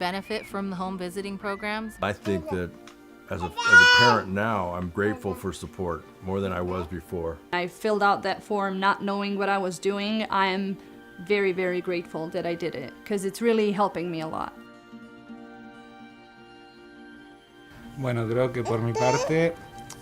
benefit from the home visiting programs? I think that as a parent now, I'm grateful for support more than I was before. I filled out that form not knowing what I was doing. I am very, very grateful that I did it because it's really helping me a lot. Bueno, creo que por mi parte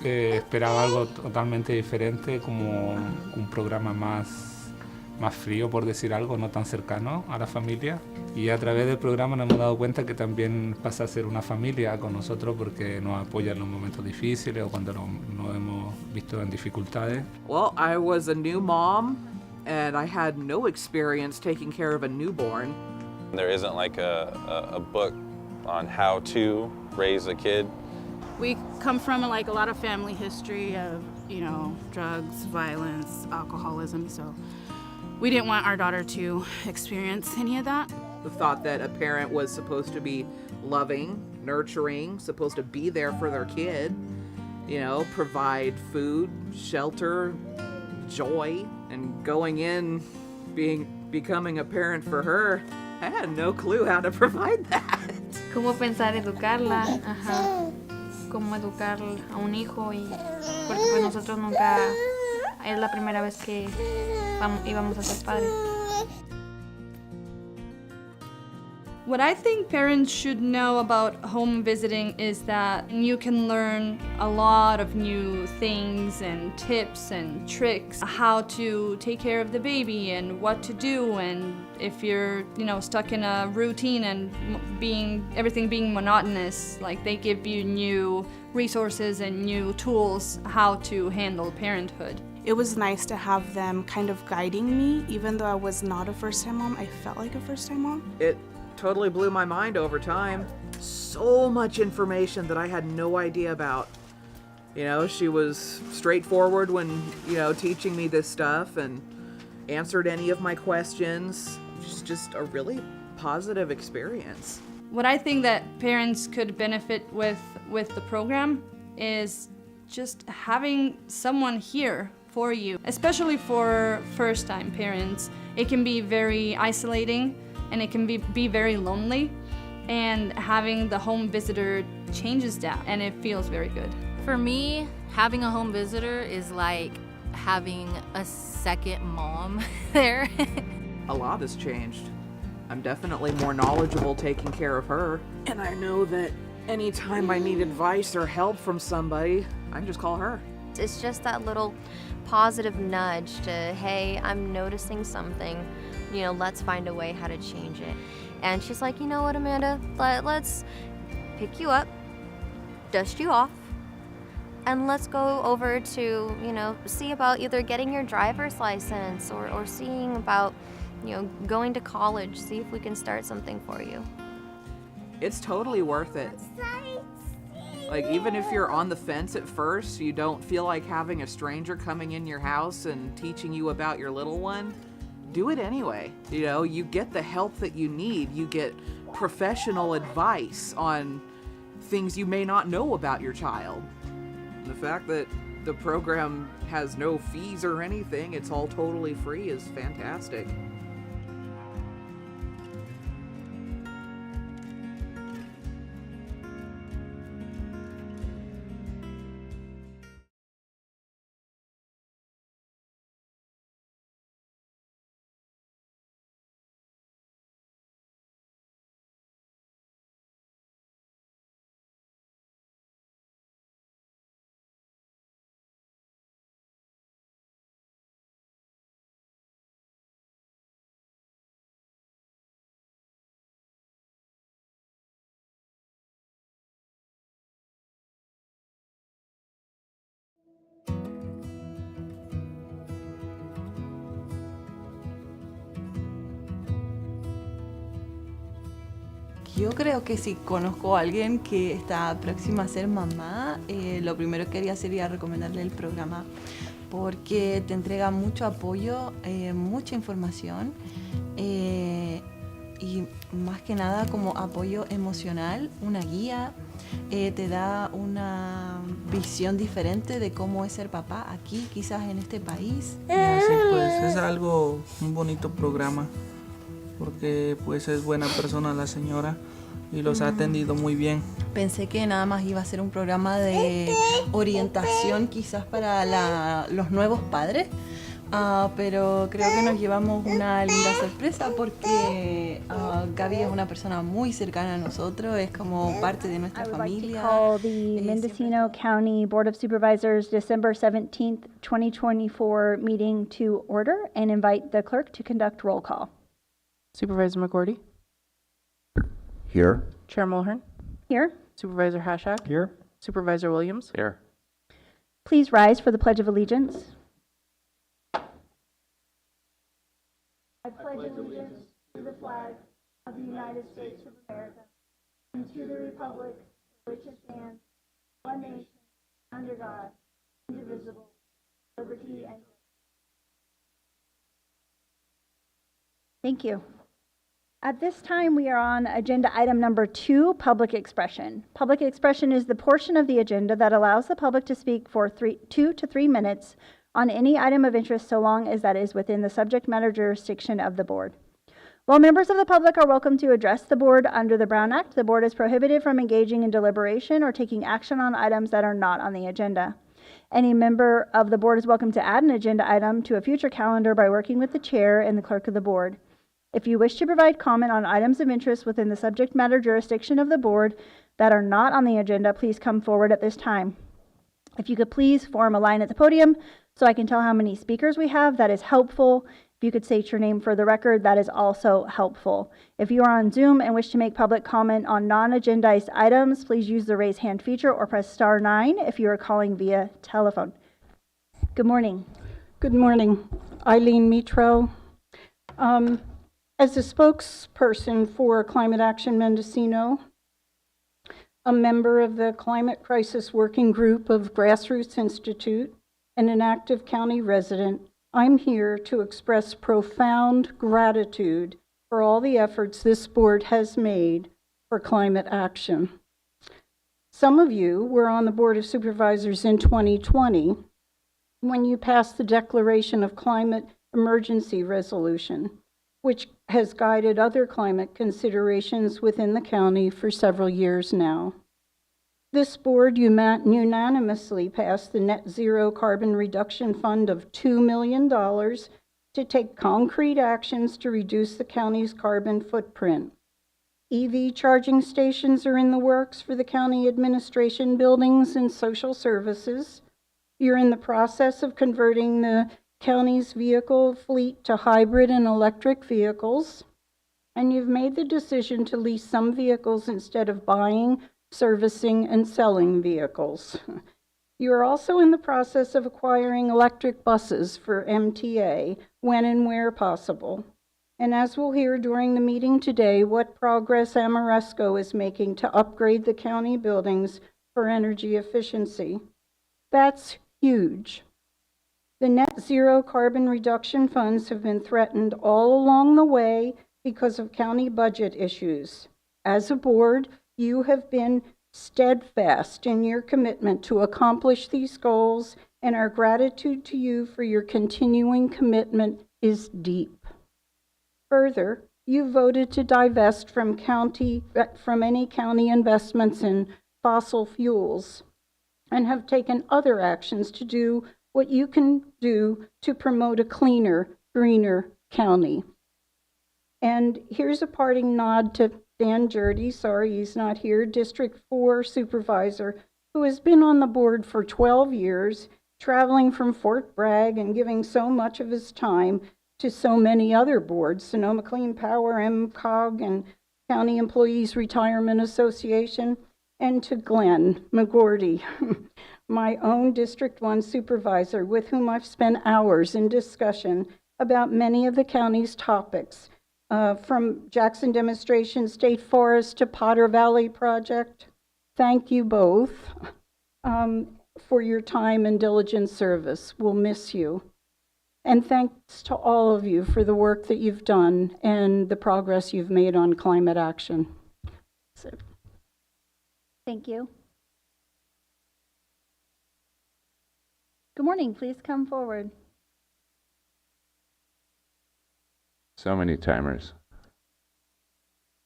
esperaba algo totalmente diferente, como un programa más frío, por decir algo, no tan cercano a la familia. Y a través del programa nos hemos dado cuenta que también pasa a ser una familia con nosotros porque nos apoya en los momentos difíciles o cuando nos hemos visto en dificultades. Well, I was a new mom and I had no experience taking care of a newborn. There isn't like a book on how to raise a kid. We come from like a lot of family history of, drugs, violence, alcoholism, so we didn't want our daughter to experience any of that. The thought that a parent was supposed to be loving, nurturing, supposed to be there for their kid, provide food, shelter, joy, and going in, becoming a parent for her, I had no clue how to provide that. Cómo pensar educarla, cómo educar a un hijo porque pues nosotros nunca, es la primera vez que íbamos a ser padres. What I think parents should know about home visiting is that you can learn a lot of new things and tips and tricks, how to take care of the baby and what to do, and if you're, stuck in a routine and everything being monotonous, like they give you new resources and new tools how to handle parenthood. It was nice to have them kind of guiding me, even though I was not a first-time mom. I felt like a first-time mom. It totally blew my mind over time. So much information that I had no idea about. She was straightforward when, teaching me this stuff and answered any of my questions. It's just a really positive experience. What I think that parents could benefit with the program is just having someone here for you, especially for first-time parents. It can be very isolating and it can be very lonely, and having the home visitor changes that and it feels very good. For me, having a home visitor is like having a second mom there. A lot has changed. I'm definitely more knowledgeable taking care of her, and I know that anytime I need advice or help from somebody, I can just call her. It's just that little positive nudge to, hey, I'm noticing something, let's find a way how to change it. And she's like, you know what, Amanda, let's pick you up, dust you off, and let's go over to, see about either getting your driver's license or seeing about, going to college, see if we can start something for you. It's totally worth it. Like, even if you're on the fence at first, you don't feel like having a stranger coming in your house and teaching you about your little one, do it anyway. You get the help that you need. You get professional advice on things you may not know about your child. And the fact that the program has no fees or anything, it's all totally free, is fantastic. Yo creo que si conozco a alguien que está próxima a ser mamá, lo primero que haría sería recomendarle el programa, porque te entrega mucho apoyo, mucha información y más que nada como apoyo emocional, una guía, te da una visión diferente de cómo es ser papá aquí, quizás en este país. Sí, pues es un bonito programa, porque pues es buena persona la señora y los ha atendido muy bien. Pensé que nada más iba a ser un programa de orientación quizás para los nuevos padres, pero creo que nos llevamos una linda sorpresa porque Gaby es una persona muy cercana a nosotros, es como parte de nuestra familia. Call the Mendocino County Board of Supervisors December 17th, 2024 meeting to order and invite the clerk to conduct roll call. Supervisor McGordy? Here. Chair Mulhern? Here. Supervisor Hashak? Here. Supervisor Williams? Here. Please rise for the Pledge of Allegiance. I pledge allegiance to the flag of the United States of America and to the republic for which it stands, one nation, under God, indivisible, liberty and justice. Thank you. At this time, we are on agenda item number 2, public expression. Public expression is the portion of the agenda that allows the public to speak for 2 to 3 minutes on any item of interest so long as that is within the subject matter jurisdiction of the board. While members of the public are welcome to address the board under the Brown Act, the board is prohibited from engaging in deliberation or taking action on items that are not on the agenda. Any member of the board is welcome to add an agenda item to a future calendar by working with the chair and the clerk of the board. If you wish to provide comment on items of interest within the subject matter jurisdiction of the board that are not on the agenda, please come forward at this time. If you could please form a line at the podium so I can tell how many speakers we have, that is helpful. If you could state your name for the record, that is also helpful. If you are on Zoom and wish to make public comment on non-agendized items, please use the raise hand feature or press *9 if you are calling via telephone. Good morning. Good morning. Eileen Mitro. As a spokesperson for Climate Action Mendocino, a member of the Climate Crisis Working Group of Grassroots Institute, and an active county resident, I'm here to express profound gratitude for all the efforts this board has made for climate action. Some of you were on the Board of Supervisors in 2020 when you passed the Declaration of Climate Emergency Resolution, which has guided other climate considerations within the county for several years now. This board unanimously passed the Net Zero Carbon Reduction Fund of $2 million to take concrete actions to reduce the county's carbon footprint. EV charging stations are in the works for the county administration buildings and social services. You're in the process of converting the county's vehicle fleet to hybrid and electric vehicles, and you've made the decision to lease some vehicles instead of buying, servicing, and selling vehicles. You are also in the process of acquiring electric buses for MTA when and where possible. And as we'll hear during the meeting today, what progress Amoresco is making to upgrade the county buildings for energy efficiency. That's huge. The net zero carbon reduction funds have been threatened all along the way because of county budget issues. As a board, you have been steadfast in your commitment to accomplish these goals, and our gratitude to you for your continuing commitment is deep. Further, you voted to divest from any county investments in fossil fuels and have taken other actions to do what you can do to promote a cleaner, greener county. And here's a parting nod to Dan Jurdy, sorry he's not here, District 4 Supervisor, who has been on the board for 12 years, traveling from Fort Bragg and giving so much of his time to so many other boards, Sonoma Clean Power, MCOG, and County Employees Retirement Association, and to Glenn McGordy, my own District 1 supervisor, with whom I've spent hours in discussion about many of the county's topics, from Jackson Demonstration State Forest to Potter Valley Project. Thank you both for your time and diligent service. We'll miss you. And thanks to all of you for the work that you've done and the progress you've made on climate action. So. Thank you. Good morning. Please come forward. So many timers.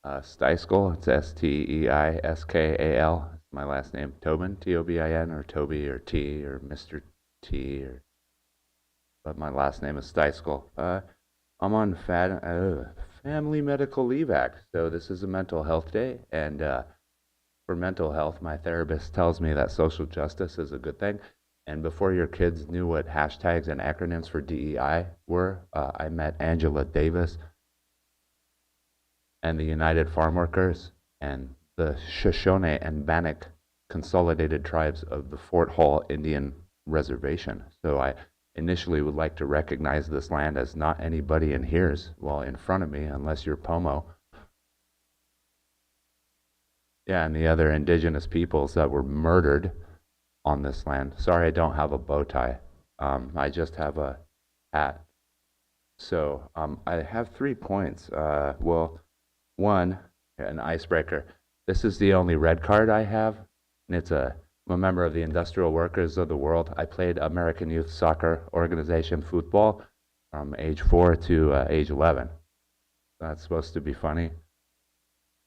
Steiskal, it's Steiskal. My last name, Tobin, Tobin, or Toby, or T, or Mr. T, but my last name is Steiskal. I'm on Family Medical Leave Act, so this is a mental health day, and for mental health, my therapist tells me that social justice is a good thing. And before your kids knew what hashtags and acronyms for DEI were, I met Angela Davis and the United Farm Workers and the Shoshone and Bannock Consolidated Tribes of the Fort Hall Indian Reservation. So I initially would like to recognize this land as not anybody in here's, well, in front of me, unless you're Pomo. Yeah, and the other indigenous peoples that were murdered on this land. Sorry, I don't have a bow tie. I just have a hat. So I have 3 points. Well, one, an icebreaker. This is the only red card I have, and I'm a member of the Industrial Workers of the World. I played American Youth Soccer Organization football from age 4 to age 11. That's supposed to be funny.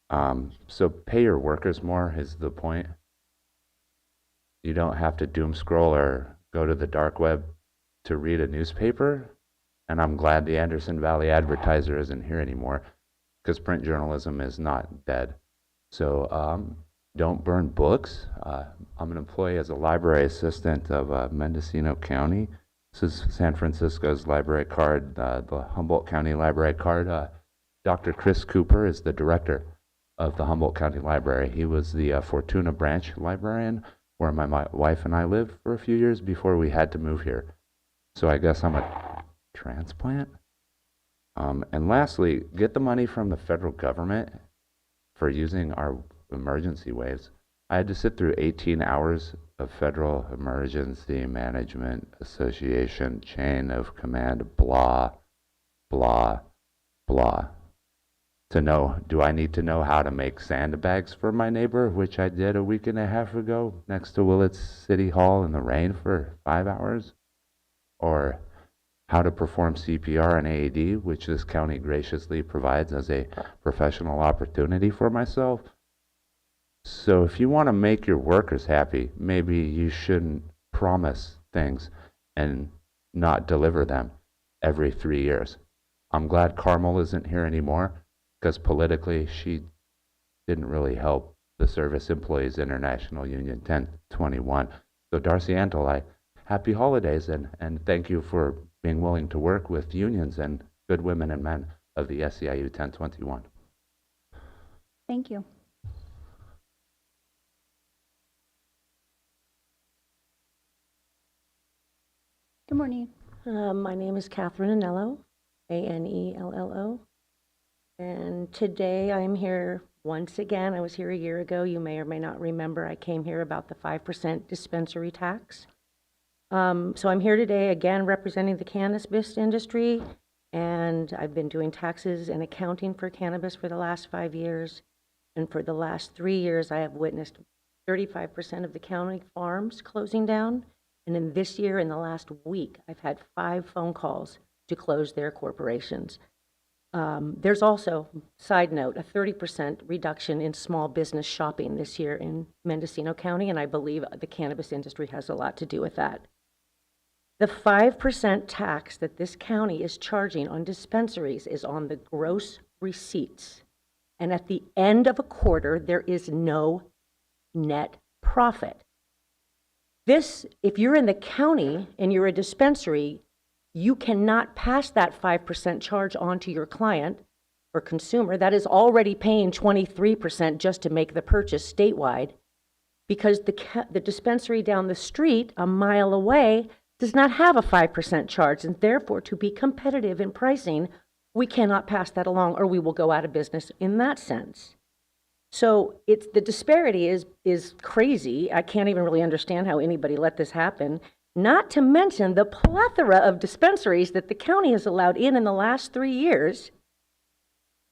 So pay your workers more is the point. You don't have to doom scroll or go to the dark web to read a newspaper. And I'm glad the Anderson Valley Advertiser isn't here anymore, because print journalism is not dead. So don't burn books. I'm an employee as a library assistant of Mendocino County. This is San Francisco's library card, the Humboldt County Library card. Dr. Chris Cooper is the director of the Humboldt County Library. He was the Fortuna Branch librarian, where my wife and I lived for a few years before we had to move here. So I guess I'm a transplant. And lastly, get the money from the federal government for using our emergency waves. I had to sit through 18 hours of Federal Emergency Management Association chain of command, blah, blah, blah. To know, do I need to know how to make sandbags for my neighbor, which I did a week and a half ago next to Willits City Hall in the rain for 5 hours? Or how to perform CPR and AED, which this county graciously provides as a professional opportunity for myself? So if you want to make your workers happy, maybe you shouldn't promise things and not deliver them every 3 years. I'm glad Carmel isn't here anymore, because politically she didn't really help the Service Employees International Union 1021. So Darcy Antoli, happy holidays, and thank you for being willing to work with unions and good women and men of the SEIU 1021. Thank you. Good morning. My name is Catherine Anello, Anello. And today I'm here once again. I was here a year ago. You may or may not remember I came here about the 5% dispensary tax. So I'm here today again representing the cannabis industry, and I've been doing taxes and accounting for cannabis for the last 5 years. And for the last 3 years, I have witnessed 35% of the county farms closing down. And in this year, in the last week, I've had 5 phone calls to close their corporations. There's also, side note, a 30% reduction in small business shopping this year in Mendocino County, and I believe the cannabis industry has a lot to do with that. The 5% tax that this county is charging on dispensaries is on the gross receipts. And at the end of a quarter, there is no net profit. This, if you're in the county and you're a dispensary, you cannot pass that 5% charge on to your client or consumer that is already paying 23% just to make the purchase statewide, because the dispensary down the street, a mile away, does not have a 5% charge, and therefore, to be competitive in pricing, we cannot pass that along or we will go out of business in that sense. So the disparity is crazy. I can't even really understand how anybody let this happen. Not to mention the plethora of dispensaries that the county has allowed in the last 3 years,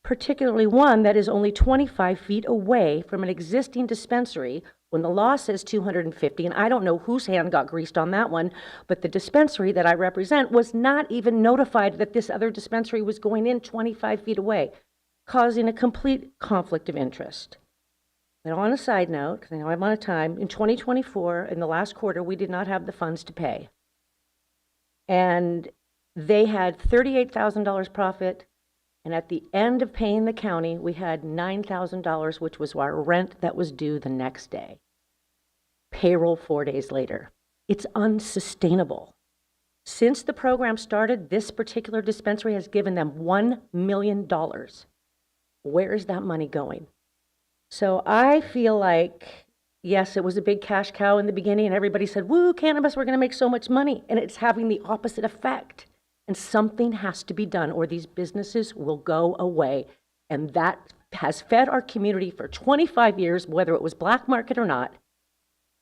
particularly one that is only 25 feet away from an existing dispensary when the law says 250, and I don't know whose hand got greased on that one, but the dispensary that I represent was not even notified that this other dispensary was going in 25 feet away. causing a complete conflict of interest. Now, on a side note, because I know I'm out of time, in 2024, in the last quarter, we did not have the funds to pay. And they had $38,000 profit, and at the end of paying the county, we had $9,000, which was our rent that was due the next day. Payroll 4 days later. It's unsustainable. Since the program started, this particular dispensary has given them $1 million. Where is that money going? So I feel like, yes, it was a big cash cow in the beginning, and everybody said, woo, cannabis, we're going to make so much money. And it's having the opposite effect. And something has to be done, or these businesses will go away. And that has fed our community for 25 years, whether it was black market or not.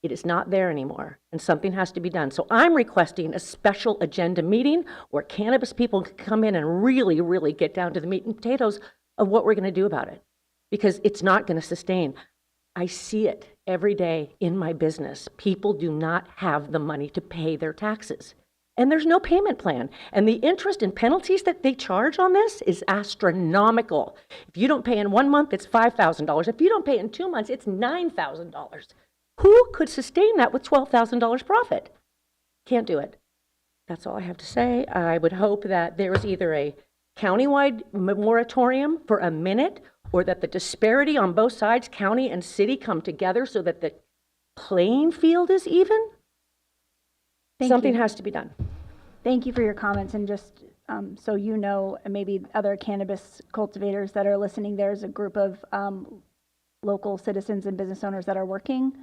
It is not there anymore, and something has to be done. So I'm requesting a special agenda meeting where cannabis people can come in and really, really get down to the meat and potatoes of what we're going to do about it, because it's not going to sustain. I see it every day in my business. People do not have the money to pay their taxes, and there's no payment plan. And the interest and penalties that they charge on this is astronomical. If you don't pay in 1 month, it's $5,000. If you don't pay in 2 months, it's $9,000. Who could sustain that with $12,000 profit? Can't do it. That's all I have to say. I would hope that there is either a countywide moratorium for a minute, or that the disparity on both sides, county and city, come together so that the playing field is even. Something has to be done. Thank you for your comments. And just so you know, and maybe other cannabis cultivators that are listening, there's a group of local citizens and business owners that are working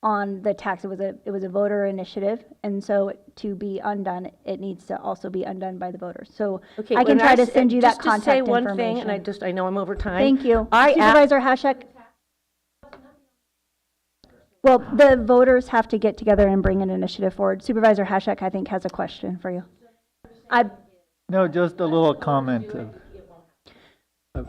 on the tax. It was a voter initiative, and so to be undone, it needs to also be undone by the voters. So Okay, I can try to send you that just contact to say information. one thing, and I know I'm over time. Thank you. Supervisor Hashek. Well, the voters have to get together and bring an initiative forward. Supervisor Hashek, I think, has a question for you. No, just a little comment.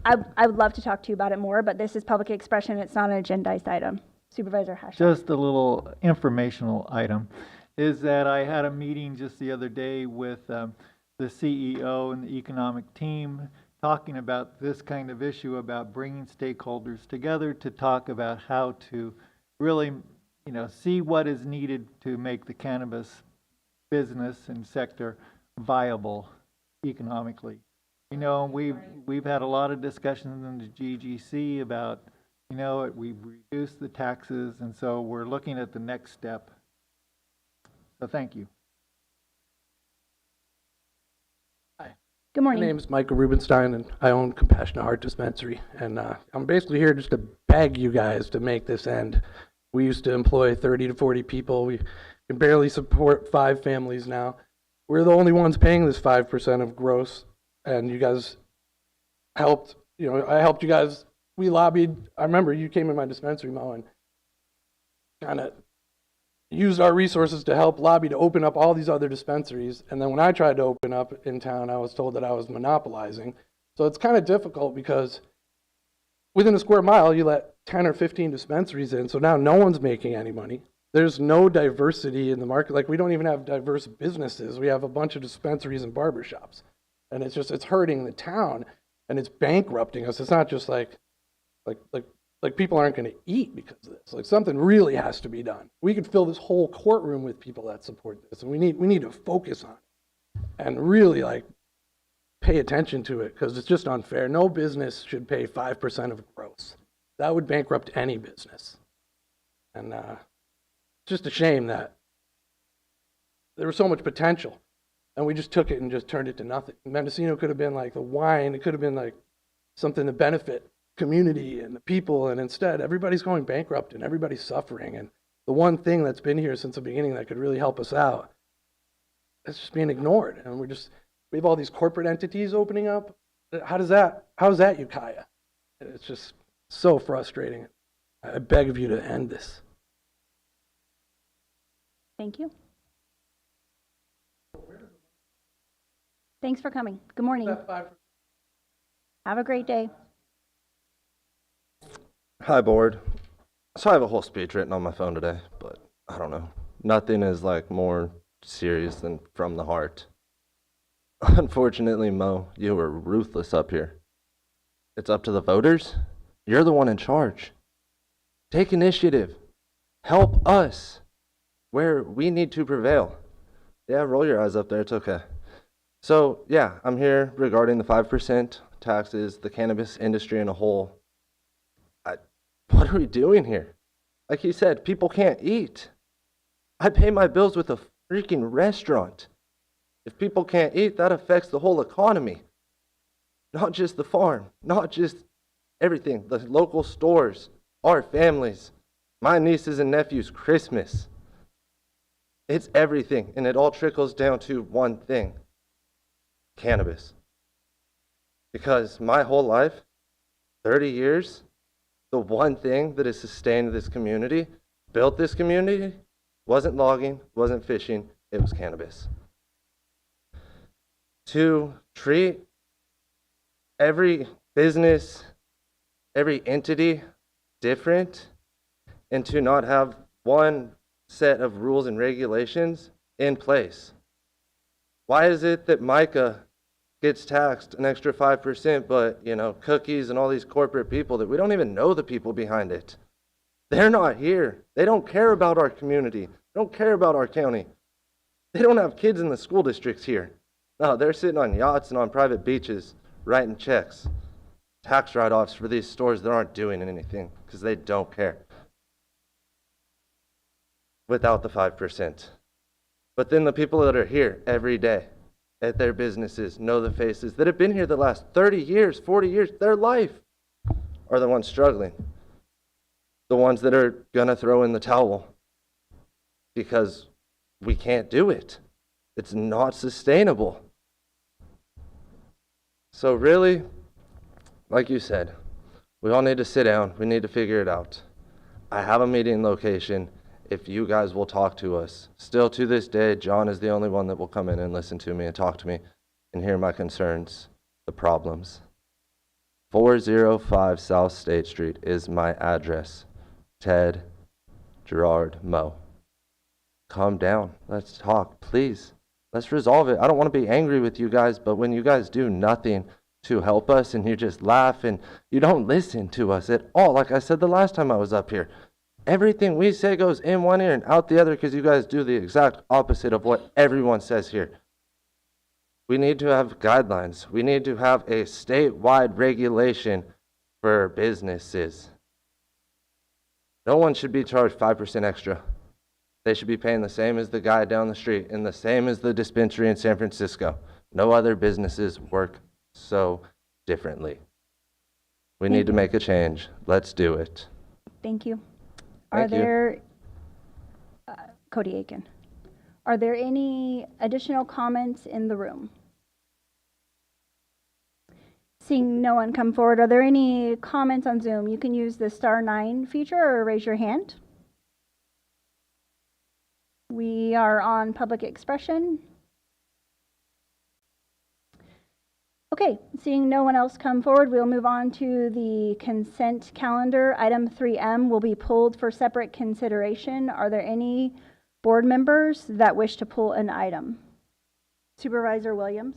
I would love to talk to you about it more, but this is public expression. It's not an agendized item. Supervisor Hashek. Just a little informational item is that I had a meeting just the other day with the CEO and the economic team talking about this kind of issue, about bringing stakeholders together to talk about how to really, see what is needed to make the cannabis business and sector viable economically. We've had a lot of discussions in the GGC about, we've reduced the taxes, and so we're looking at the next step. So thank you. Good morning. My name is Michael Rubenstein, and I own Compassionate Heart Dispensary. And I'm basically here just to beg you guys to make this end. We used to employ 30 to 40 people. We can barely support 5 families now. We're the only ones paying this 5% of gross. And you guys helped, I helped you guys. We lobbied. I remember you came in my dispensary, Mo, and kind of used our resources to help lobby to open up all these other dispensaries. And then when I tried to open up in town, I was told that I was monopolizing. So it's kind of difficult because within a square mile, you let 10 or 15 dispensaries in. So now no one's making any money. There's no diversity in the market. Like, we don't even have diverse businesses. We have a bunch of dispensaries and barbershops. And it's hurting the town, and it's bankrupting us. It's not just like people aren't going to eat because of this. Like, something really has to be done. We could fill this whole courtroom with people that support this, and we need to focus on it and really pay attention to it, because it's just unfair. No business should pay 5% of gross. That would bankrupt any business. And it's just a shame that there was so much potential. And we just took it and just turned it to nothing. Mendocino could have been like the wine. It could have been like something to benefit community and the people. And instead, everybody's going bankrupt and everybody's suffering. And the one thing that's been here since the beginning that could really help us out, it's just being ignored. And we have all these corporate entities opening up. How is that Ukiah? It's just so frustrating. I beg of you to end this. Thank you. Thanks for coming. Good morning. Have a great day. Hi, board. So I have a whole speech written on my phone today, but I don't know. Nothing is more serious than from the heart. Unfortunately, Mo, you were ruthless up here. It's up to the voters. You're the one in charge. Take initiative. Help us where we need to prevail. Yeah, roll your eyes up there. It's okay. So, yeah, I'm here regarding the 5% taxes, the cannabis industry in a whole. What are we doing here? Like he said, people can't eat. I pay my bills with a freaking restaurant. If people can't eat, that affects the whole economy. Not just the farm, not just everything, the local stores, our families, my nieces and nephews' Christmas. It's everything, and it all trickles down to one thing: cannabis. Because my whole life, 30 years, the one thing that has sustained this community, built this community, wasn't logging, wasn't fishing, it was cannabis. To treat every business, every entity different, and to not have one set of rules and regulations in place. Why is it that Micah gets taxed an extra 5%, but, Cookies and all these corporate people that we don't even know the people behind it? They're not here. They don't care about our community. They don't care about our county. They don't have kids in the school districts here. No, they're sitting on yachts and on private beaches writing checks, tax write-offs for these stores that aren't doing anything because they don't care. Without the 5%. But then the people that are here every day at their businesses, know the faces, that have been here the last 30 years, 40 years, their life, are the ones struggling. The ones that are going to throw in the towel because we can't do it. It's not sustainable. So really, like you said, we all need to sit down. We need to figure it out. I have a meeting location. If you guys will talk to us. Still to this day, John is the only one that will come in and listen to me and talk to me and hear my concerns, the problems. 405 South State Street is my address. Ted, Gerard, Mo. Calm down. Let's talk, please. Let's resolve it. I don't want to be angry with you guys, but when you guys do nothing to help us and you just laugh and you don't listen to us at all, like I said the last time I was up here, everything we say goes in one ear and out the other because you guys do the exact opposite of what everyone says here. We need to have guidelines. We need to have a statewide regulation for businesses. No one should be charged 5% extra. They should be paying the same as the guy down the street and the same as the dispensary in San Francisco. No other businesses work so differently. We need to make a change. Let's do it. Thank you. Thank you. Cody Aiken, are there any additional comments in the room? Seeing no one come forward, are there any comments on Zoom? You can use the *9 feature or raise your hand. We are on public expression. Okay, seeing no one else come forward, we'll move on to the consent calendar. Item 3M will be pulled for separate consideration. Are there any board members that wish to pull an item? Supervisor Williams?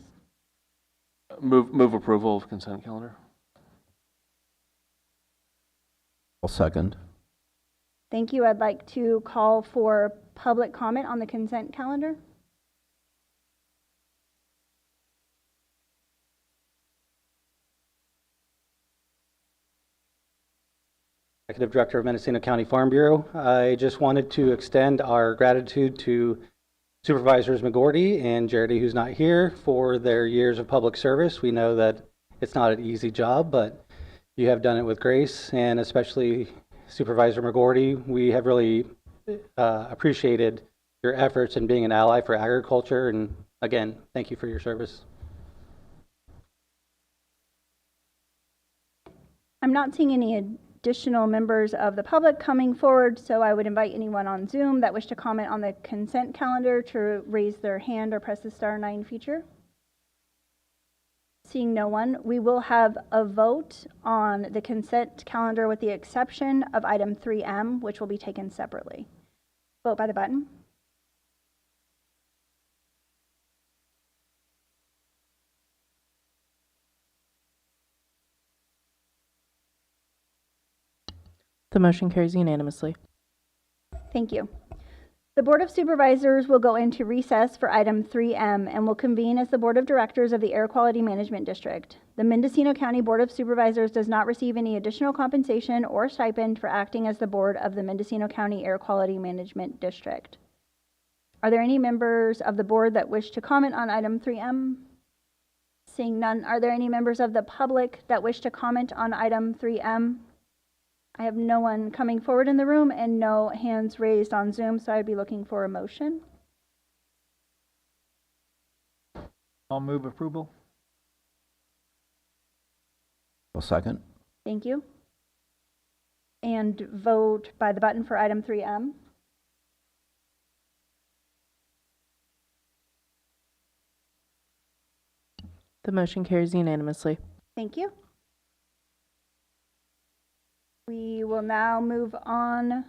Move approval of consent calendar. I'll second. Thank you. I'd like to call for public comment on the consent calendar. Executive Director of Mendocino County Farm Bureau. I just wanted to extend our gratitude to Supervisors McGordy and Jaredy, who's not here, for their years of public service. We know that it's not an easy job, but you have done it with grace, and especially Supervisor McGordy, we have really appreciated your efforts in being an ally for agriculture, and again, thank you for your service. I'm not seeing any additional members of the public coming forward, so I would invite anyone on Zoom that wish to comment on the consent calendar to raise their hand or press the *9 feature. Seeing no one, we will have a vote on the consent calendar with the exception of item 3M, which will be taken separately. Vote by the button. The motion carries unanimously. Thank you. The Board of Supervisors will go into recess for item 3M and will convene as the Board of Directors of the Air Quality Management District. The Mendocino County Board of Supervisors does not receive any additional compensation or stipend for acting as the board of the Mendocino County Air Quality Management District. Are there any members of the board that wish to comment on item 3M? Seeing none, are there any members of the public that wish to comment on item 3M? I have no one coming forward in the room and no hands raised on Zoom, so I'd be looking for a motion. I'll move approval. I'll second. Thank you. And vote by the button for item 3M. The motion carries unanimously. Thank you. We will now move on.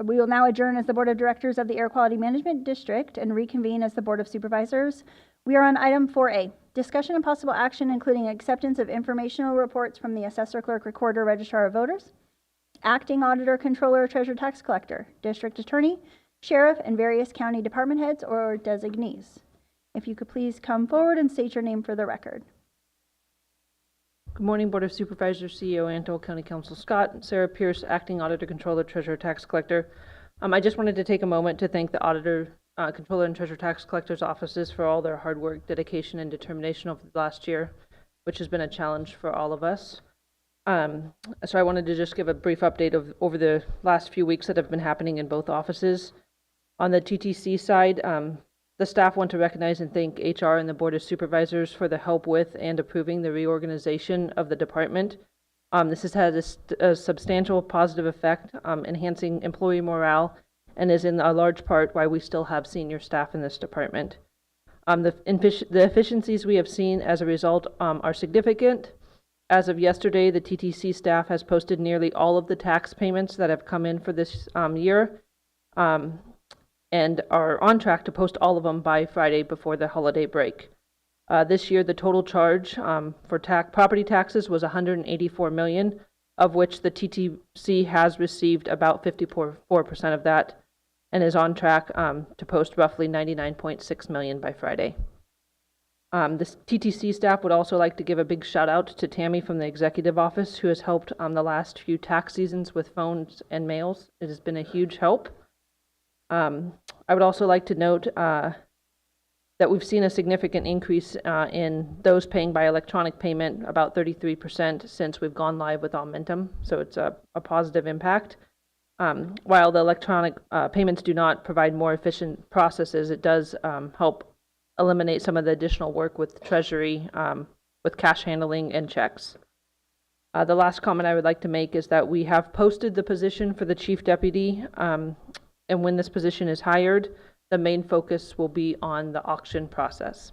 We will now adjourn as the Board of Directors of the Air Quality Management District and reconvene as the Board of Supervisors. We are on item 4A, discussion and possible action, including acceptance of informational reports from the Assessor, Clerk, Recorder, Registrar of Voters, Acting Auditor, Controller, Treasurer, Tax Collector, District Attorney, Sheriff, and various county department heads or designees. If you could please come forward and state your name for the record. Good morning, Board of Supervisors, CEO Antle, County Counsel Scott, Sarah Pierce, Acting Auditor, Controller, Treasurer, Tax Collector. I just wanted to take a moment to thank the Auditor, Controller, and Treasurer Tax Collector's offices for all their hard work, dedication, and determination over the last year, which has been a challenge for all of us. So I wanted to just give a brief update of over the last few weeks that have been happening in both offices. On the TTC side, the staff want to recognize and thank HR and the Board of Supervisors for the help with and approving the reorganization of the department. This has had a substantial positive effect, enhancing employee morale, and is in a large part why we still have senior staff in this department. The efficiencies we have seen as a result are significant. As of yesterday, the TTC staff has posted nearly all of the tax payments that have come in for this year. And are on track to post all of them by Friday before the holiday break. This year, the total charge for property taxes was $184 million, of which the TTC has received about 54% of that, and is on track to post roughly $99.6 million by Friday. The TTC staff would also like to give a big shout out to Tammy from the Executive Office, who has helped the last few tax seasons with phones and mails. It has been a huge help. I would also like to note that we've seen a significant increase in those paying by electronic payment, about 33% since we've gone live with Aumentum, so it's a positive impact. While the electronic payments do not provide more efficient processes, it does help eliminate some of the additional work with Treasury, with cash handling and checks. The last comment I would like to make is that we have posted the position for the Chief Deputy, and when this position is hired, the main focus will be on the auction process.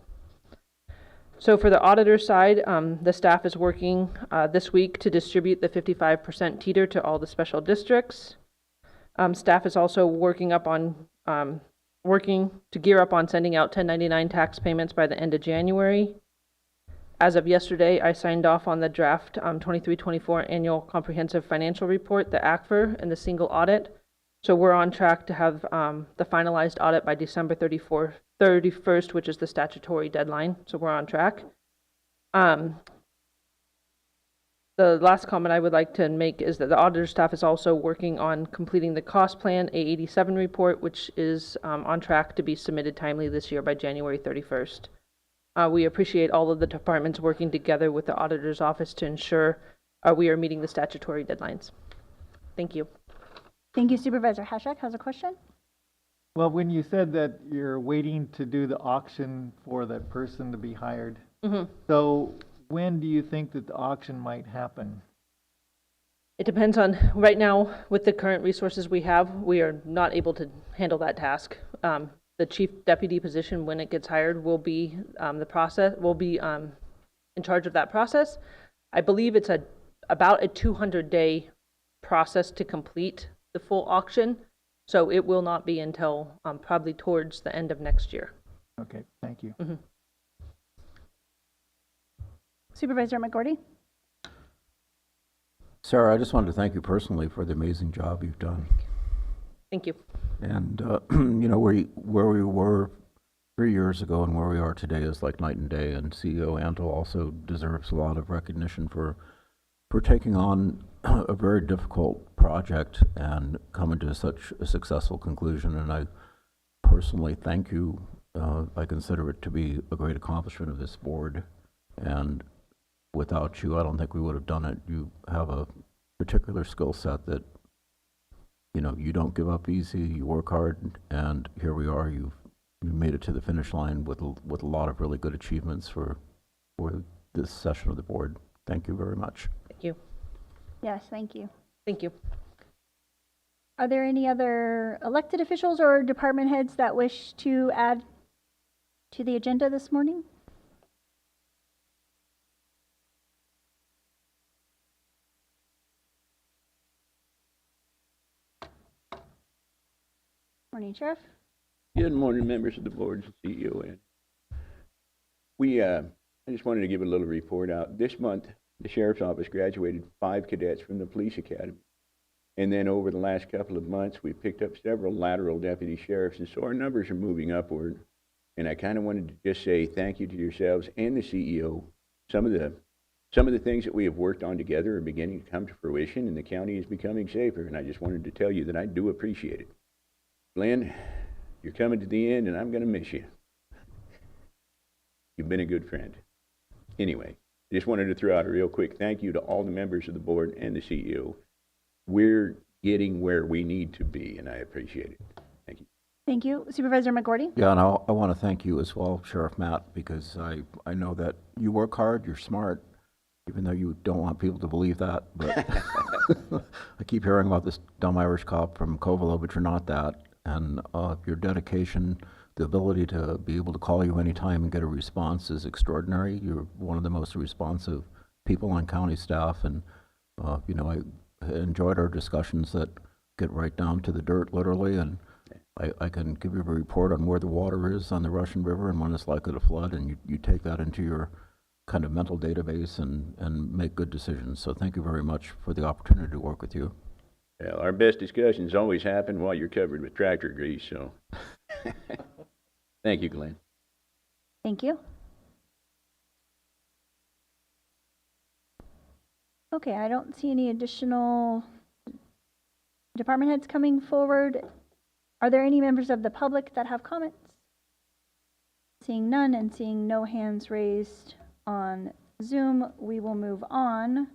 So for the auditor side, the staff is working this week to distribute the 55% teeter to all the special districts. Staff is also working to gear up on sending out 1099 tax payments by the end of January. As of yesterday, I signed off on the draft 23-24 Annual Comprehensive Financial Report, the ACFR, and the single audit. So we're on track to have the finalized audit by December 31st, which is the statutory deadline. So we're on track. The last comment I would like to make is that the auditor staff is also working on completing the cost plan A87 report, which is on track to be submitted timely this year by January 31st. We appreciate all of the departments working together with the auditor's office to ensure we are meeting the statutory deadlines. Thank you. Thank you. Supervisor Hashak has a question. Well, when you said that you're waiting to do the auction for that person to be hired, so when do you think that the auction might happen? It depends on, right now, with the current resources we have, we are not able to handle that task. The Chief Deputy position, when it gets hired, will be in charge of that process. I believe it's about a 200-day process to complete the full auction, so it will not be until probably towards the end of next year. Okay, thank you. Supervisor McGordy. Sarah, I just wanted to thank you personally for the amazing job you've done. Thank you. And, you know, where we were 3 years ago and where we are today is like night and day. And CEO Antle also deserves a lot of recognition for taking on a very difficult project and coming to such a successful conclusion. And I personally thank you. I consider it to be a great accomplishment of this board. And without you, I don't think we would have done it. You have a particular skill set that, you know, you don't give up easy, you work hard, and here we are. You made it to the finish line with a lot of really good achievements for this session of the board. Thank you very much. Thank you. Yes, thank you. Thank you. Are there any other elected officials or department heads that wish to add to the agenda this morning? Morning, Sheriff. Good morning, members of the board and CEO. And I just wanted to give a little report out. This month, the Sheriff's Office graduated 5 cadets from the Police Academy. And then over the last couple of months, we picked up several lateral deputy sheriffs, and so our numbers are moving upward. And I kind of wanted to just say thank you to yourselves and the CEO. Some of the things that we have worked on together are beginning to come to fruition, and the county is becoming safer. And I just wanted to tell you that I do appreciate it. Glenn, you're coming to the end, and I'm going to miss you. You've been a good friend. Anyway, I just wanted to throw out a real quick thank you to all the members of the board and the CEO. We're getting where we need to be, and I appreciate it. Thank you. Thank you. Supervisor McGordy? Yeah, and I want to thank you as well, Sheriff Matt, because I know that you work hard, you're smart, even though you don't want people to believe that. But I keep hearing about this dumb Irish cop from Covelo, but you're not that. And your dedication, the ability to be able to call you anytime and get a response is extraordinary. You're one of the most responsive people on county staff, and you know, I enjoyed our discussions that get right down to the dirt, literally, and I can give you a report on where the water is on the Russian River and when it's likely to flood, and you take that into your kind of mental database and make good decisions. So thank you very much for the opportunity to work with you. Well, our best discussions always happen while you're covered with tractor grease, so thank you, Glenn. Thank you. Okay, I don't see any additional department heads coming forward. Are there any members of the public that have comments? Seeing none and seeing no hands raised on Zoom, we will move on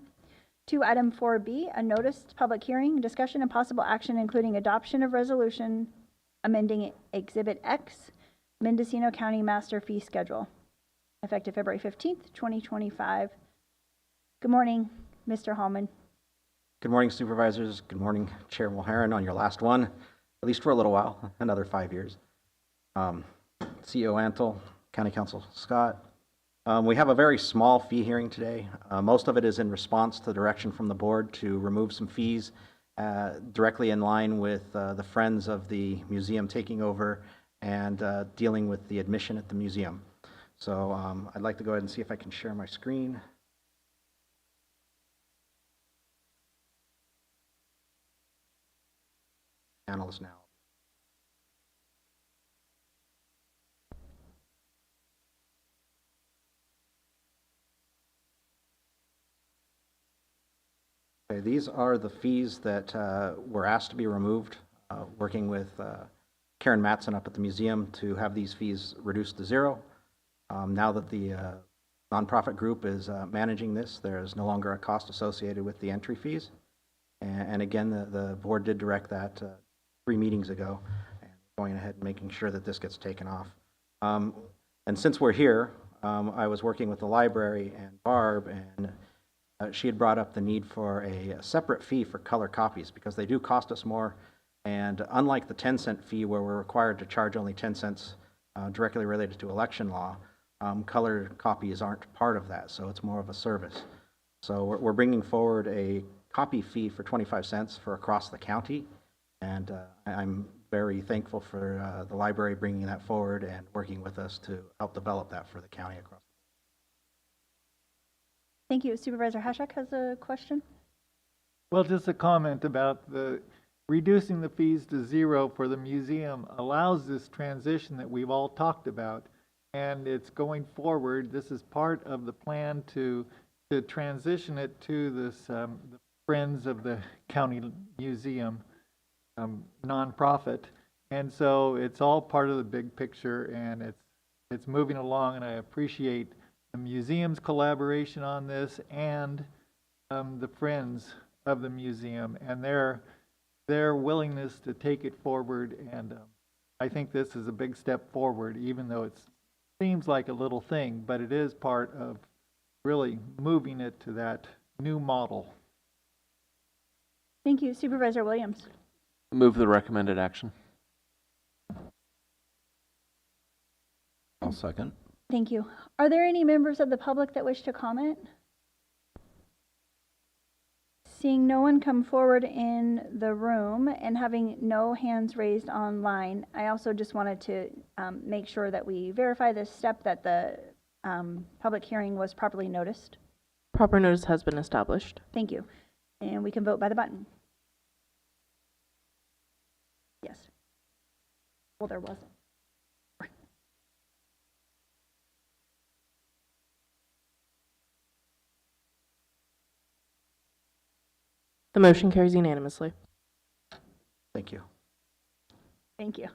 to item 4B, a noticed public hearing, discussion and possible action including adoption of resolution amending Exhibit X, Mendocino County Master Fee Schedule, effective February 15th, 2025. Good morning, Mr. Hallman. Good morning, Supervisors. Good morning, Chair Mulherin, on your last one, at least for a little while, another 5 years. CEO Antle, County Council Scott. We have a very small fee hearing today. Most of it is in response to direction from the board to remove some fees directly in line with the Friends of the Museum taking over and dealing with the admission at the museum. So I'd like to go ahead and see if I can share my screen. Panels now. Okay, these are the fees that were asked to be removed, working with Karen Matson up at the museum to have these fees reduced to zero. Now that the nonprofit group is managing this, there is no longer a cost associated with the entry fees. And again, the board did direct that 3 meetings ago, and going ahead and making sure that this gets taken off. And since we're here, I was working with the library and Barb, and she had brought up the need for a separate fee for color copies because they do cost us more. And unlike the 10-cent fee where we're required to charge only 10 cents directly related to election law, color copies aren't part of that, so it's more of a service. So we're bringing forward a copy fee for 25 cents for across the county, and I'm very thankful for the library bringing that forward and working with us to help develop that for the county across. Thank you. Supervisor Hashak has a question. Well, just a comment about the reducing the fees to zero for the museum allows this transition that we've all talked about, and it's going forward. This is part of the plan to transition it to this the Friends of the County Museum nonprofit, and so it's all part of the big picture, and it's moving along, and I appreciate the museum's collaboration on this and the Friends of the museum and their willingness to take it forward. And I think this is a big step forward, even though it seems like a little thing, but it is part of really moving it to that new model. Thank you. Supervisor Williams. Move the recommended action. I'll second. Thank you. Are there any members of the public that wish to comment? Seeing no one come forward in the room and having no hands raised online, I also just wanted to make sure that we verify this step that the public hearing was properly noticed. Proper notice has been established. Thank you. And we can vote by the button. Yes. Well, there wasn't. The motion carries unanimously. Thank you. Thank you.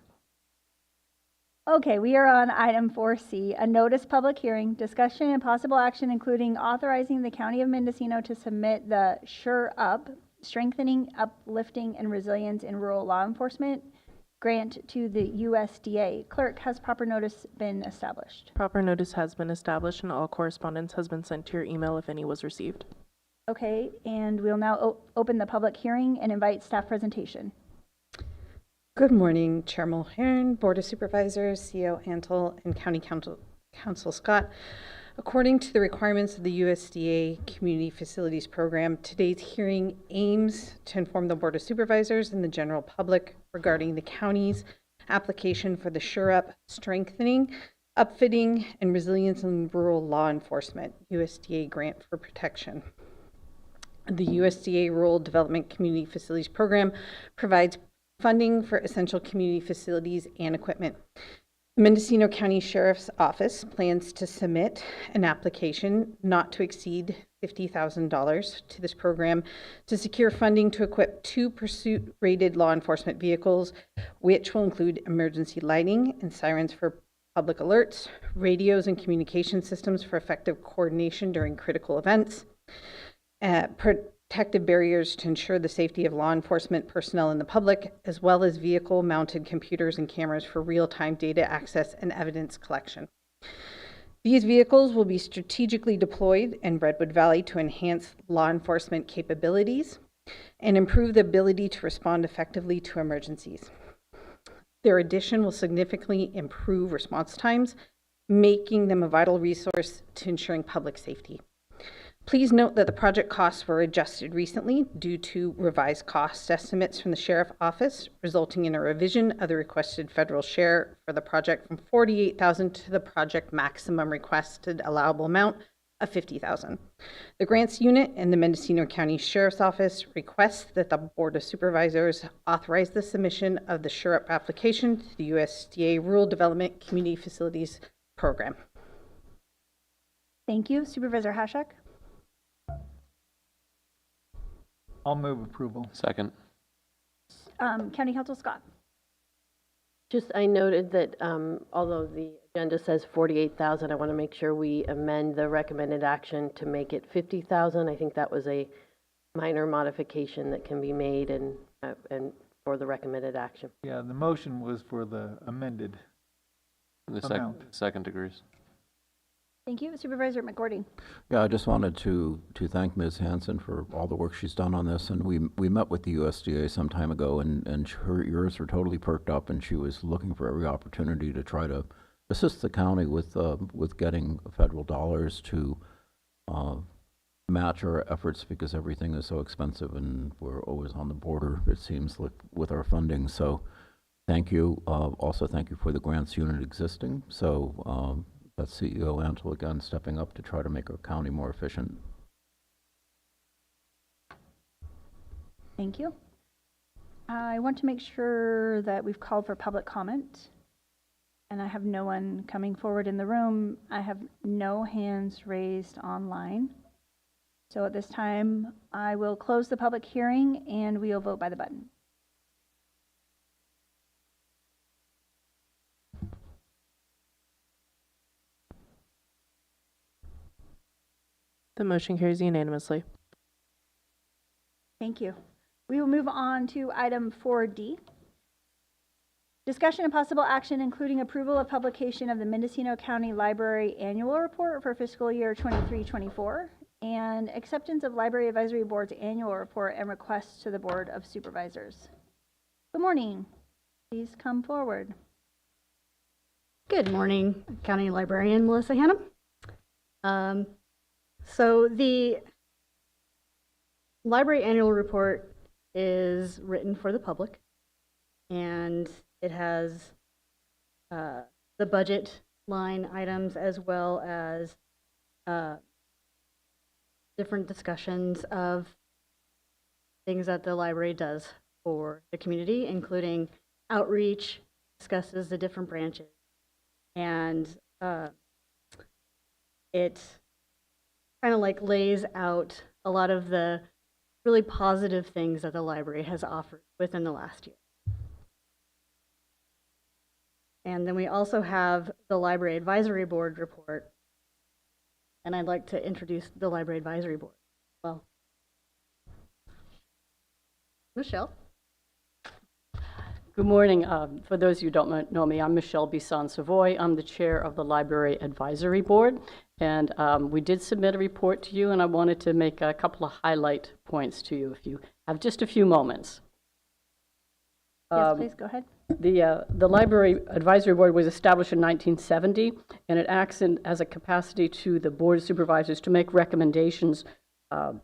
Okay, we are on item 4C, a notice public hearing, discussion and possible action including authorizing the County of Mendocino to submit the Sure Up, Strengthening, Uplifting, and Resilience in Rural Law Enforcement grant to the USDA. Clerk, has proper notice been established? Proper notice has been established and all correspondence has been sent to your email if any was received. Okay, and we'll now open the public hearing and invite staff presentation. Good morning, Chair Mulhern, Board of Supervisors, CEO Antle, and County Council Scott. According to the requirements of the USDA Community Facilities Program, today's hearing aims to inform the Board of Supervisors and the general public regarding the county's application for the Sure Up, Strengthening, Upfitting, and Resilience in Rural Law Enforcement USDA Grant for Protection. The USDA Rural Development Community Facilities Program provides funding for essential community facilities and equipment. The Mendocino County Sheriff's Office plans to submit an application not to exceed $50,000 to this program to secure funding to equip 2 pursuit-rated law enforcement vehicles, which will include emergency lighting and sirens for public alerts, radios and communication systems for effective coordination during critical events, protective barriers to ensure the safety of law enforcement personnel and the public, as well as vehicle-mounted computers and cameras for real-time data access and evidence collection. These vehicles will be strategically deployed in Redwood Valley to enhance law enforcement capabilities and improve the ability to respond effectively to emergencies. Their addition will significantly improve response times, making them a vital resource to ensuring public safety. Please note that the project costs were adjusted recently due to revised cost estimates from the Sheriff's Office, resulting in a revision of the requested federal share for the project from $48,000 to the project maximum requested allowable amount of $50,000. The Grants Unit and the Mendocino County Sheriff's Office request that the Board of Supervisors authorize the submission of the Sure Up application to the USDA Rural Development Community Facilities Program. Thank you. Supervisor Hashak? I'll move approval. Second. County Council Scott. Just, I noted that although the agenda says 48,000, I want to make sure we amend the recommended action to make it 50,000. I think that was a minor modification that can be made and for the recommended action. Yeah, the motion was for the amended amount. Second degrees. Thank you. Supervisor McGordy. Yeah, I just wanted to thank Ms. Hanson for all the work she's done on this. And we met with the USDA some time ago, and her ears were totally perked up, and she was looking for every opportunity to try to assist the county with getting federal dollars to match our efforts, because everything is so expensive and we're always on the border, it seems, like, with our funding. So thank you. Also, thank you for the grants unit existing. So that's CEO Antle again stepping up to try to make our county more efficient. Thank you. I want to make sure that we've called for public comment, and I have no one coming forward in the room. I have no hands raised online. So at this time, I will close the public hearing and we'll vote by the button. The motion carries unanimously. Thank you. We will move on to item 4D. Discussion and possible action including approval of publication of the Mendocino County Library Annual Report for fiscal year 23-24 and acceptance of Library Advisory Board's annual report and requests to the Board of Supervisors. Good morning. Please come forward. Good morning, County Librarian Melissa Hannum. So the Library Annual Report is written for the public, and it has the budget line items as well as different discussions of things that the library does for the community, including outreach, discusses the different branches, and it kind of like lays out a lot of the really positive things that the library has offered within the last year. And then we also have the Library Advisory Board report, and I'd like to introduce the Library Advisory Board. Well, Michelle. Good morning. For those who don't know me, I'm Michelle Bisson-Savoy. I'm the chair of the Library Advisory Board, and we did submit a report to you, and I wanted to make a couple of highlight points to you if you have just a few moments. Yes, please go ahead. The Library Advisory Board was established in 1970, and it acts as a capacity to the Board of Supervisors to make recommendations to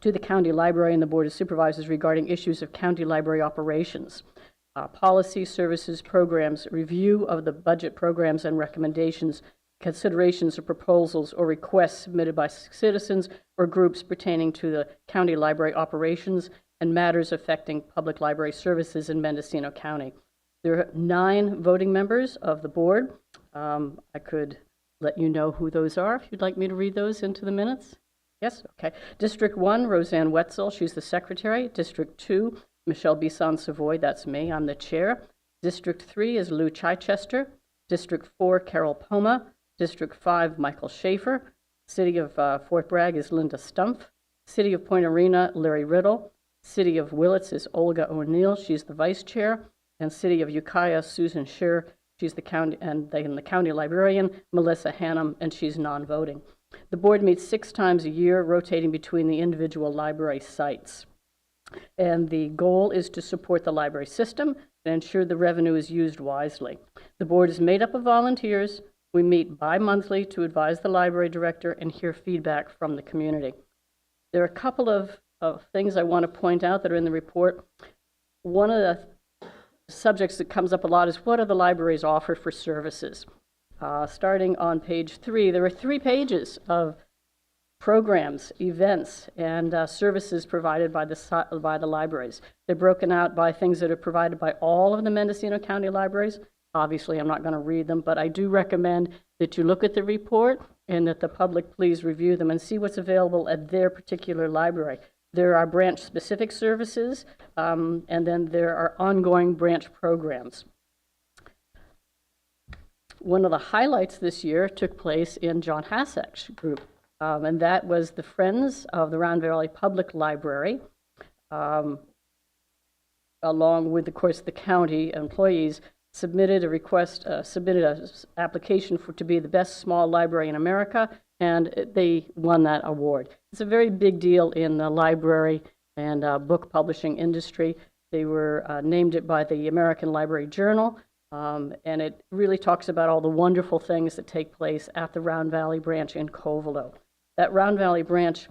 the county library and the Board of Supervisors regarding issues of county library operations. Policy, services, programs, review of the budget programs and recommendations, considerations of proposals or requests submitted by citizens or groups pertaining to the county library operations and matters affecting public library services in Mendocino County. There are 9 voting members of the board. I could let you know who those are if you'd like me to read those into the minutes. Yes? Okay. District 1, Roseanne Wetzel, she's the secretary. District 2, Michelle Bisson-Savoy, that's me, I'm the chair. District 3 is Lou Chichester. District 4, Carol Poma. District 5, Michael Schaefer. City of Fort Bragg is Linda Stumpf. City of Point Arena, Larry Riddle. City of Willits is Olga O'Neill, she's the vice chair. And City of Ukiah, Susan Scheer, she's the county, and the county librarian, Melissa Hannum, and she's non-voting. The board meets 6 times a year, rotating between the individual library sites. And the goal is to support the library system and ensure the revenue is used wisely. The board is made up of volunteers. We meet bi-monthly to advise the library director and hear feedback from the community. There are a couple of things I want to point out that are in the report. One of the subjects that comes up a lot is what do the libraries offer for services? Starting on page 3, there are 3 pages of programs, events, and services provided by the libraries. They're broken out by things that are provided by all of the Mendocino County libraries. Obviously, I'm not going to read them, but I do recommend that you look at the report and that the public please review them and see what's available at their particular library. There are branch-specific services, and then there are ongoing branch programs. One of the highlights this year took place in John Hasek's group, and that was the Friends of the Round Valley Public Library, along with, of course, the county employees, submitted an application to be the best small library in America, and they won that award. It's a very big deal in the library and book publishing industry. They were named it by the American Library Journal, and it really talks about all the wonderful things that take place at the Round Valley branch in Covelo. That Round Valley branch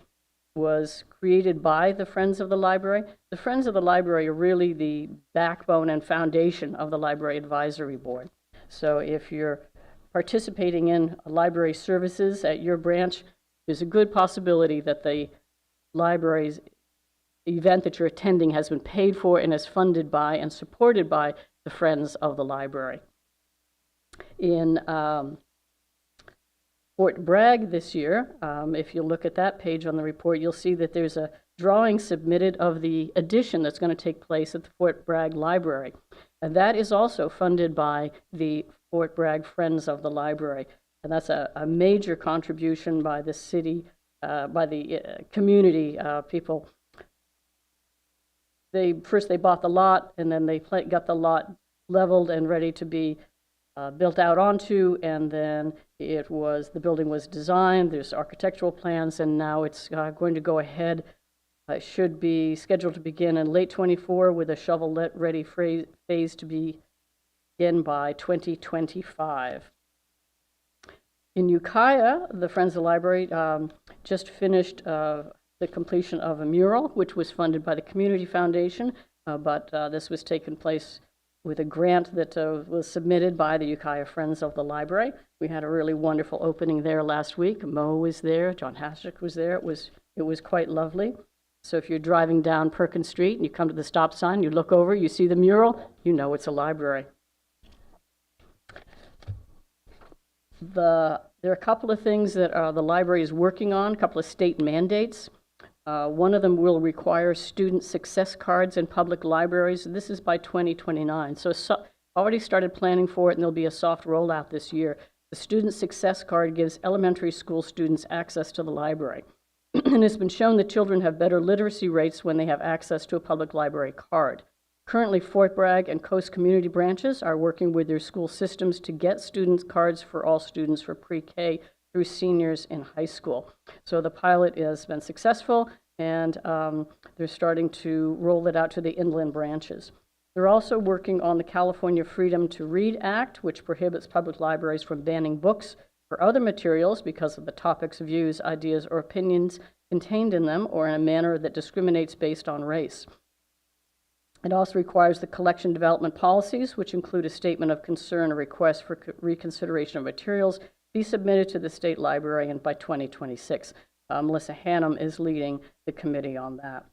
was created by the Friends of the Library. The Friends of the Library are really the backbone and foundation of the Library Advisory Board. So if you're participating in library services at your branch, there's a good possibility that the libraries event that you're attending has been paid for and is funded by and supported by the Friends of the Library. In Fort Bragg this year, if you look at that page on the report, you'll see that there's a drawing submitted of the addition that's going to take place at the Fort Bragg Library. And that is also funded by the Fort Bragg Friends of the Library. And that's a major contribution by the city, by the community people. First they bought the lot, and then they got the lot leveled and ready to be built out onto, and then the building was designed, there's architectural plans, and now it's going to go ahead. It should be scheduled to begin in late '24 with a shovel-ready phase to begin by 2025. In Ukiah, the Friends of the Library just finished the completion of a mural, which was funded by the Community Foundation, but this was taken place with a grant that was submitted by the Ukiah Friends of the Library. We had a really wonderful opening there last week. Mo was there, John Hashik was there. It was quite lovely. So if you're driving down Perkins Street and you come to the stop sign, you look over, you see the mural, you know it's a library. There are a couple of things that the library is working on, a couple of state mandates. One of them will require student success cards in public libraries. This is by 2029. So already started planning for it, and there'll be a soft rollout this year. The student success card gives elementary school students access to the library. And it's been shown that children have better literacy rates when they have access to a public library card. Currently, Fort Bragg and Coast Community branches are working with their school systems to get students cards for all students for pre-K through seniors in high school. So the pilot has been successful, and they're starting to roll it out to the inland branches. They're also working on the California Freedom to Read Act, which prohibits public libraries from banning books or other materials because of the topics, views, ideas, or opinions contained in them, or in a manner that discriminates based on race. It also requires the collection development policies, which include a statement of concern or request for reconsideration of materials, be submitted to the state librarian by 2026. Melissa Hannum is leading the committee on that.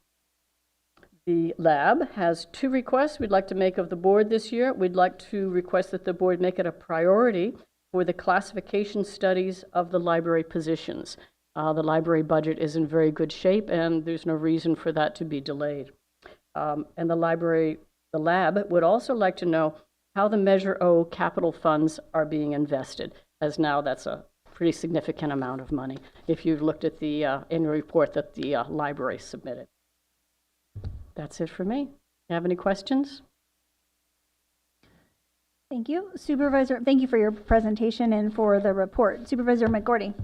The lab has 2 requests we'd like to make of the board this year. We'd like to request that the board make it a priority for the classification studies of the library positions. The library budget is in very good shape, and there's no reason for that to be delayed. And the lab would also like to know how the Measure O capital funds are being invested, as now that's a pretty significant amount of money, if you've looked at the annual report that the library submitted. That's it for me. You have any questions? Thank you. Supervisor, thank you for your presentation and for the report. Supervisor McGordy.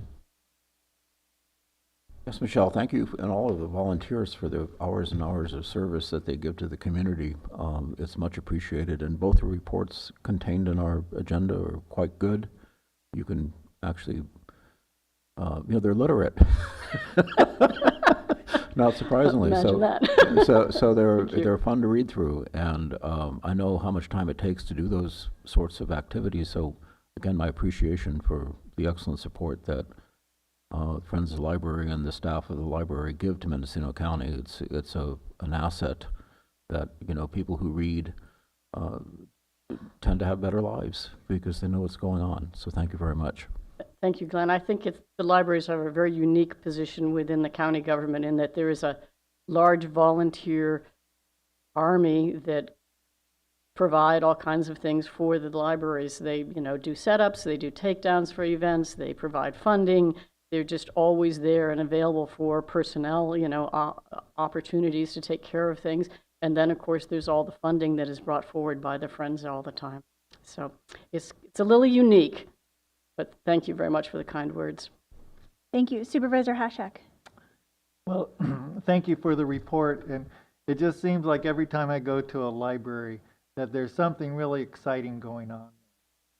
Yes, Michelle, thank you and all of the volunteers for the hours and hours of service that they give to the community. It's much appreciated, and both the reports contained in our agenda are quite good. You can actually, they're literate. Not surprisingly. Imagine that. so they're fun to read through, and I know how much time it takes to do those sorts of activities. So again, my appreciation for the excellent support that Friends of the Library and the staff of the library give to Mendocino County. It's an asset that people who read tend to have better lives because they know what's going on. So thank you very much. Thank you, Glenn. I think the libraries have a very unique position within the county government in that there is a large volunteer army that provide all kinds of things for the libraries. They, do setups, they do takedowns for events, they provide funding. They're just always there and available for personnel, opportunities to take care of things. And then, of course, there's all the funding that is brought forward by the Friends all the time. So it's a little unique. But thank you very much for the kind words. Thank you. Supervisor Hashak. Well, thank you for the report. And it just seems like every time I go to a library that there's something really exciting going on.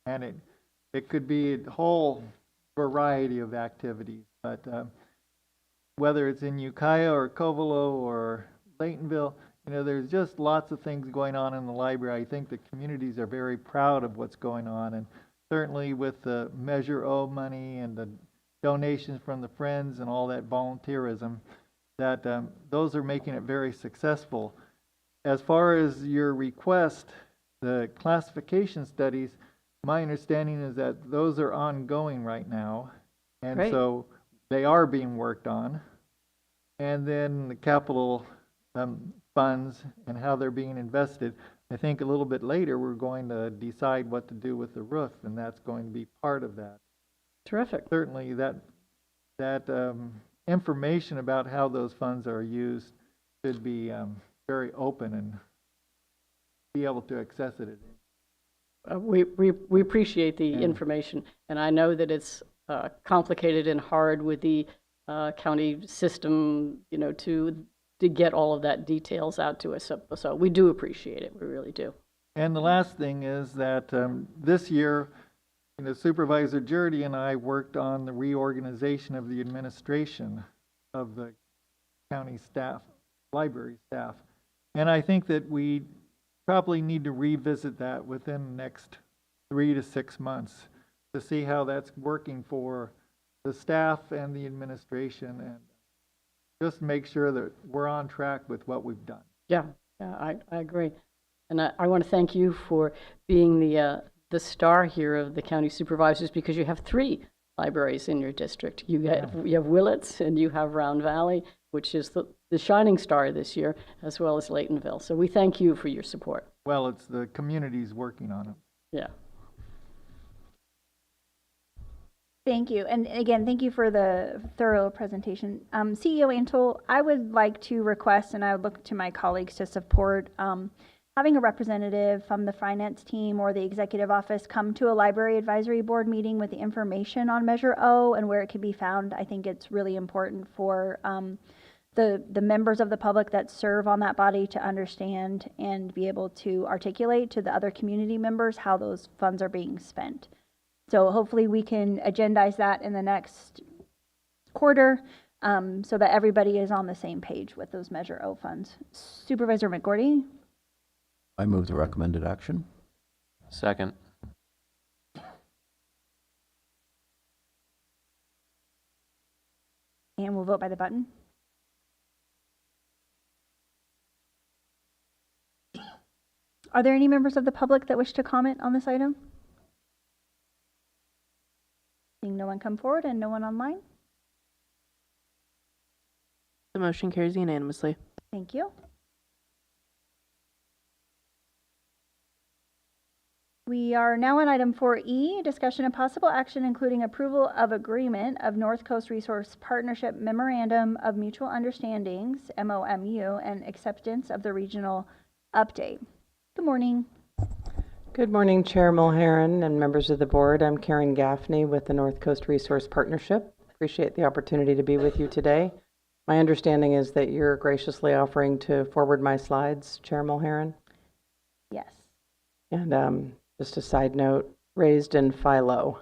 And it could be a whole variety of activities. But whether it's in Ukiah or Covelo or Laytonville, there's just lots of things going on in the library. I think the communities are very proud of what's going on. And certainly with the Measure O money and the donations from the Friends and all that volunteerism, that those are making it very successful. As far as your request, the classification studies, my understanding is that those are ongoing right now. And Great. so they are being worked on. And then the capital funds and how they're being invested. I think a little bit later we're going to decide what to do with the roof, and that's going to be part of that. Terrific. Certainly that information about how those funds are used should be very open and be able to access it. We appreciate the information, and I know that it's complicated and hard with the county system, you know, to get all of that details out to us. So we do appreciate it. We really do. And the last thing is that this year, you know, Supervisor Jurdy and I worked on the reorganization of the administration of the county staff, library staff. And I think that we probably need to revisit that within the next 3 to 6 months to see how that's working for the staff and the administration, and just make sure that we're on track with what we've done. Yeah, I agree. And I want to thank you for being the star here of the county supervisors, because you have 3 libraries in your district. You have Willits and you have Round Valley, which is the shining star this year, as well as Laytonville. So we thank you for your support. Well, it's the communities working on it. Yeah. Thank you. And again, thank you for the thorough presentation. CEO Antle, I would like to request, and I would look to my colleagues to support, having a representative from the finance team or the executive office come to a library advisory board meeting with the information on Measure O and where it can be found. I think it's really important for the members of the public that serve on that body to understand and be able to articulate to the other community members how those funds are being spent. So hopefully we can agendize that in the next quarter so that everybody is on the same page with those Measure O funds. Supervisor McGordy? I move the recommended action. Second. And we'll vote by the button. Are there any members of the public that wish to comment on this item? Seeing no one come forward and no one online. The motion carries unanimously. Thank you. We are now on item 4E, discussion of possible action including approval of agreement of North Coast Resource Partnership Memorandum of Mutual Understandings, MOMU, and acceptance of the regional update. Good morning. Good morning, Chair Mulheron and members of the board. I'm Karen Gaffney with the North Coast Resource Partnership. Appreciate the opportunity to be with you today. My understanding is that you're graciously offering to forward my slides, Chair Mulheron. Yes. And just a side note, raised in Philo,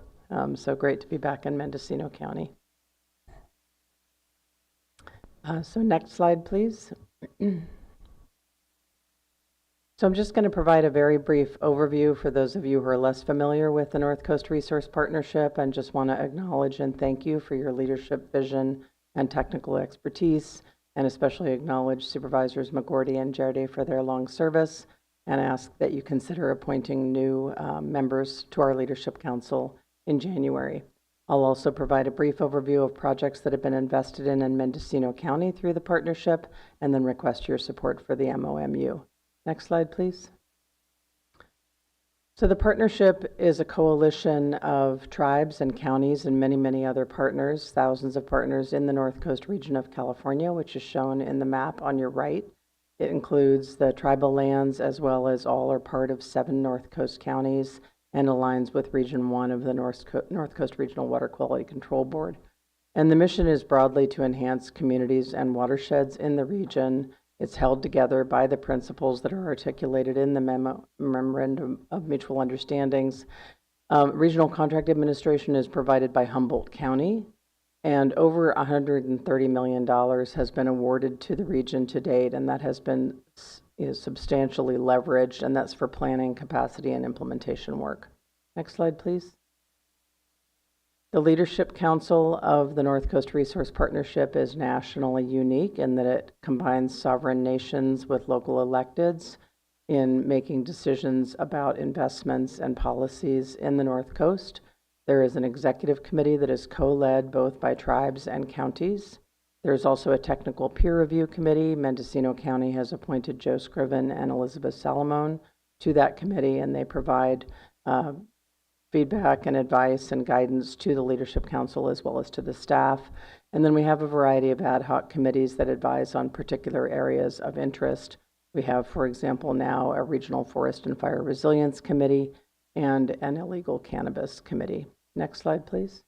so great to be back in Mendocino County. So next slide, please. So I'm just going to provide a very brief overview for those of you who are less familiar with the North Coast Resource Partnership, and just want to acknowledge and thank you for your leadership, vision, and technical expertise, and especially acknowledge Supervisors McGordy and Jerde for their long service, and ask that you consider appointing new members to our Leadership Council in January. I'll also provide a brief overview of projects that have been invested in Mendocino County through the partnership, and then request your support for the MOMU. Next slide, please. So the partnership is a coalition of tribes and counties and many, many other partners, thousands of partners in the North Coast region of California, which is shown in the map on your right. It includes the tribal lands as well as all are part of 7 North Coast counties and aligns with Region 1 of the North Coast Regional Water Quality Control Board. And the mission is broadly to enhance communities and watersheds in the region. It's held together by the principles that are articulated in the Memorandum of Mutual Understandings. Regional Contract Administration is provided by Humboldt County, and over $130 million has been awarded to the region to date, and that has been substantially leveraged, and that's for planning, capacity, and implementation work. Next slide, please. The Leadership Council of the North Coast Resource Partnership is nationally unique in that it combines sovereign nations with local electeds in making decisions about investments and policies in the North Coast. There is an executive committee that is co-led both by tribes and counties. There's also a technical peer review committee. Mendocino County has appointed Joe Scriven and Elizabeth Salamone to that committee, and they provide feedback and advice and guidance to the Leadership Council as well as to the staff. And then we have a variety of ad hoc committees that advise on particular areas of interest. We have, for example, now a Regional Forest and Fire Resilience Committee and an Illegal Cannabis Committee. Next slide, please.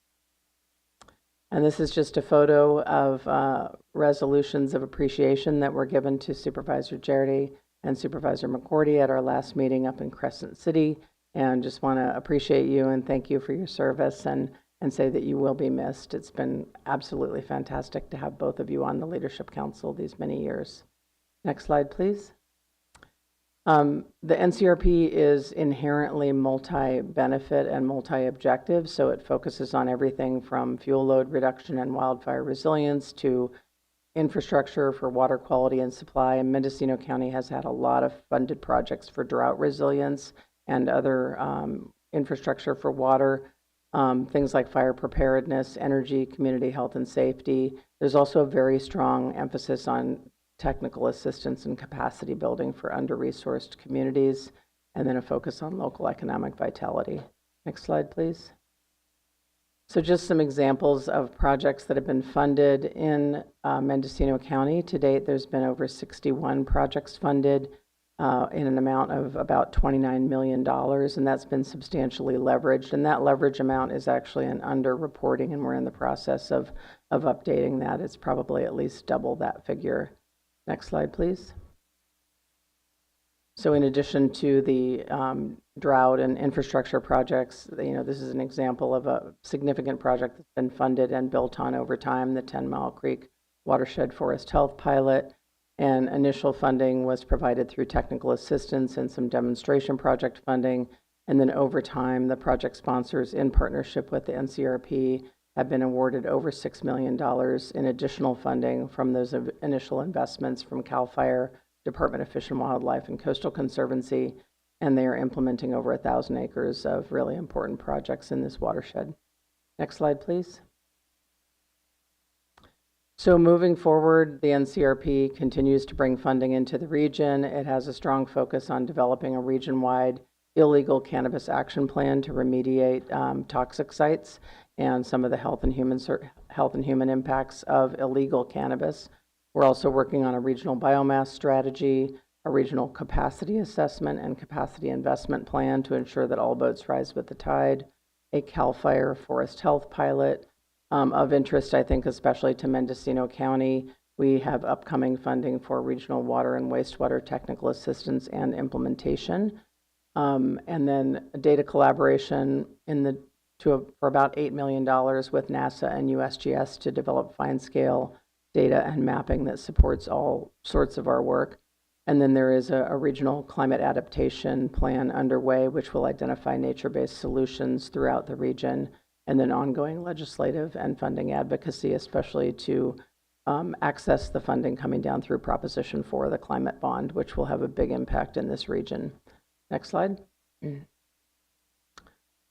And this is just a photo of resolutions of appreciation that were given to Supervisor Jardy and Supervisor McCourty at our last meeting up in Crescent City. And just want to appreciate you and thank you for your service and say that you will be missed. It's been absolutely fantastic to have both of you on the Leadership Council these many years. Next slide, please. The NCRP is inherently multi-benefit and multi-objective, so it focuses on everything from fuel load reduction and wildfire resilience to infrastructure for water quality and supply. And Mendocino County has had a lot of funded projects for drought resilience and other infrastructure for water, things like fire preparedness, energy, community health and safety. There's also a very strong emphasis on technical assistance and capacity building for under-resourced communities, and then a focus on local economic vitality. Next slide, please. So just some examples of projects that have been funded in Mendocino County. To date, there's been over 61 projects funded in an amount of about $29 million, and that's been substantially leveraged. And that leverage amount is actually an under-reporting, and we're in the process of updating that. It's probably at least double that figure. Next slide, please. So in addition to the drought and infrastructure projects, this is an example of a significant project that's been funded and built on over time, the 10 Mile Creek Watershed Forest Health Pilot. And initial funding was provided through technical assistance and some demonstration project funding. And then over time, the project sponsors, in partnership with the NCRP, have been awarded over $6 million in additional funding from those initial investments from CAL FIRE, Department of Fish and Wildlife, and Coastal Conservancy. And they are implementing over 1,000 acres of really important projects in this watershed. Next slide, please. So moving forward, the NCRP continues to bring funding into the region. It has a strong focus on developing a region-wide illegal cannabis action plan to remediate toxic sites and some of the health and human impacts of illegal cannabis. We're also working on a regional biomass strategy, a regional capacity assessment and capacity investment plan to ensure that all boats rise with the tide, a CAL FIRE forest health pilot. Of interest, I think, especially to Mendocino County, we have upcoming funding for regional water and wastewater technical assistance and implementation. And then data collaboration for about $8 million with NASA and USGS to develop fine-scale data and mapping that supports all sorts of our work. And then there is a regional climate adaptation plan underway, which will identify nature-based solutions throughout the region, and then ongoing legislative and funding advocacy, especially to access the funding coming down through Proposition 4, the climate bond, which will have a big impact in this region. Next slide.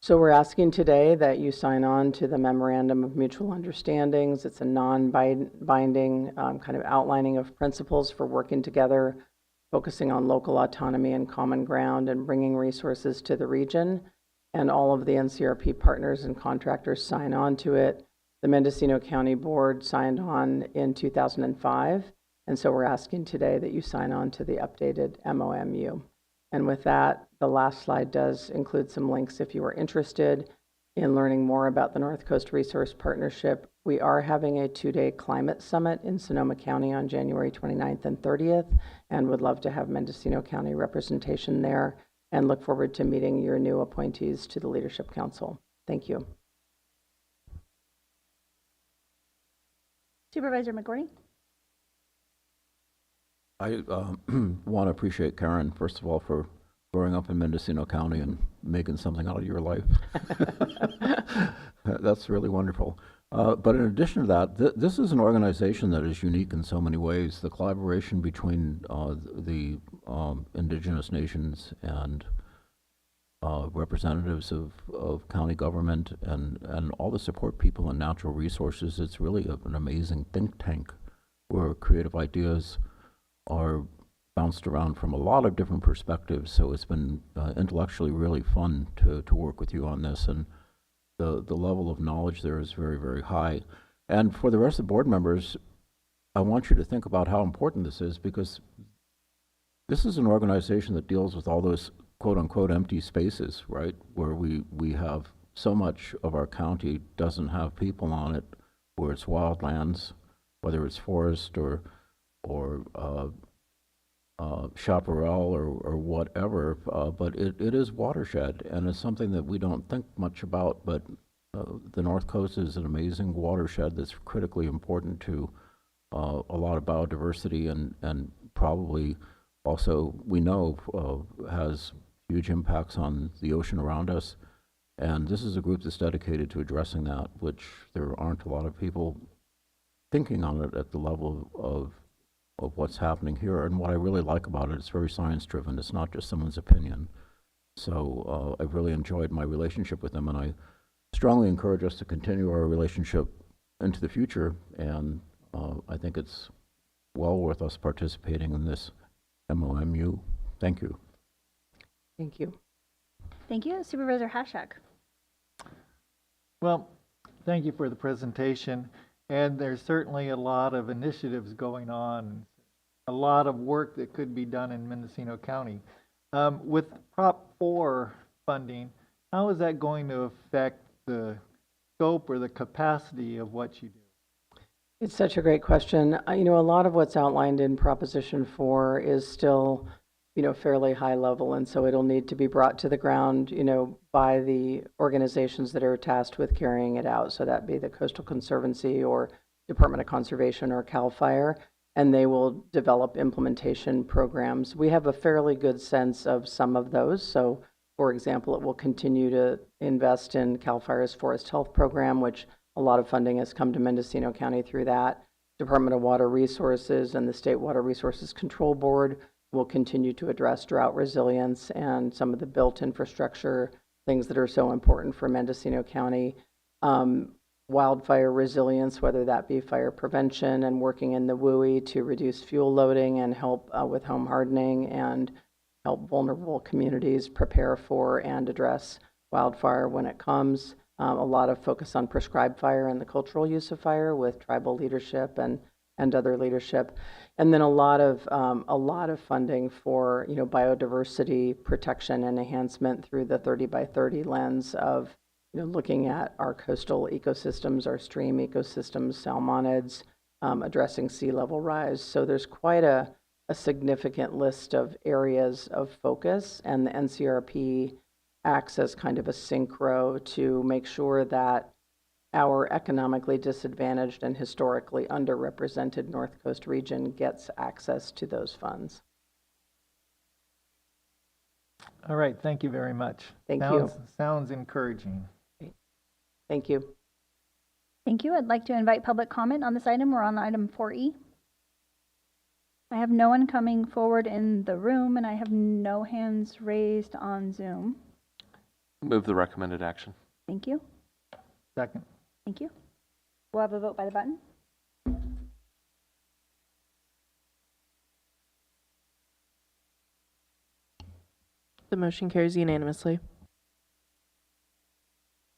So we're asking today that you sign on to the Memorandum of Mutual Understandings. It's a non-binding kind of outlining of principles for working together, focusing on local autonomy and common ground and bringing resources to the region. And all of the NCRP partners and contractors sign on to it. The Mendocino County Board signed on in 2005, and so we're asking today that you sign on to the updated MOMU. And with that, the last slide does include some links if you are interested in learning more about the North Coast Resource Partnership. We are having a 2-day climate summit in Sonoma County on January 29th and 30th, and would love to have Mendocino County representation there, and look forward to meeting your new appointees to the Leadership Council. Thank you. Supervisor McCourty. I want to appreciate Karen, first of all, for growing up in Mendocino County and making something out of your life. That's really wonderful. But in addition to that, this is an organization that is unique in so many ways. The collaboration between the indigenous nations and representatives of county government and all the support people and natural resources, it's really an amazing think tank where creative ideas are bounced around from a lot of different perspectives. So it's been intellectually really fun to work with you on this, and the level of knowledge there is very, very high. And for the rest of the board members, I want you to think about how important this is, because this is an organization that deals with all those quote-unquote empty spaces, right, where we have so much of our county doesn't have people on it, where it's wildlands, whether it's forest or chaparral or whatever, but it is watershed, and it's something that we don't think much about, but the North Coast is an amazing watershed that's critically important to a lot of biodiversity, and probably also, we know, has huge impacts on the ocean around us. And this is a group that's dedicated to addressing that, which there aren't a lot of people thinking on it at the level of what's happening here. And what I really like about it, it's very science-driven. It's not just someone's opinion. So I've really enjoyed my relationship with them, and I strongly encourage us to continue our relationship into the future. And I think it's well worth us participating in this MOMU. Thank you. Thank you. Thank you. Supervisor Hashak. Well, thank you for the presentation. And there's certainly a lot of initiatives going on, a lot of work that could be done in Mendocino County. With Prop 4 funding, how is that going to affect the scope or the capacity of what you do? It's such a great question. You know, a lot of what's outlined in Proposition 4 is still, you know, fairly high level, and so it'll need to be brought to the ground, you know, by the organizations that are tasked with carrying it out. So that'd be the Coastal Conservancy or Department of Conservation or CAL FIRE, and they will develop implementation programs. We have a fairly good sense of some of those. So, for example, it will continue to invest in CAL FIRE's Forest Health Program, which a lot of funding has come to Mendocino County through that. Department of Water Resources and the State Water Resources Control Board will continue to address drought resilience and some of the built infrastructure, things that are so important for Mendocino County. Wildfire resilience, whether that be fire prevention and working in the WUI to reduce fuel loading and help with home hardening and help vulnerable communities prepare for and address wildfire when it comes. A lot of focus on prescribed fire and the cultural use of fire with tribal leadership and other leadership. And then a lot of funding for, you know, biodiversity protection and enhancement through the 30 by 30 lens of, you know, looking at our coastal ecosystems, our stream ecosystems, salmonids, addressing sea level rise. So there's quite a significant list of areas of focus, and the NCRP acts as kind of a synchro to make sure that our economically disadvantaged and historically underrepresented North Coast region gets access to those funds. All right, thank you very much. Thank you. Sounds encouraging. Thank you. Thank you. I'd like to invite public comment on this item. We're on item 4E. I have no one coming forward in the room, and I have no hands raised on Zoom. Move the recommended action. Thank you. Second. Thank you. We'll have a vote by the button. The motion carries unanimously.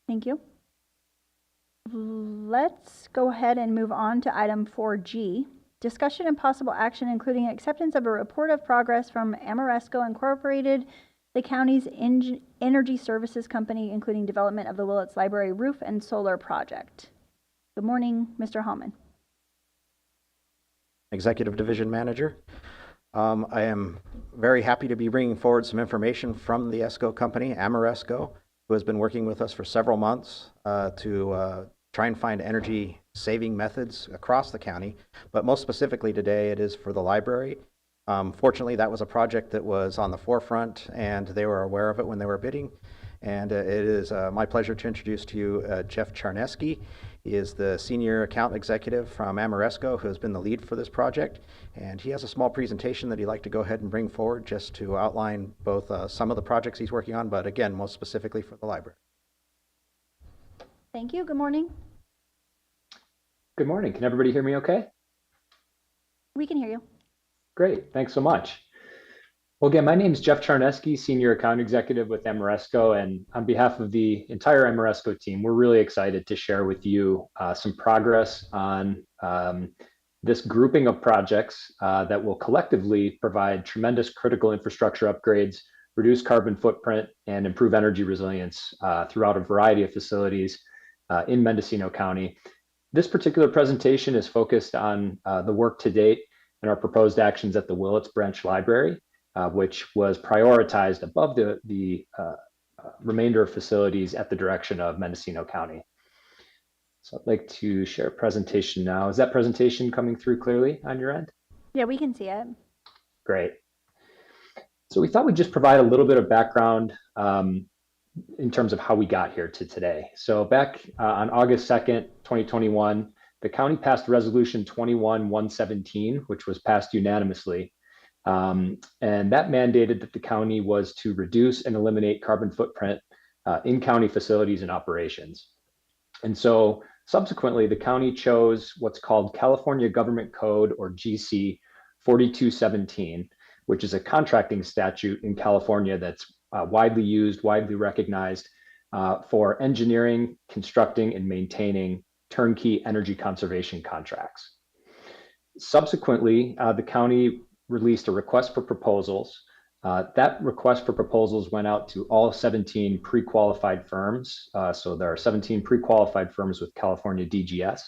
Thank you. Let's go ahead and move on to item 4G. Discussion and possible action, including acceptance of a report of progress from Ameresco Incorporated, the county's energy services company, including development of the Willits Library roof and solar project. Good morning, Mr. Hallman. Executive Division Manager. I am very happy to be bringing forward some information from the ESCO company, Ameresco, who has been working with us for several months to try and find energy saving methods across the county. But most specifically today, it is for the library Fortunately, that was a project that was on the forefront, and they were aware of it when they were bidding. And it is my pleasure to introduce to you Jeff Charneski. He is the Senior Account Executive from Ameresco, who has been the lead for this project. And he has a small presentation that he'd like to go ahead and bring forward just to outline both some of the projects he's working on, but again, most specifically for the library. Thank you. Good morning. Good morning. Can everybody hear me okay? We can hear you. Great. Thanks so much. Well, again, my name is Jeff Charneski, Senior Account Executive with Ameresco, and on behalf of the entire Ameresco team, we're really excited to share with you some progress on this grouping of projects that will collectively provide tremendous critical infrastructure upgrades, reduce carbon footprint, and improve energy resilience throughout a variety of facilities in Mendocino County. This particular presentation is focused on the work to date and our proposed actions at the Willits Branch Library, which was prioritized above the remainder of facilities at the direction of Mendocino County. So I'd like to share a presentation now. Is that presentation coming through clearly on your end? Yeah, we can see it. Great. So we thought we'd just provide a little bit of background in terms of how we got here to today. So back on August 2nd, 2021, the county passed Resolution 21-117, which was passed unanimously. And that mandated that the county was to reduce and eliminate carbon footprint in county facilities and operations. And so subsequently, the county chose what's called California Government Code, or GC 4217, which is a contracting statute in California that's widely used, widely recognized for engineering, constructing, and maintaining turnkey energy conservation contracts. Subsequently, the county released a request for proposals. That request for proposals went out to all 17 pre-qualified firms. So there are 17 pre-qualified firms with California DGS.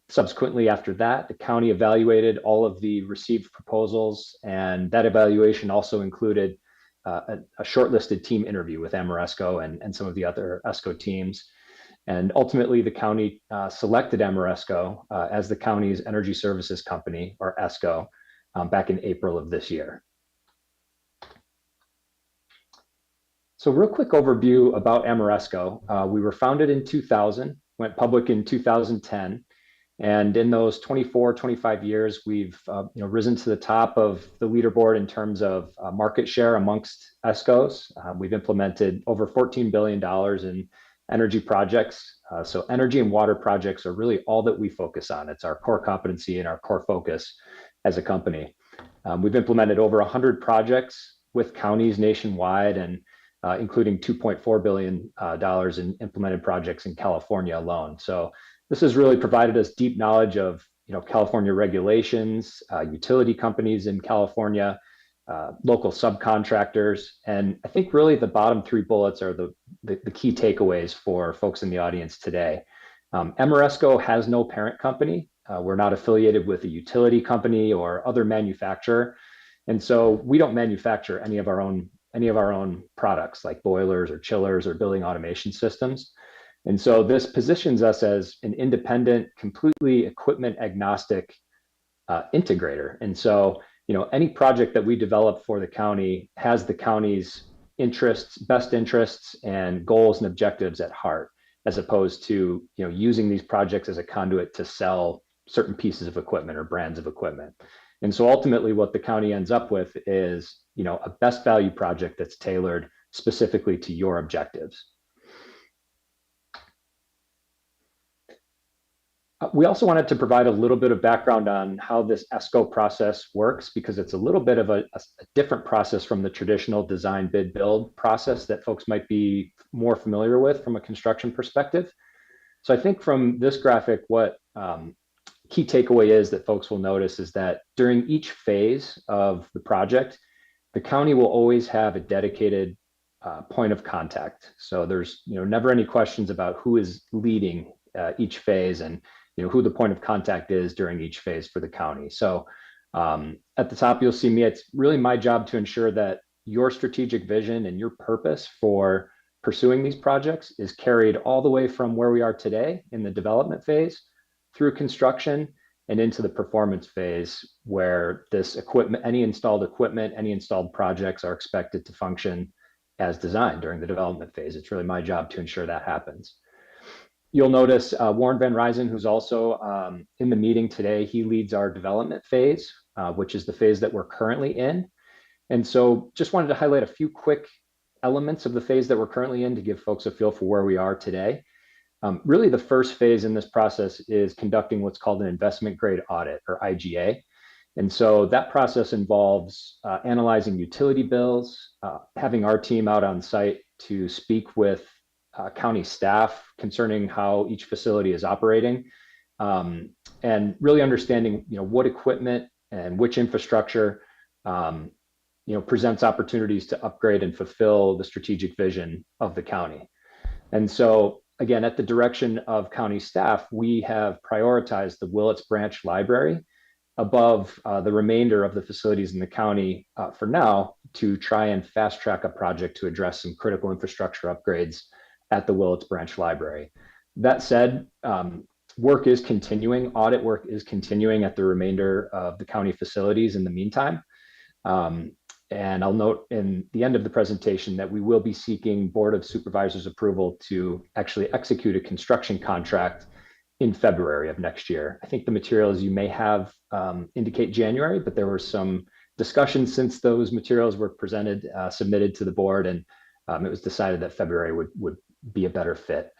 Subsequently, after that, the county evaluated all of the received proposals, and that evaluation also included a shortlisted team interview with Ameresco and some of the other ESCO teams. And ultimately, the county selected Ameresco as the county's energy services company, or ESCO, back in April of this year. So real quick overview about Ameresco. We were founded in 2000, went public in 2010. And in those 25 years, we've risen to the top of the leaderboard in terms of market share amongst ESCOs. We've implemented over $14 billion in energy projects. So energy and water projects are really all that we focus on. It's our core competency and our core focus as a company. We've implemented over 100 projects with counties nationwide, and including $2.4 billion in implemented projects in California alone. So this has really provided us deep knowledge of California regulations, utility companies in California, local subcontractors. And I think really the bottom three bullets are the key takeaways for folks in the audience today. Ameresco has no parent company. We're not affiliated with a utility company or other manufacturer. And so we don't manufacture any of our own products like boilers or chillers or building automation systems. And so this positions us as an independent, completely equipment agnostic integrator. And so, any project that we develop for the county has the county's interests, best interests, and goals and objectives at heart, as opposed to, using these projects as a conduit to sell certain pieces of equipment or brands of equipment. And so ultimately what the county ends up with is, a best value project that's tailored specifically to your objectives. We also wanted to provide a little bit of background on how this ESCO process works, because it's a little bit of a different process from the traditional design, bid, build process that folks might be more familiar with from a construction perspective. So I think from this graphic, what key takeaway is that folks will notice is that during each phase of the project, the county will always have a dedicated point of contact. So there's never any questions about who is leading each phase and who the point of contact is during each phase for the county. So at the top, you'll see me. It's really my job to ensure that your strategic vision and your purpose for pursuing these projects is carried all the way from where we are today in the development phase through construction and into the performance phase, where this equipment, any installed projects are expected to function as designed during the development phase. It's really my job to ensure that happens. You'll notice Warren Van Ryzen, who's also in the meeting today, he leads our development phase, which is the phase that we're currently in. And so just wanted to highlight a few quick elements of the phase that we're currently in to give folks a feel for where we are today. Really, the first phase in this process is conducting what's called an investment grade audit, or IGA. And so that process involves analyzing utility bills, having our team out on site to speak with county staff concerning how each facility is operating, and really understanding, what equipment and which infrastructure, presents opportunities to upgrade and fulfill the strategic vision of the county. And so, again, at the direction of county staff, we have prioritized the Willits Branch Library above the remainder of the facilities in the county for now, to try and fast track a project to address some critical infrastructure upgrades at the Willits Branch Library. That said, work is continuing, audit work is continuing at the remainder of the county facilities in the meantime. And I'll note in the end of the presentation that we will be seeking Board of Supervisors approval to actually execute a construction contract in February of next year. I think the materials you may have indicate January, but there were some discussions since those materials were submitted to the board, and it was decided that February would be a better fit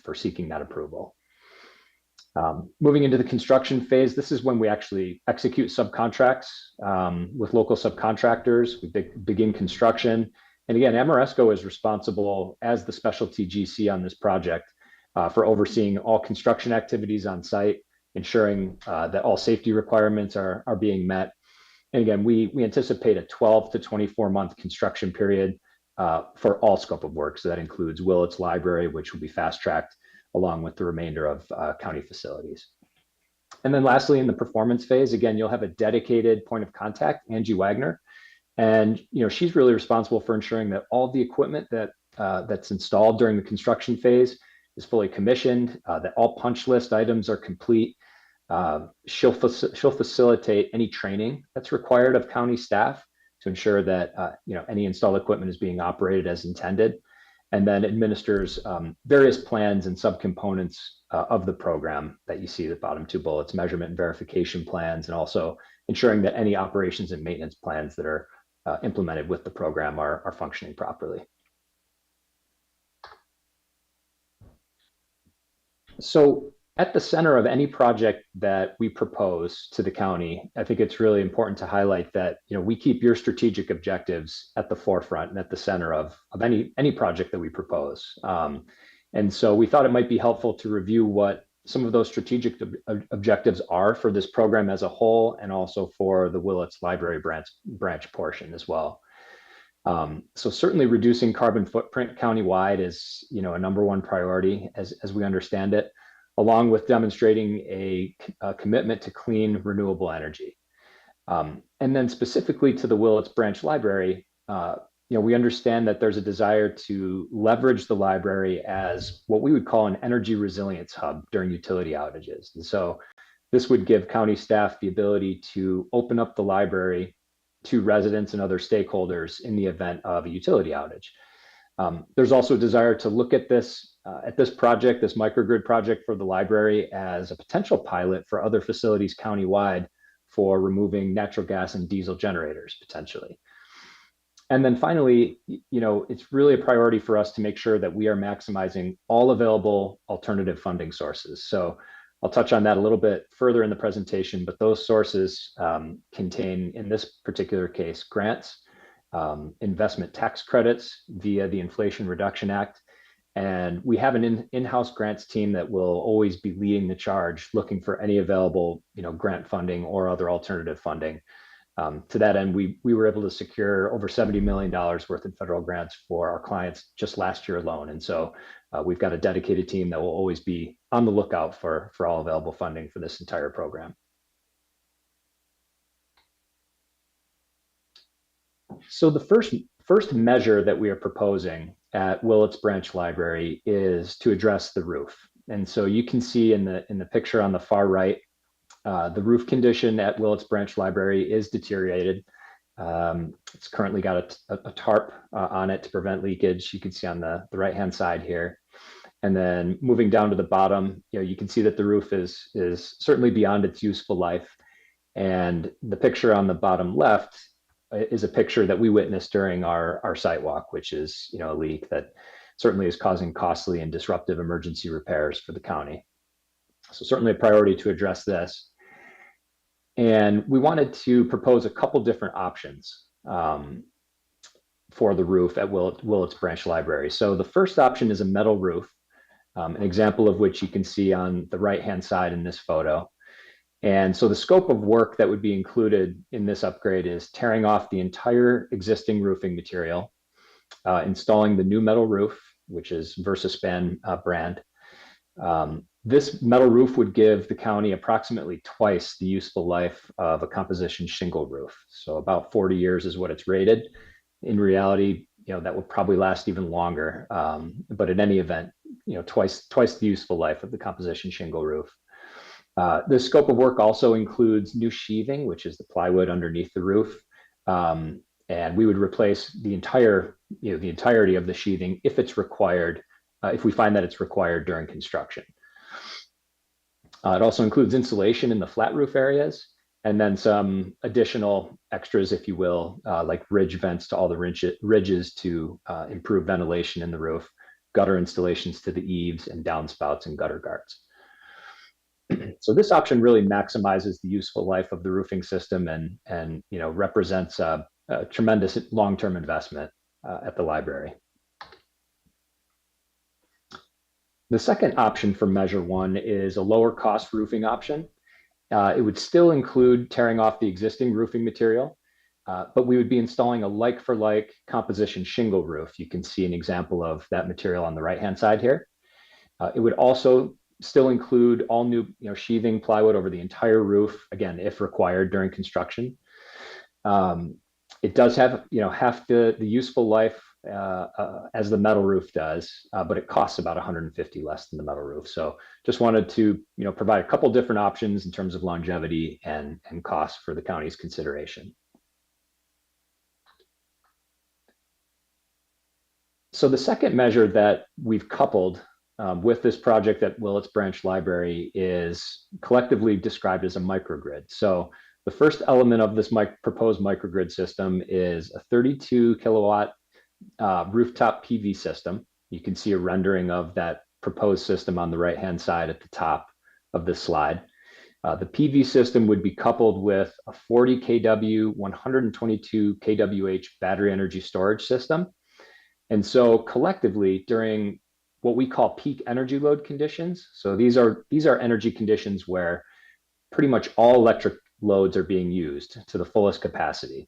for seeking that approval. Moving into the construction phase, this is when we actually execute subcontracts with local subcontractors. We begin construction. And again, Ameresco is responsible as the specialty GC on this project for overseeing all construction activities on site, ensuring that all safety requirements are being met. And again, we anticipate a 12 to 24 month construction period for all scope of work. So that includes Willits Library, which will be fast tracked along with the remainder of county facilities. And then lastly, in the performance phase, again, you'll have a dedicated point of contact, Angie Wagner. And she's really responsible for ensuring that all the equipment that's installed during the construction phase is fully commissioned, that all punch list items are complete. She'll facilitate any training that's required of county staff to ensure that any installed equipment is being operated as intended, and then administers various plans and subcomponents of the program that you see the bottom two bullets: measurement and verification plans, and also ensuring that any operations and maintenance plans that are implemented with the program are functioning properly. So at the center of any project that we propose to the county, I think it's really important to highlight that we keep your strategic objectives at the forefront and at the center of any project that we propose. And so we thought it might be helpful to review what some of those strategic objectives are for this program as a whole, and also for the Willits Library branch portion as well. So certainly reducing carbon footprint countywide is a #1 priority as we understand it, along with demonstrating a commitment to clean, renewable energy. And then specifically to the Willits Branch Library, we understand that there's a desire to leverage the library as what we would call an energy resilience hub during utility outages. And so this would give county staff the ability to open up the library to residents and other stakeholders in the event of a utility outage. There's also a desire to look at this project, this microgrid project for the library, as a potential pilot for other facilities countywide for removing natural gas and diesel generators potentially. And then finally, it's really a priority for us to make sure that we are maximizing all available alternative funding sources. So I'll touch on that a little bit further in the presentation, but those sources contain, in this particular case, grants, investment tax credits via the Inflation Reduction Act. And we have an in-house grants team that will always be leading the charge, looking for any available grant funding or other alternative funding. To that end, we were able to secure over $70 million worth in federal grants for our clients just last year alone. And so we've got a dedicated team that will always be on the lookout for all available funding for this entire program. So the first measure that we are proposing at Willits Branch Library is to address the roof. And so you can see in the picture on the far right, The roof condition at Willits Branch Library is deteriorated. It's currently got a tarp on it to prevent leakage. You can see on the right-hand side here. And then moving down to the bottom, you can see that the roof is certainly beyond its useful life. And the picture on the bottom left is a picture that we witnessed during our site walk, which is a leak that certainly is causing costly and disruptive emergency repairs for the county. So certainly a priority to address this. And we wanted to propose a couple different options for the roof at Willits Branch Library. So the first option is a metal roof, an example of which you can see on the right-hand side in this photo. And so the scope of work that would be included in this upgrade is tearing off the entire existing roofing material, installing the new metal roof, which is VersaSpan brand. This metal roof would give the county approximately twice the useful life of a composition shingle roof. So about 40 years is what it's rated. In reality, that would probably last even longer. But in any event, twice the useful life of the composition shingle roof. The scope of work also includes new sheathing, which is the plywood underneath the roof. And we would replace the entirety of the sheathing if it's required, if we find that it's required during construction. It also includes insulation in the flat roof areas, and then some additional extras, if you will, like ridge vents to all the ridges to improve ventilation in the roof, gutter installations to the eaves, and downspouts and gutter guards. So this option really maximizes the useful life of the roofing system and represents a tremendous long-term investment at the library. The second option for Measure 1 is a lower cost roofing option. It would still include tearing off the existing roofing material, but we would be installing a like-for-like composition shingle roof. You can see an example of that material on the right-hand side here. It would also still include all new sheathing plywood over the entire roof, again, if required during construction. It does have half the useful life as the metal roof does, but it costs about $150 less than the metal roof. So just wanted to provide a couple different options in terms of longevity and cost for the county's consideration. So the second measure that we've coupled with this project at Willits Branch Library is collectively described as a microgrid. So the first element of this proposed microgrid system is a 32 kilowatt rooftop PV system. You can see a rendering of that proposed system on the right-hand side at the top of this slide. The PV system would be coupled with a 40 kW, 122 kWh battery energy storage system. And so collectively, during what we call peak energy load conditions, so these are energy conditions where pretty much all electric loads are being used to the fullest capacity.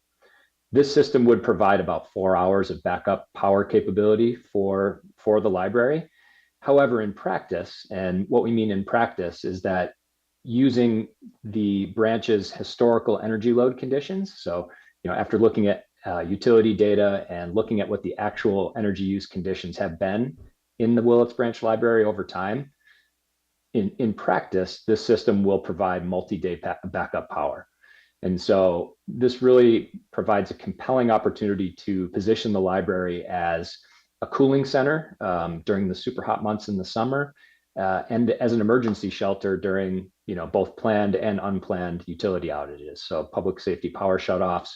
This system would provide about 4 hours of backup power capability for the library. However, in practice, and what we mean in practice is that using the branch's historical energy load conditions, so after looking at utility data and looking at what the actual energy use conditions have been in the Willits Branch Library over time, in practice, this system will provide multi-day backup power. And so this really provides a compelling opportunity to position the library as a cooling center during the super hot months in the summer, and as an emergency shelter during both planned and unplanned utility outages. So public safety power shutoffs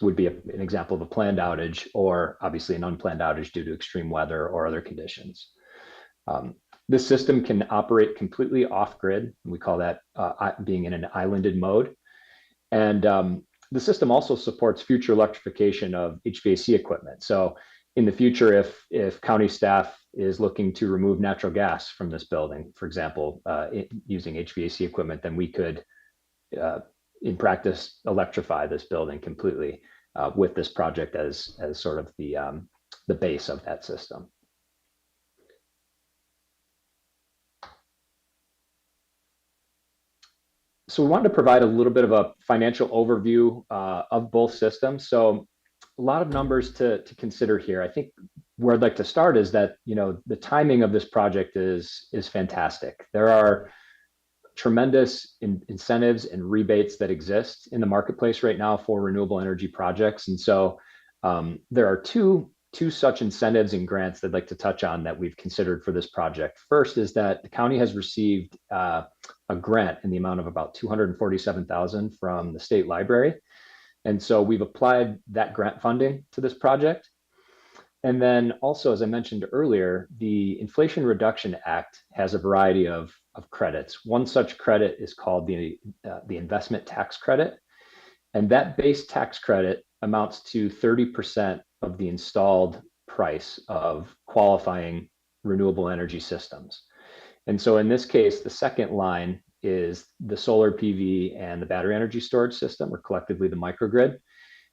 would be an example of a planned outage, or obviously an unplanned outage due to extreme weather or other conditions. This system can operate completely off-grid. We call that being in an islanded mode. And the system also supports future electrification of HVAC equipment. So in the future, if county staff is looking to remove natural gas from this building, for example, using HVAC equipment, then we could, in practice, electrify this building completely with this project as sort of the base of that system. So we wanted to provide a little bit of a financial overview of both systems. So a lot of numbers to consider here. I think where I'd like to start is that the timing of this project is fantastic. There are tremendous incentives and rebates that exist in the marketplace right now for renewable energy projects. And so there are two such incentives and grants that I'd like to touch on that we've considered for this project. First is that the county has received a grant in the amount of about $247,000 from the state library. And so we've applied that grant funding to this project. And then also, as I mentioned earlier, the Inflation Reduction Act has a variety of credits. One such credit is called the investment tax credit. And that base tax credit amounts to 30% of the installed price of qualifying renewable energy systems. And so in this case, the second line is the solar PV and the battery energy storage system, or collectively the microgrid.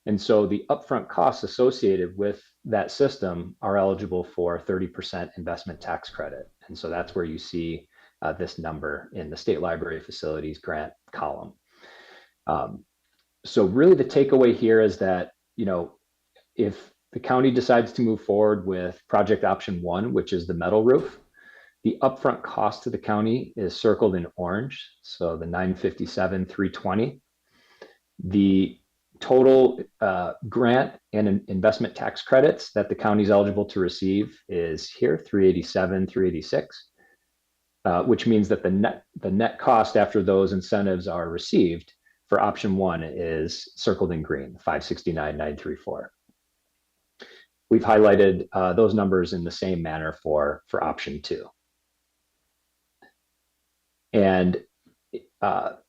And so the upfront costs associated with that system are eligible for 30% investment tax credit. And so that's where you see this number in the state library facilities grant column. So really the takeaway here is that, if the county decides to move forward with project option 1, which is the metal roof, the upfront cost to the county is circled in orange, so the $957,320. The total grant and investment tax credits that the county is eligible to receive is here, $387,386, which means that the net cost after those incentives are received for option 1 is circled in green, $569,934. We've highlighted those numbers in the same manner for option 2. And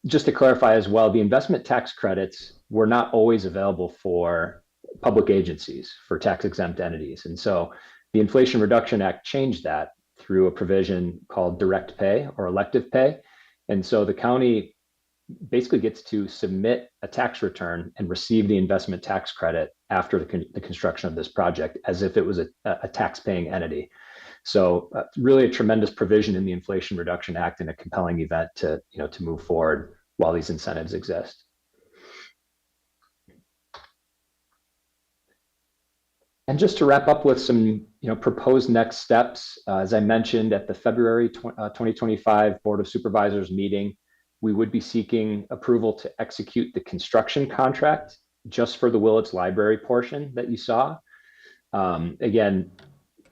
just to clarify as well, the investment tax credits were not always available for public agencies, for tax exempt entities. And so the Inflation Reduction Act changed that through a provision called direct pay or elective pay. And so the county basically gets to submit a tax return and receive the investment tax credit after the construction of this project, as if it was a tax-paying entity. So really a tremendous provision in the Inflation Reduction Act and a compelling event to move forward while these incentives exist. And just to wrap up with some proposed next steps, as I mentioned at the February 2025 Board of Supervisors meeting, we would be seeking approval to execute the construction contract just for the Willits Library portion that you saw. Again,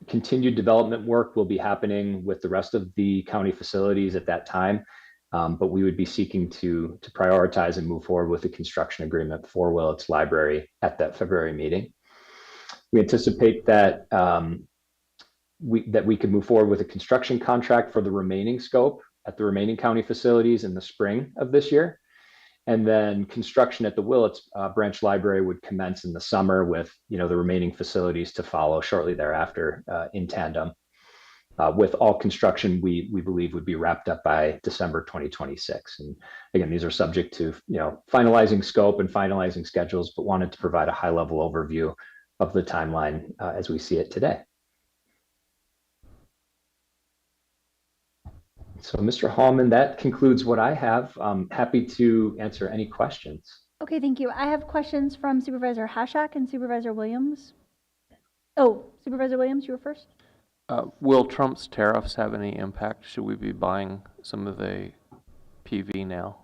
continued development work will be happening with the rest of the county facilities at that time, but we would be seeking to prioritize and move forward with a construction agreement for Willits Library at that February meeting. We anticipate that we could move forward with a construction contract for the remaining scope at the remaining county facilities in the spring of this year. And then construction at the Willits Branch Library would commence in the summer with the remaining facilities to follow shortly thereafter in tandem. With all construction, we believe would be wrapped up by December 2026. And again, these are subject to finalizing scope and finalizing schedules, but wanted to provide a high-level overview of the timeline as we see it today. So, Mr. Hallman, that concludes what I have. I'm happy to answer any questions. Okay, thank you. I have questions from Supervisor Hashak and Supervisor Williams. Oh, Supervisor Williams, you were first. Will Trump's tariffs have any impact? Should we be buying some of the PV now?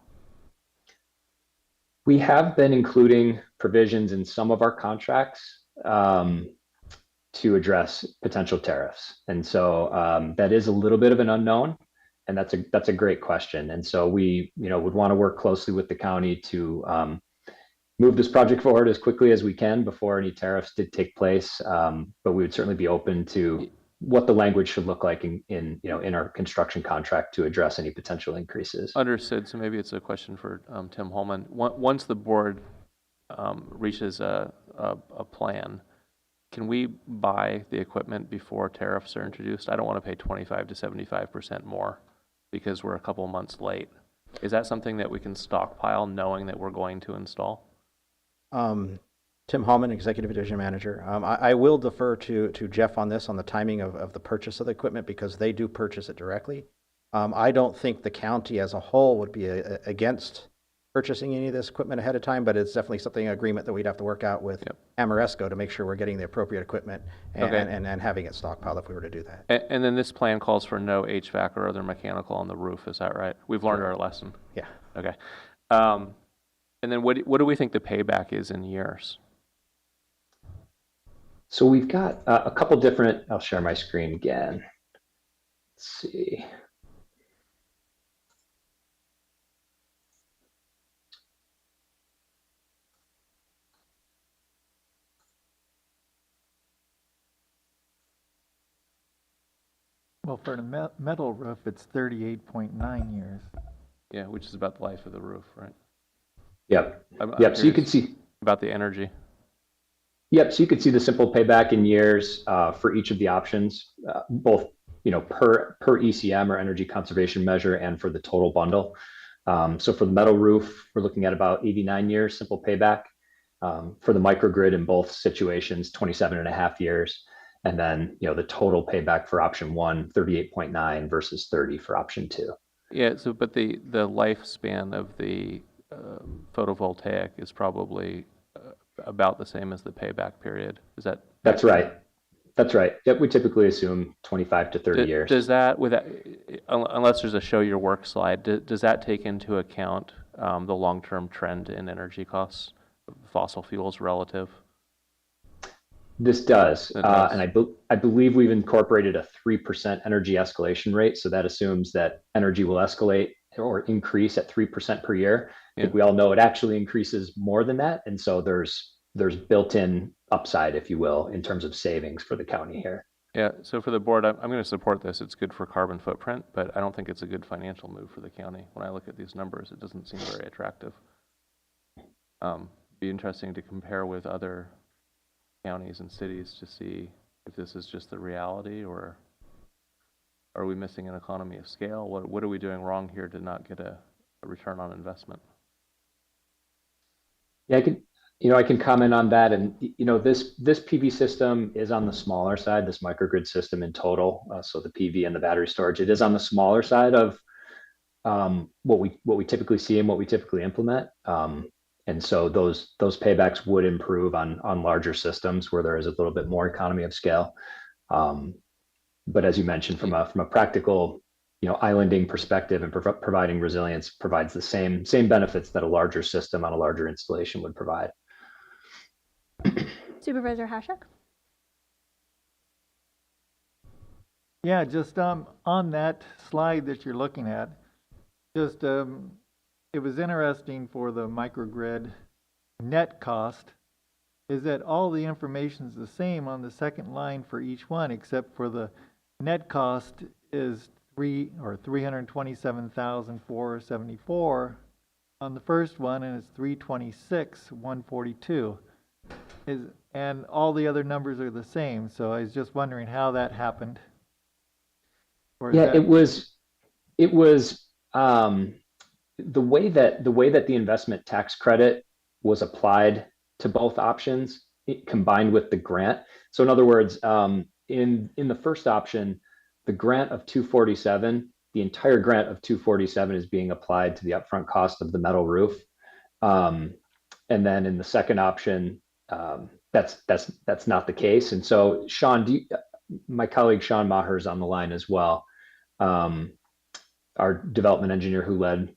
We have been including provisions in some of our contracts to address potential tariffs. And so that is a little bit of an unknown. And that's a great question. And so we would want to work closely with the county to move this project forward as quickly as we can before any tariffs did take place. But we would certainly be open to what the language should look like in our construction contract to address any potential increases. Understood. So maybe it's a question for Tim Holman. Once the board reaches a plan, can we buy the equipment before tariffs are introduced? I don't want to pay 25 to 75% more because we're a couple months late. Is that something that we can stockpile knowing that we're going to install? Tim Hallman, Executive Division Manager. I will defer to Jeff on this, on the timing of the purchase of the equipment, because they do purchase it directly. I don't think the county as a whole would be against purchasing any of this equipment ahead of time, but it's definitely something, an agreement that we'd have to work out with Ameresco to make sure we're getting the appropriate equipment and having it stockpiled if we were to do that. And then this plan calls for no HVAC or other mechanical on the roof, is that right? We've learned our lesson. Yeah. Okay. And then what do we think the payback is in years? So we've got a couple different, I'll share my screen again. Let's see. Well, for the metal roof, it's 38.9 years. Yeah, which is about the life of the roof, right? Yep. I'm Yep. So you can curious see. about the energy. Yep. So you can see the simple payback in years for each of the options, both per ECM or energy conservation measure, and for the total bundle. So for the metal roof, we're looking at about 89 years simple payback. For the microgrid in both situations, 27.5 years. And then, the total payback for option 1, 38.9 versus 30 for option 2. Yeah, so but the lifespan of the photovoltaic is probably about the same as the payback period. Is that? That's right. That's right. Yep, we typically assume 25 to 30 years. Does that, unless there's a show your work slide, does that take into account the long-term trend in energy costs, fossil fuels relative? This does. And I believe we've incorporated a 3% energy escalation rate. So that assumes that energy will escalate or increase at 3% per year. I think we all know it actually increases more than that. And so there's built-in upside, if you will, in terms of savings for the county here. Yeah, so for the board, I'm going to support this. It's good for carbon footprint, but I don't think it's a good financial move for the county. When I look at these numbers, it doesn't seem very attractive. Be interesting to compare with other counties and cities to see if this is just the reality, or are we missing an economy of scale? What are we doing wrong here to not get a return on investment? Yeah, I can comment on that. And this PV system is on the smaller side. This microgrid system in total, so the PV and the battery storage, it is on the smaller side of what we typically see and what we typically implement. And so those paybacks would improve on larger systems where there is a little bit more economy of scale. But as you mentioned, from a practical, islanding perspective and providing resilience provides the same benefits that a larger system on a larger installation would provide. Supervisor Hashak? Yeah, just on that slide that you're looking at, just it was interesting for the microgrid net cost is that all the information is the same on the second line for each one, except for the net cost is $327,474 on the first one, and it's $326,142. And all the other numbers are the same. So I was just wondering how that happened. Yeah, it was the way that the investment tax credit was applied to both options, combined with the grant. So in other words, in the first option, the grant of 247, the entire grant of 247 is being applied to the upfront cost of the metal roof. And then in the second option, that's not the case. And so Sean, my colleague Sean Maher is on the line as well. Our development engineer who led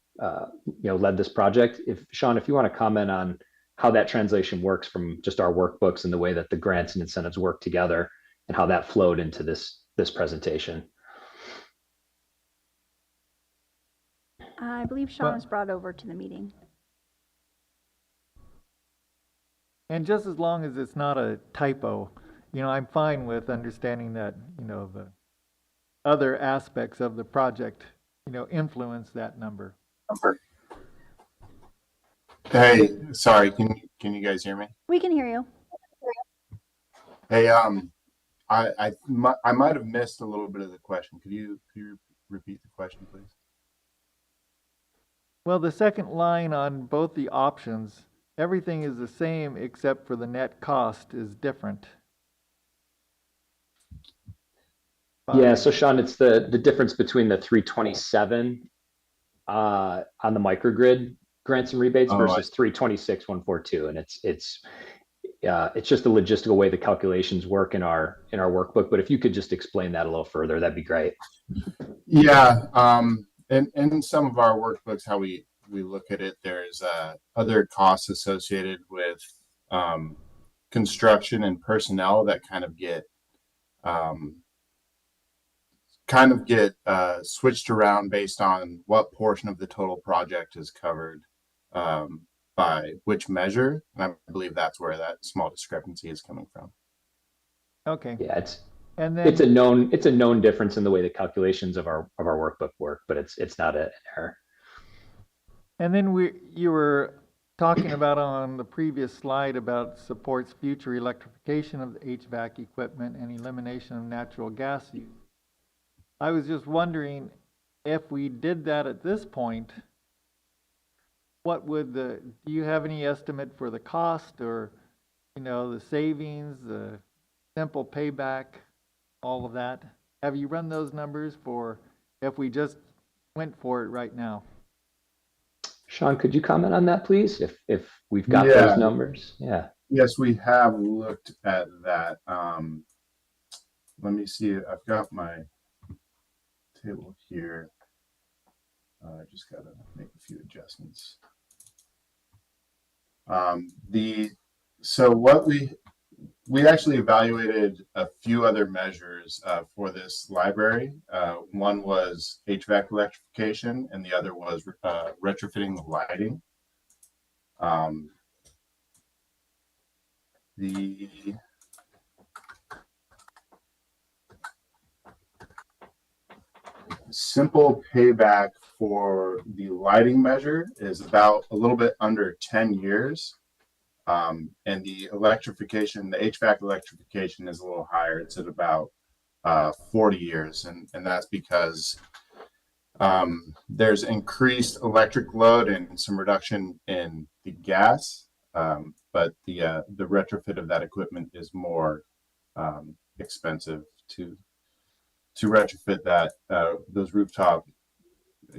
this project. Sean, if you want to comment on how that translation works from just our workbooks and the way that the grants and incentives work together and how that flowed into this presentation. I believe Sean is brought over to the meeting. And just as long as it's not a typo, I'm fine with understanding that, the other aspects of the project, influence that number. Hey, sorry, can you guys hear me? We can hear you. Hey, I might have missed a little bit of the question. Could you repeat the question, please? Well, the second line on both the options, everything is the same except for the net cost is different. Yeah, so Sean, it's the difference between the 327 on the microgrid grants and rebates versus 326,142, and it's just a logistical way the calculations work in our workbook. But if you could just explain that a little further, that'd be great. Yeah, and in some of our workbooks, how we look at it, there's other costs associated with construction and personnel that kind of get switched around based on what portion of the total project is covered by which measure. And I believe that's where that small discrepancy is coming from. Okay. Yeah, And then it's a known difference in the way the calculations of our workbook work, but it's not an error. And then you were talking about on the previous slide about supports future electrification of the HVAC equipment and elimination of natural gas use. I was just wondering if we did that at this point, what would do you have any estimate for the cost, or, the savings, the simple payback, all of that? Have you run those numbers for if we just went for it right now? Sean, could you comment on that, please? If we've got those numbers, yeah. Yes, we have looked at that. Let me see. I've got my table here. I just got to make a few adjustments. So what we actually evaluated a few other measures for this library. One was HVAC electrification, and the other was retrofitting the lighting. The simple payback for the lighting measure is about a little bit under 10 years. And the electrification, the HVAC electrification is a little higher. It's at about 40 years. And that's because there's increased electric load and some reduction in the gas. But the retrofit of that equipment is more expensive to retrofit that those rooftop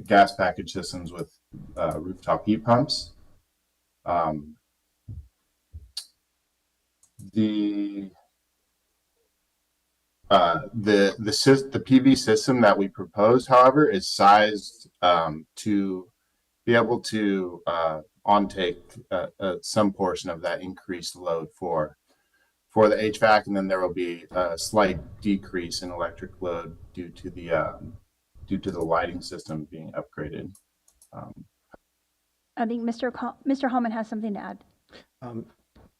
gas package systems with rooftop heat pumps. The PV system that we proposed, however, is sized to be able to on-take some portion of that increased load for the HVAC, and then there will be a slight decrease in electric load due to the lighting system being upgraded. I think Mr. Hallman has something to add.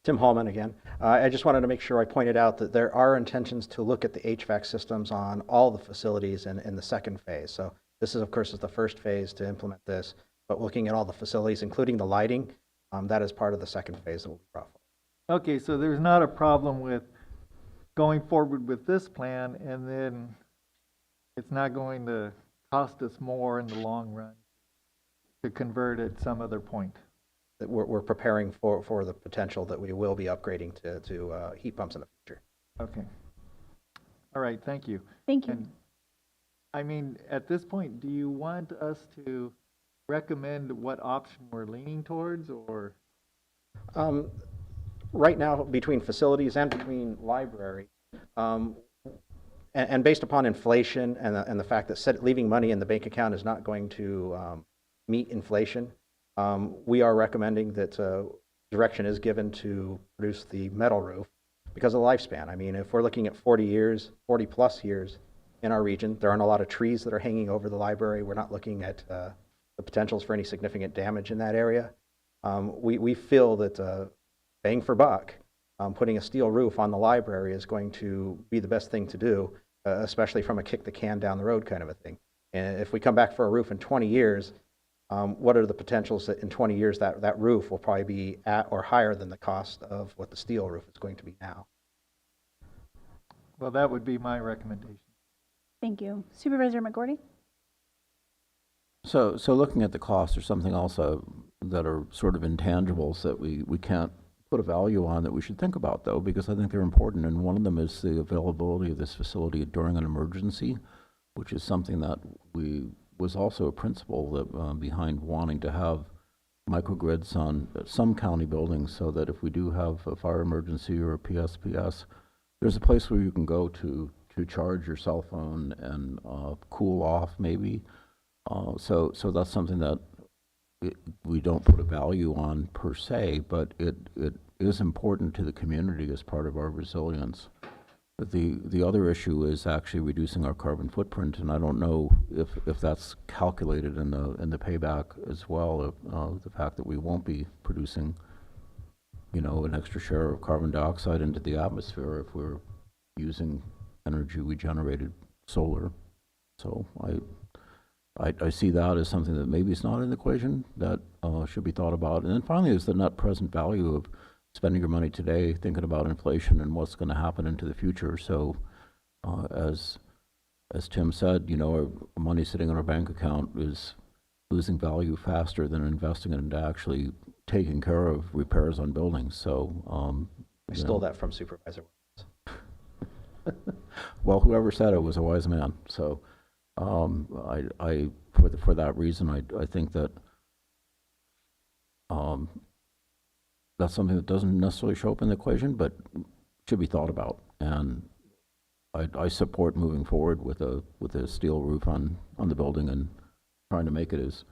Tim Hallman again. I just wanted to make sure I pointed out that there are intentions to look at the HVAC systems on all the facilities in the second phase. So this is, of course, the first phase to implement this, but looking at all the facilities, including the lighting, that is part of the second phase that will be brought forward. Okay, so there's not a problem with going forward with this plan, and then it's not going to cost us more in the long run to convert at some other point. That we're preparing for the potential that we will be upgrading to heat pumps in the future. Okay. All right, thank you. Thank you. And, I mean, at this point, do you want us to recommend what option we're leaning towards, or? Right now, between facilities and between library, and based upon inflation and the fact that leaving money in the bank account is not going to meet inflation, we are recommending that direction is given to produce the metal roof because of the lifespan. I mean, if we're looking at 40 plus years in our region, there aren't a lot of trees that are hanging over the library. We're not looking at the potentials for any significant damage in that area. We feel that bang for buck, putting a steel roof on the library is going to be the best thing to do, especially from a kick the can down the road kind of a thing. And if we come back for a roof in 20 years, what are the potentials that in 20 years that roof will probably be at or higher than the cost of what the steel roof is going to be now? Well, that would be my recommendation. Thank you. Supervisor McGordy? So looking at the cost, there's something also that are sort of intangibles that we can't put a value on that we should think about, though, because I think they're important. And one of them is the availability of this facility during an emergency, which is something that was also a principle that behind wanting to have microgrids on some county buildings so that if we do have a fire emergency or a PSPS, there's a place where you can go to charge your cell phone and cool off maybe. So that's something that we don't put a value on per se, but it is important to the community as part of our resilience. But the other issue is actually reducing our carbon footprint, and I don't know if that's calculated in the payback as well. The fact that we won't be producing, an extra share of carbon dioxide into the atmosphere if we're using energy we generated solar. So I see that as something that maybe is not in the equation that should be thought about. And then finally is the net present value of spending your money today, thinking about inflation and what's going to happen into the future. So as Tim said, our money sitting in our bank account is losing value faster than investing it into actually taking care of repairs on buildings. So I stole that from Supervisor. Well, whoever said it was a wise man. So I for that reason, I think that that's something that doesn't necessarily show up in the equation, but should be thought about. And I support moving forward with a steel roof on the building and trying to make it as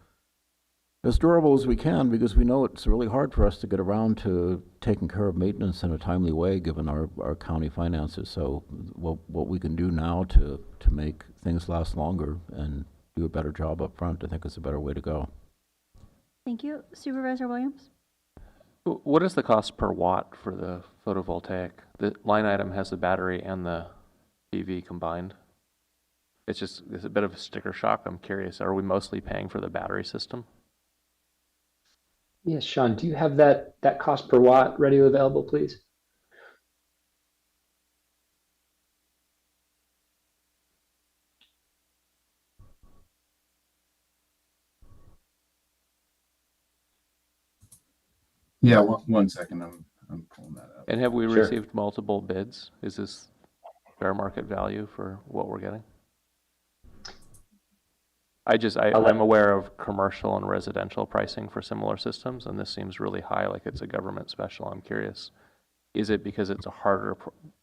durable as we can, because we know it's really hard for us to get around to taking care of maintenance in a timely way given our county finances. So what we can do now to make things last longer and do a better job up front, I think is a better way to go. Thank you. Supervisor Williams? What is the cost per watt for the photovoltaic? The line item has the battery and the PV combined. It's a bit of a sticker shock. I'm curious, are we mostly paying for the battery system? Yes, Sean, do you have that cost per watt ready and available, please? Yeah, one second. I'm pulling that up. And have we Sure. received multiple bids? Is this fair market value for what we're getting? I'm aware of commercial and residential pricing for similar systems, and this seems really high, like it's a government special. I'm curious, is it because it's a harder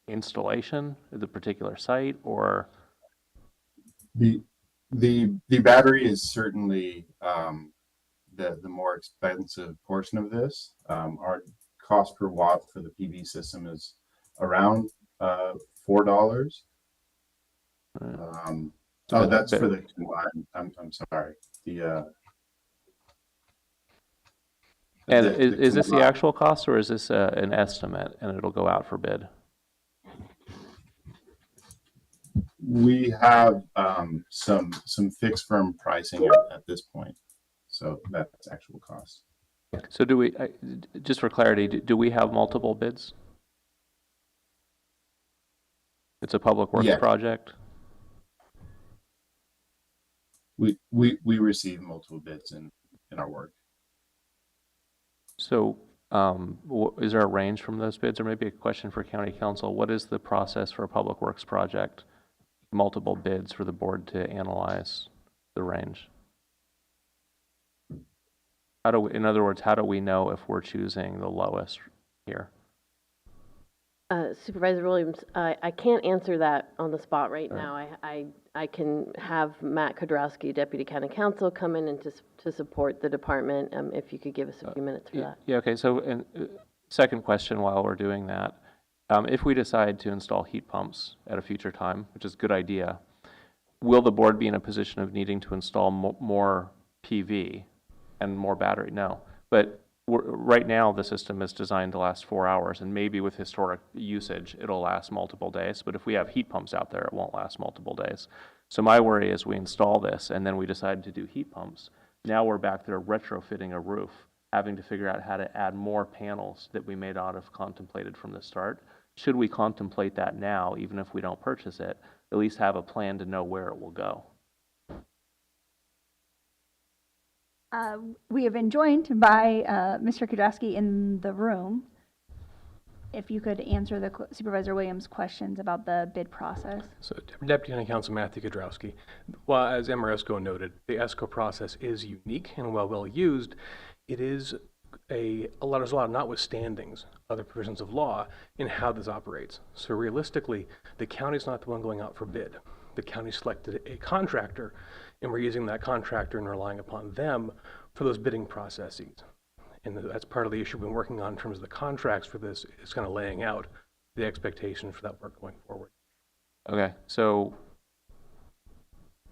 installation at the particular site, or? The battery is certainly the more expensive portion of this. Our cost per watt for the PV system is around $4. Oh, that's for the combined. I'm sorry. And is this the actual cost, or is this an estimate and it'll go out for bid? We have some fixed firm pricing at this point, so that's actual cost. So do we, just for clarity, do we have multiple bids? It's a public works project? We receive multiple bids in our work. So is there a range from those bids, or maybe a question for County Council? What is the process for a public works project? Multiple bids for the board to analyze the range. In other words, how do we know if we're choosing the lowest here? Supervisor Williams, I can't answer that on the spot right now. I can have Matt Kudrowski, Deputy County Counsel, come in and to support the department, if you could give us a few minutes for that. Yeah, okay. So, second question while we're doing that. If we decide to install heat pumps at a future time, which is a good idea, will the board be in a position of needing to install more PV and more battery? No. But right now, the system is designed to last 4 hours, and maybe with historic usage, it'll last multiple days. But if we have heat pumps out there, it won't last multiple days. So my worry is we install this, and then we decide to do heat pumps. Now we're back there retrofitting a roof, having to figure out how to add more panels that we may not have contemplated from the start. Should we contemplate that now, even if we don't purchase it, at least have a plan to know where it will go? We have been joined by Mr. Kudrowski in the room. If you could answer the Supervisor Williams' questions about the bid process. So, Deputy County Counsel Matthew Kudrowski. Well, as Amoresco noted, the ESCO process is unique, and while well used, it is there's a lot of notwithstandings, other provisions of law in how this operates. So realistically, the county's not the one going out for bid. The county selected a contractor, and we're using that contractor and relying upon them for those bidding processes. And that's part of the issue we've been working on in terms of the contracts for this, is kind of laying out the expectation for that work going forward. Okay, so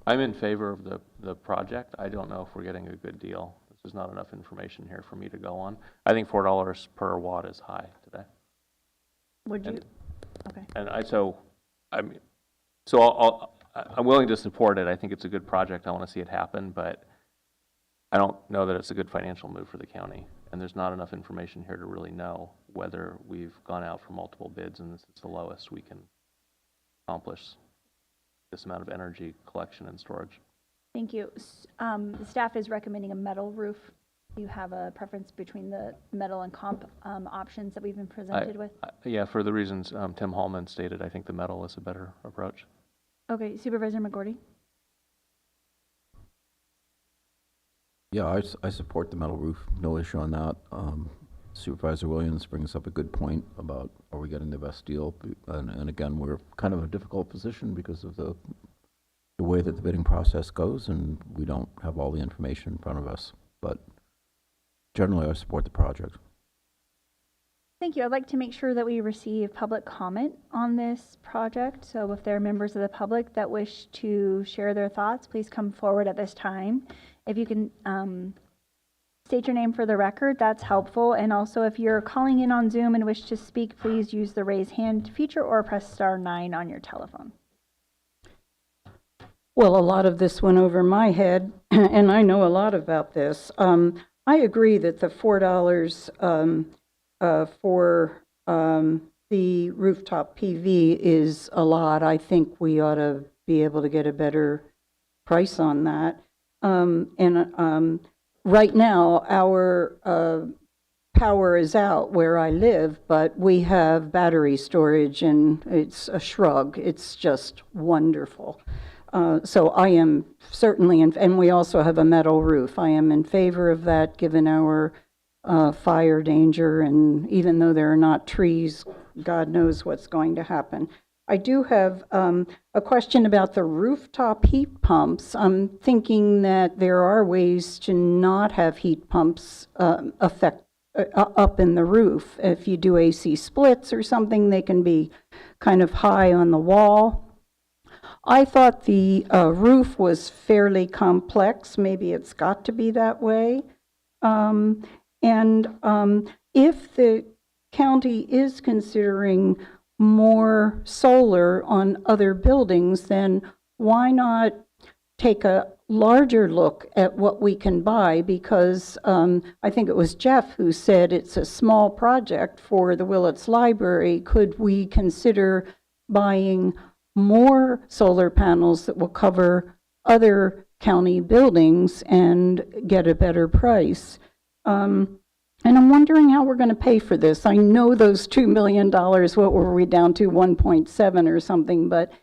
I'm in favor of the project. I don't know if we're getting a good deal. This is not enough information here for me to go on. I think $4 per watt is high today. Would you? Okay. And I'm willing to support it. I think it's a good project. I want to see it happen, but I don't know that it's a good financial move for the county. And there's not enough information here to really know whether we've gone out for multiple bids and this is the lowest we can accomplish this amount of energy collection and storage. Thank you. The staff is recommending a metal roof. Do you have a preference between the metal and comp options that we've been presented with? Yeah, for the reasons Tim Hallman stated, I think the metal is a better approach. Okay, Supervisor McGordy? Yeah, I support the metal roof. No issue on that. Supervisor Williams brings up a good point about, are we getting the best deal? And again, we're kind of a difficult position because of the way that the bidding process goes, and we don't have all the information in front of us. But generally, I support the project. Thank you. I'd like to make sure that we receive public comment on this project. So if there are members of the public that wish to share their thoughts, please come forward at this time. If you can state your name for the record, that's helpful. And also, if you're calling in on Zoom and wish to speak, please use the raise hand feature or press *9 on your telephone. Well, a lot of this went over my head, and I know a lot about this. I agree that the $4 for the rooftop PV is a lot. I think we ought to be able to get a better price on that. Right now, our power is out where I live, but we have battery storage, and it's a shrug. It's just wonderful. So I am certainly, and we also have a metal roof. I am in favor of that, given our fire danger, and even though there are not trees, God knows what's going to happen. I do have a question about the rooftop heat pumps. I'm thinking that there are ways to not have heat pumps up in the roof. If you do AC splits or something, they can be kind of high on the wall. I thought the roof was fairly complex. Maybe it's got to be that way. If the county is considering more solar on other buildings, then why not take a larger look at what we can buy? Because I think it was Jeff who said it's a small project for the Willits Library. Could we consider buying more solar panels that will cover other county buildings and get a better price? And I'm wondering how we're going to pay for this. I know those $2 million, what were we down to, 1.7 or something, but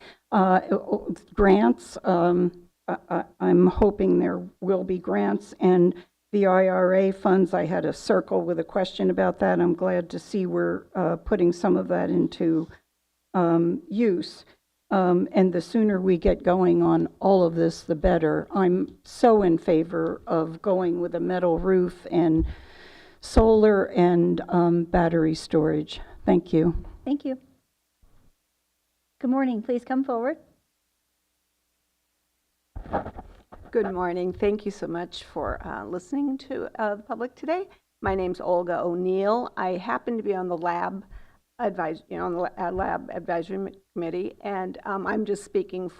grants, I'm hoping there will be grants, and the IRA funds, I had a circle with a question about that. I'm glad to see we're putting some of that into use. And the sooner we get going on all of this, the better. I'm so in favor of going with a metal roof and solar and battery storage. Thank you. Thank you. Good morning. Please come forward. Good morning. Thank you so much for listening to the public today. My name's Olga O'Neill. I happen to be on the lab advisory committee, and I'm just speaking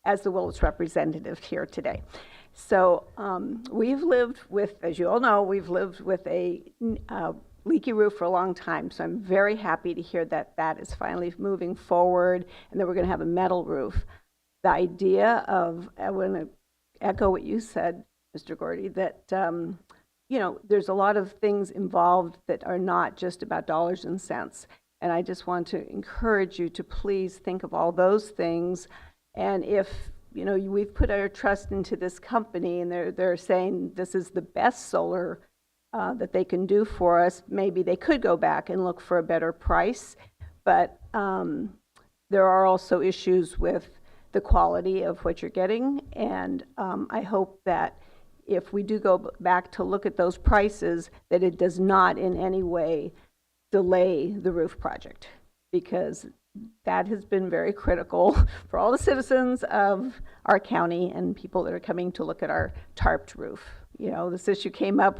as the Willits representative here today. So we've lived with, as you all know, we've lived with a leaky roof for a long time. So I'm very happy to hear that that is finally moving forward and that we're going to have a metal roof. The idea of, I want to echo what you said, Mr. Gordy, that there's a lot of things involved that are not just about dollars and cents. And I just want to encourage you to please think of all those things. And if we've put our trust into this company and they're saying this is the best solar that they can do for us. Maybe they could go back and look for a better price, but there are also issues with the quality of what you're getting, and I hope that if we do go back to look at those prices, that it does not in any way delay the roof project, because that has been very critical for all the citizens of our county and people that are coming to look at our tarped roof. You know, this issue came up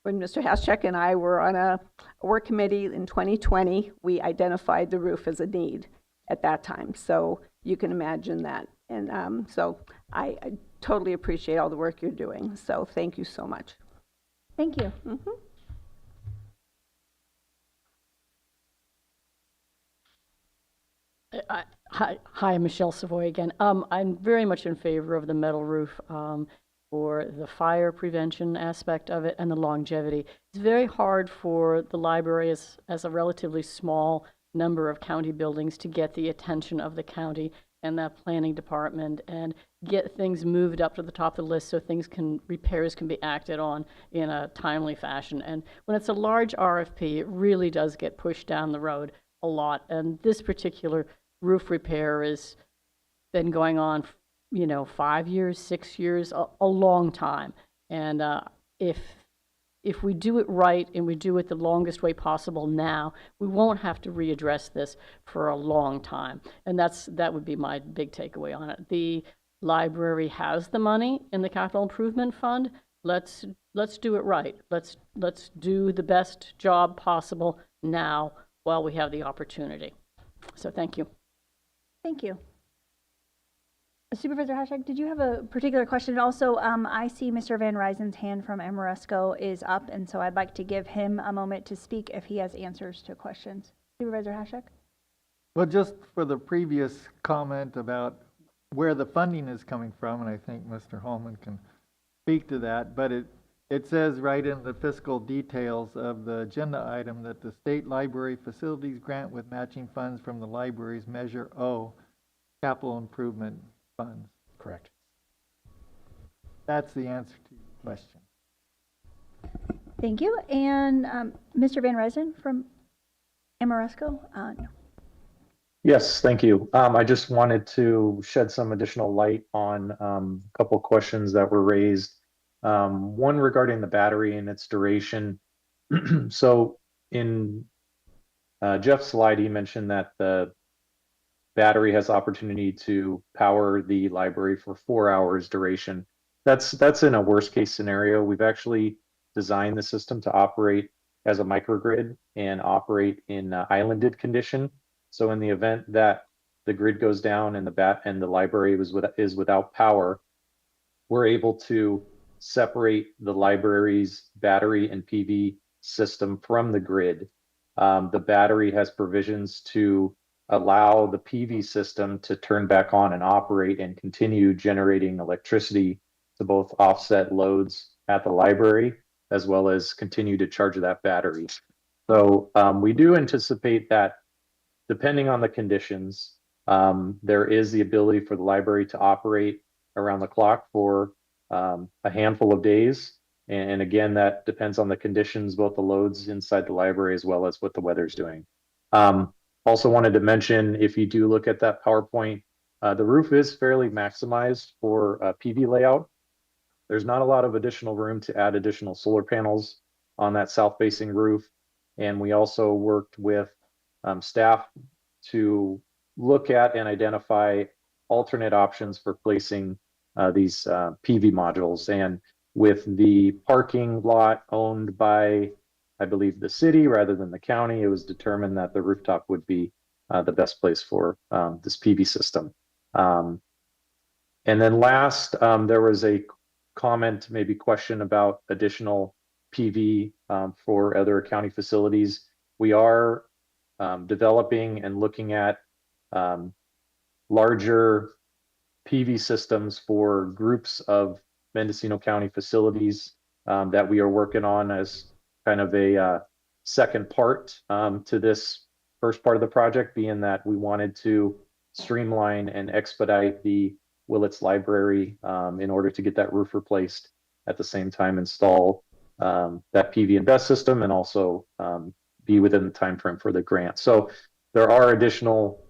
when Mr. Haschek and I were on a work committee in 2020. We identified the roof as a need at that time, so you can imagine that. And so I totally appreciate all the work you're doing, so thank you so much. Thank you. Hi, Michelle Savoy again. I'm very much in favor of the metal roof for the fire prevention aspect of it and the longevity. It's very hard for the library as a relatively small number of county buildings to get the attention of the county and that planning department and get things moved up to the top of the list so repairs can be acted on in a timely fashion. And when it's a large RFP, it really does get pushed down the road a lot. And this particular roof repair has been going on, 5 years, 6 years, a long time. And if we do it right and we do it the longest way possible now, we won't have to readdress this for a long time. And that would be my big takeaway on it. The library has the money in the capital improvement fund. Let's do it right. Let's do the best job possible now while we have the opportunity. So thank you. Thank you. Supervisor Haschek, did you have a particular question? Also, I see Mr. Van Ryzen's hand from Amoresco is up, and so I'd like to give him a moment to speak if he has answers to questions. Supervisor Haschek? Well, just for the previous comment about where the funding is coming from, and I think Mr. Holman can speak to that, but it says right in the fiscal details of the agenda item that the State Library Facilities Grant with matching funds from the library's Measure O capital improvement funds. Correct. That's the answer to your question. Thank you. And Mr. Van Ryzen from Amoresco? No. Yes, thank you. I just wanted to shed some additional light on a couple questions that were raised. One regarding the battery and its duration. So in Jeff's slide, he mentioned that the battery has opportunity to power the library for 4 hours duration. That's in a worst case scenario. We've actually designed the system to operate as a microgrid and operate in islanded condition. So in the event that the grid goes down and the library is without power, we're able to separate the library's battery and PV system from the grid. The battery has provisions to allow the PV system to turn back on and operate and continue generating electricity to both offset loads at the library as well as continue to charge that battery. So we do anticipate that depending on the conditions, there is the ability for the library to operate around the clock for a handful of days. And again, that depends on the conditions, both the loads inside the library as well as what the weather's doing. Also wanted to mention, if you do look at that PowerPoint, the roof is fairly maximized for PV layout. There's not a lot of additional room to add additional solar panels on that south-facing roof. And we also worked with staff to look at and identify alternate options for placing these PV modules. And with the parking lot owned by, I believe, the city rather than the county, it was determined that the rooftop would be the best place for this PV system. And then last, there was a comment, maybe question about additional PV for other county facilities. We are developing and looking at larger PV systems for groups of Mendocino County facilities that we are working on as kind of a second part to this first part of the project, being that we wanted to streamline and expedite the Willits Library in order to get that roof replaced, at the same time install that PV Invest system and also be within the time frame for the grant. So there are additional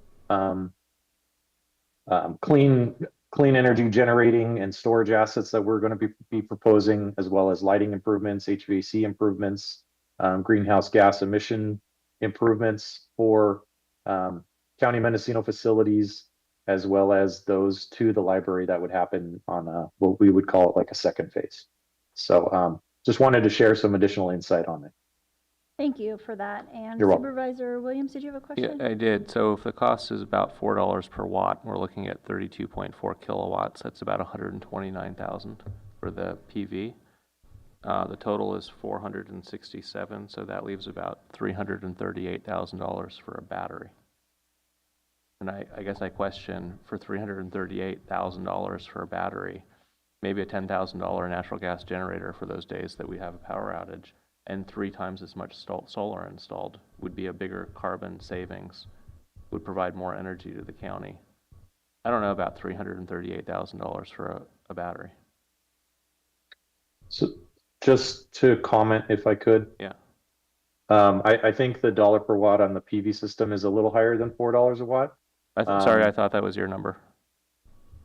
clean energy generating and storage assets that we're going to be proposing, as well as lighting improvements, HVAC improvements, greenhouse gas emission improvements for County Mendocino facilities, as well as those to the library that would happen on what we would call it like a second phase. So just wanted to share some additional insight on it. Thank you for that. And You're welcome. Supervisor Williams, did you have a question? Yeah, I did. So if the cost is about $4 per watt, we're looking at 32.4 kilowatts. That's about $129,000 for the PV. The total is $467, so that leaves about $338,000 for a battery. And I guess I question, for $338,000 for a battery, maybe a $10,000 natural gas generator for those days that we have a power outage, and 3 times as much solar installed would be a bigger carbon savings, would provide more energy to the county. I don't know about $338,000 for a battery. So just to comment, if I could. Yeah. I think the dollar per watt on the PV system is a little higher than $4 a watt. Sorry, I thought that was your number.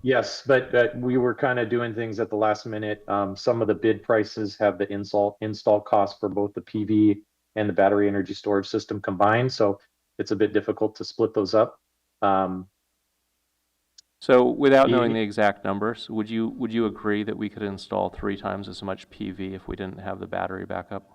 Yes, but we were kind of doing things at the last minute. Some of the bid prices have the install cost for both the PV and the battery energy storage system combined, so it's a bit difficult to split those up. So without knowing the exact numbers, would you agree that we could install 3 times as much PV if we didn't have the battery backup?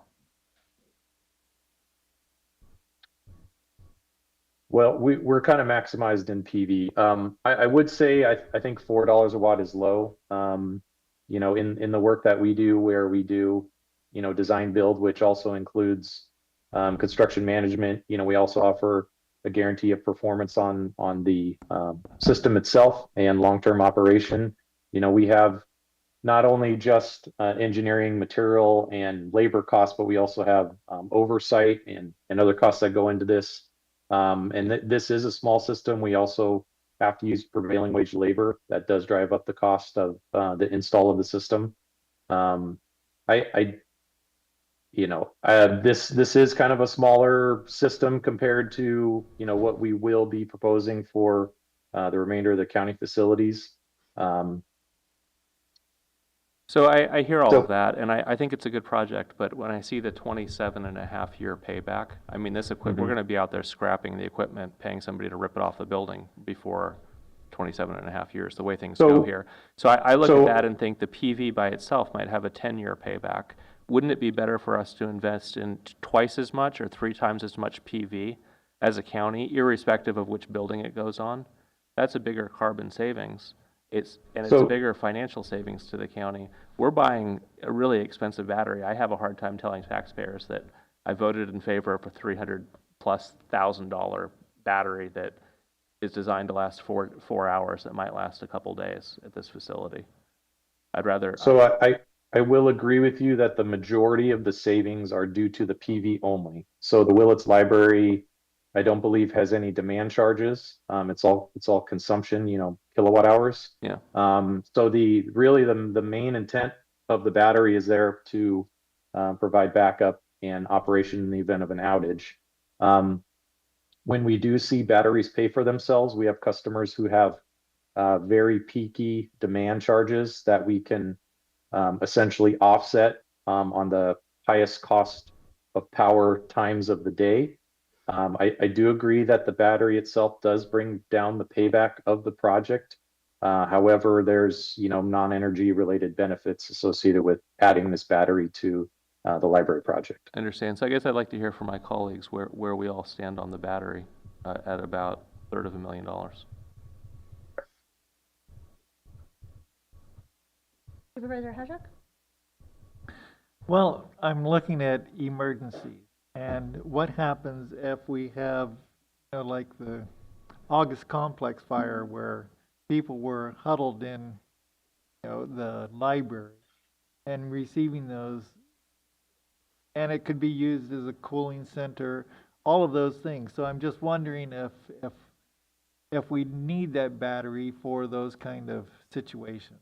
Well, we're kind of maximized in PV. I would say I think $4 a watt is low. You know, in the work that we do, where we do, you know, design build, which also includes construction management. You know, we also offer a guarantee of performance on the system itself and long-term operation. You know, we have not only just engineering, material, and labor costs, but we also have oversight and other costs that go into this. This is a small system. We also have to use prevailing wage labor. That does drive up the cost of the install of the system. This is kind of a smaller system compared to, you know, what we will be proposing for the remainder of the county facilities. So I hear all of that, and I think it's a good project, but when I see the 27.5-year payback, I mean, this equipment, we're going to be out there scrapping the equipment, paying somebody to rip it off the building before 27.5 years, the way things go here. So I look at that and think the PV by itself might have a 10-year payback. Wouldn't it be better for us to invest in twice as much or 3 times as much PV as a county, irrespective of which building it goes on? That's a bigger carbon savings. It's a bigger financial savings to the county. We're buying a really expensive battery. I have a hard time telling taxpayers that I voted in favor of a $300,000+ battery that is designed to last 4 hours that might last a couple days at this facility. I'd rather. So I will agree with you that the majority of the savings are due to the PV only. So the Willits Library, I don't believe, has any demand charges. It's all consumption, you know, kilowatt hours. Yeah. So the main intent of the battery is there to provide backup and operation in the event of an outage. When we do see batteries pay for themselves, we have customers who have very peaky demand charges that we can essentially offset on the highest cost of power times of the day. I do agree that the battery itself does bring down the payback of the project. However, there's, you know, non-energy related benefits associated with adding this battery to the library project. I understand. So I guess I'd like to hear from my colleagues where we all stand on the battery at about $250,000. Supervisor Hajek? Well, I'm looking at emergencies and what happens if we have, you know, like the August complex fire where people were huddled in, you know, the library and receiving those, and it could be used as a cooling center, all of those things. So I'm just wondering if we need that battery for those kind of situations.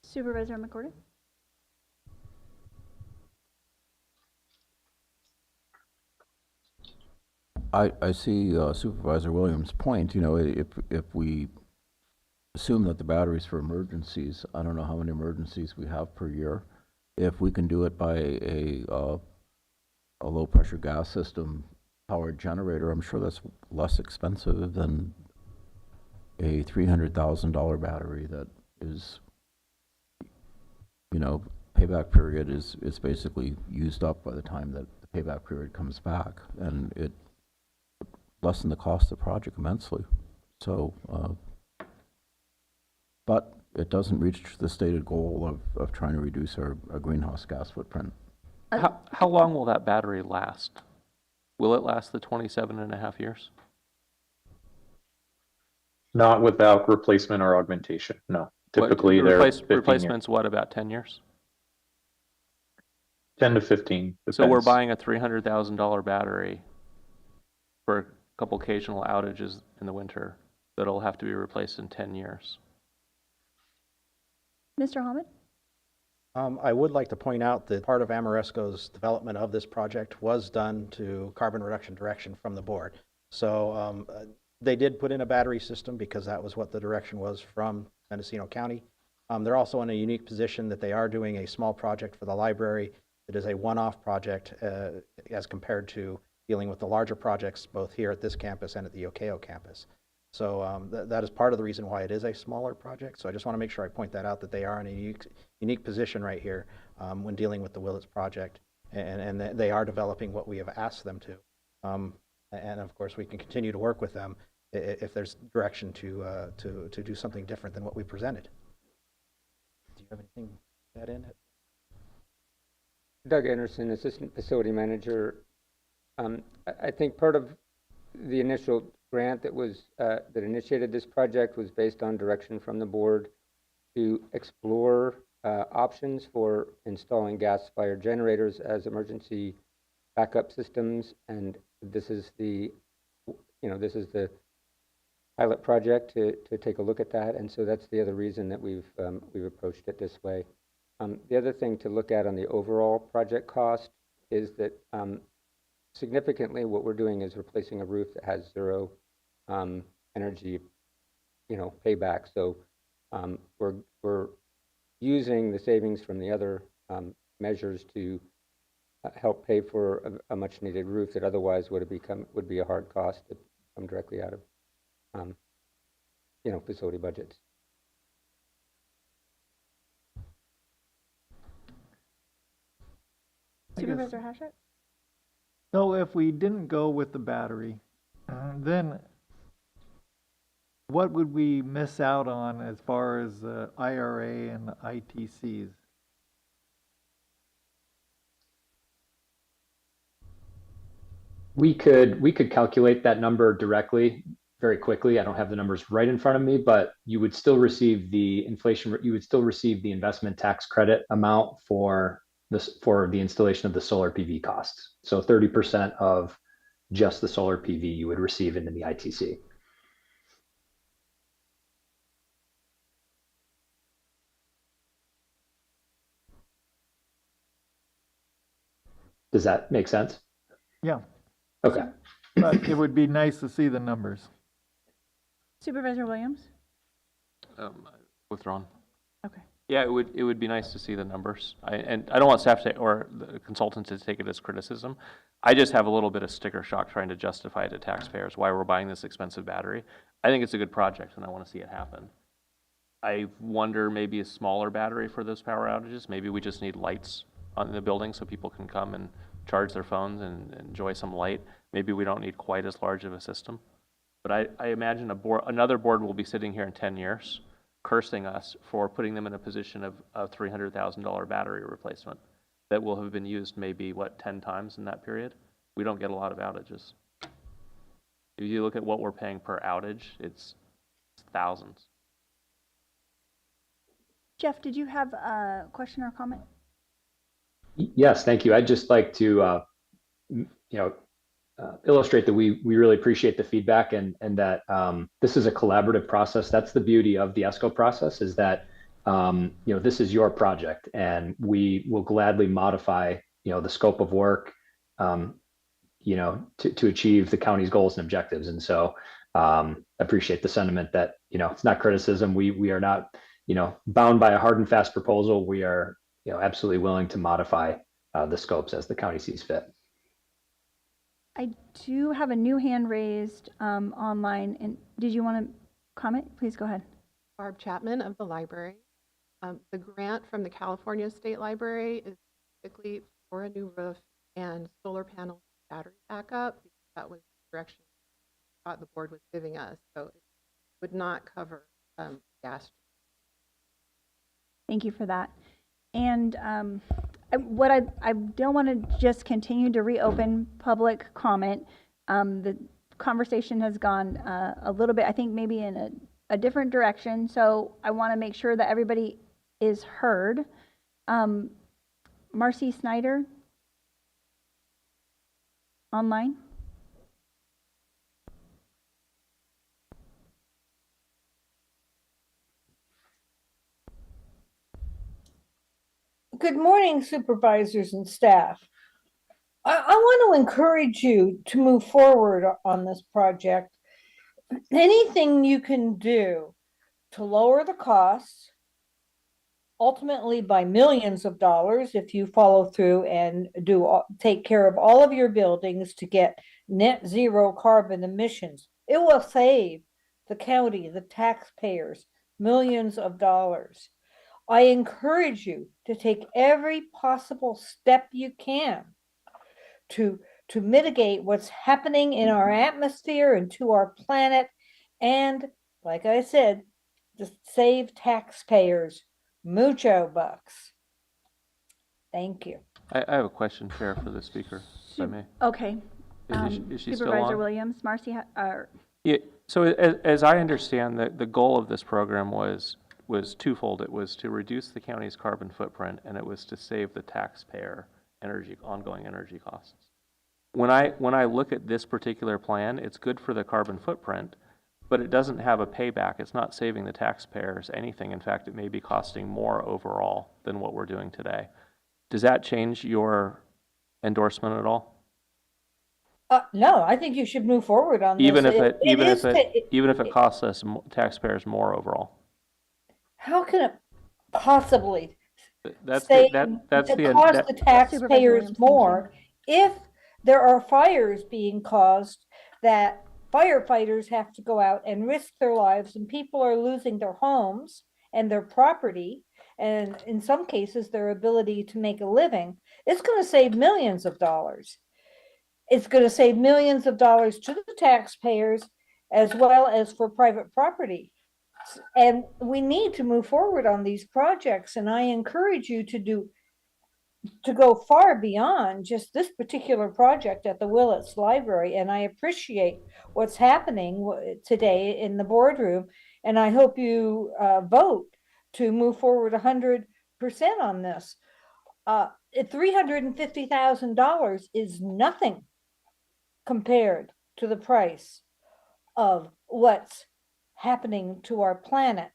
Supervisor McGordon? I see Supervisor Williams' point. You know, if we assume that the batteries for emergencies, I don't know how many emergencies we have per year. If we can do it by a low pressure gas system powered generator, I'm sure that's less expensive than a $300,000 battery that is, you know, payback period is basically used up by the time that the payback period comes back, and it lessen the cost of the project immensely. So, but it doesn't reach the stated goal of trying to reduce our greenhouse gas footprint. How long will that battery last? Will it last the 27.5 years? Not without replacement or augmentation, no. Typically, they're 15 replacement's years. what, about 10 years? 10 to 15. So we're depends. buying a $300,000 battery for a couple occasional outages in the winter that'll have to be replaced in 10 years. Mr. Hamid? I would like to point out that part of Amoresco's development of this project was done to carbon reduction direction from the board. So they did put in a battery system because that was what the direction was from Mendocino County. They're also in a unique position that they are doing a small project for the library. It is a one-off project as compared to dealing with the larger projects both here at this campus and at the Okeo campus. So that is part of the reason why it is a smaller project. So I just want to make sure I point that out, that they are in a unique position right here when dealing with the Willits project, and they are developing what we have asked them to. And of course, we can continue to work with them if there's direction to do something different than what we presented. Do you have anything to add in? Doug Anderson, Assistant Facility Manager. I think part of the initial grant that was that initiated this project was based on direction from the board to explore options for installing gas-fired generators as emergency backup systems, and this is the pilot project to take a look at that, and so that's the other reason that we've approached it this way. The other thing to look at on the overall project cost is that significantly what we're doing is replacing a roof that has zero energy, payback. So we're using the savings from the other measures to help pay for a much needed roof that otherwise would be a hard cost to come directly out of facility budgets. Supervisor Hashett? So if we didn't go with the battery, then what would we miss out on as far as the IRA and the ITCs? We could calculate that number directly very quickly. I don't have the numbers right in front of me, but you would still receive the investment tax credit amount for the installation of the solar PV costs. So 30% of just the solar PV you would receive into the ITC. Does that make sense? Yeah. Okay. But it would be nice to see the numbers. Supervisor Williams? Withdrawn. Okay. Yeah, it would be nice to see the numbers. And I don't want staff to, or the consultants to take it as criticism. I just have a little bit of sticker shock trying to justify to taxpayers why we're buying this expensive battery. I think it's a good project and I want to see it happen. I wonder maybe a smaller battery for those power outages. Maybe we just need lights on the building so people can come and charge their phones and enjoy some light. Maybe we don't need quite as large of a system. But I imagine another board will be sitting here in 10 years cursing us for putting them in a position of a $300,000 battery replacement that will have been used maybe, 10 times in that period? We don't get a lot of outages. If you look at what we're paying per outage, it's thousands. Jeff, did you have a question or comment? Yes, thank you. I'd just like to, illustrate that we really appreciate the feedback and that this is a collaborative process. That's the beauty of the ESCO process, is that this is your project, and we will gladly modify the scope of work to achieve the county's goals and objectives. And so appreciate the sentiment that, it's not criticism. We are not, bound by a hard and fast proposal. We are, absolutely willing to modify the scopes as the county sees fit. I do have a new hand raised online. And did you want to comment? Please go ahead. Barb Chapman of the library. The grant from the California State Library is specifically for a new roof and solar panel battery backup. That was the direction I thought the board was giving us. So it would not cover gas. Thank you for that. And what I don't want to just continue to reopen public comment. The conversation has gone a little bit, I think maybe in a different direction. So I want to make sure that everybody is heard. Marcy Snyder, online. Good morning, supervisors and staff. I want to encourage you to move forward on this project. Anything you can do to lower the costs, ultimately by millions of dollars if you follow through and take care of all of your buildings to get net zero carbon emissions. It will save the county, the taxpayers, millions of dollars. I encourage you to take every possible step you can to mitigate what's happening in our atmosphere and to our planet. And like I said, to save taxpayers mucho bucks. Thank you. I have a question, Chair, for the speaker, if I may. Okay. Is she still Supervisor on? Williams, Marcy. Yeah, so as I understand, the goal of this program was twofold. It was to reduce the county's carbon footprint, and it was to save the taxpayer ongoing energy costs. When I look at this particular plan, it's good for the carbon footprint, but it doesn't have a payback. It's not saving the taxpayers anything. In fact, it may be costing more overall than what we're doing today. Does that change your endorsement at all? No, I think you should move forward on even this. Even if it costs us taxpayers more overall. How can it possibly that's cost the taxpayers more if there are fires being caused that firefighters have to go out and risk their lives, and people are losing their homes and their property, and in some cases their ability to make a living? It's going to save millions of dollars. It's going to save millions of dollars to the taxpayers as well as for private property. And we need to move forward on these projects, and I encourage you to go far beyond just this particular project at the Willits Library. And I appreciate what's happening today in the boardroom, and I hope you vote to move forward 100% on this. $350,000 is nothing compared to the price of what's happening to our planet,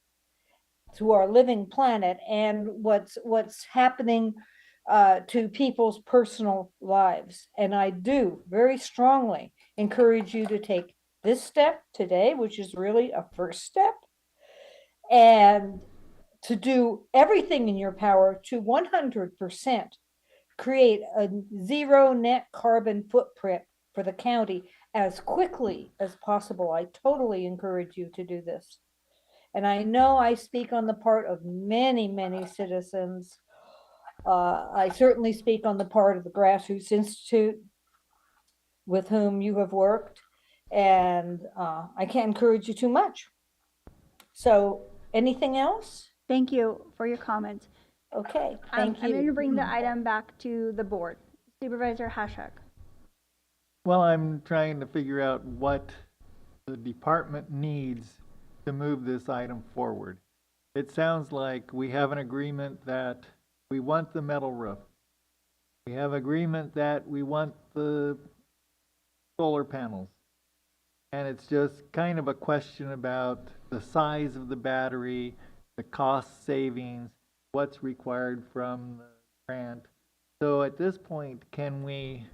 to our living planet, and what's happening to people's personal lives. And I do very strongly encourage you to take this step today, which is really a first step, and to do everything in your power to 100% create a zero net carbon footprint for the county as quickly as possible. I totally encourage you to do this. And I know I speak on the part of many, many citizens. I certainly speak on the part of the Grassroots Institute with whom you have worked, and I can't encourage you too much. So anything else? Thank you for your comments. Okay, thank you. I'm going to bring the item back to the board. Supervisor Hashak. Well, I'm trying to figure out what the department needs to move this item forward. It sounds like we have an agreement that we want the metal roof. We have agreement that we want the solar panels. And it's just kind of a question about the size of the battery, the cost savings, what's required from the grant. So at this point, can we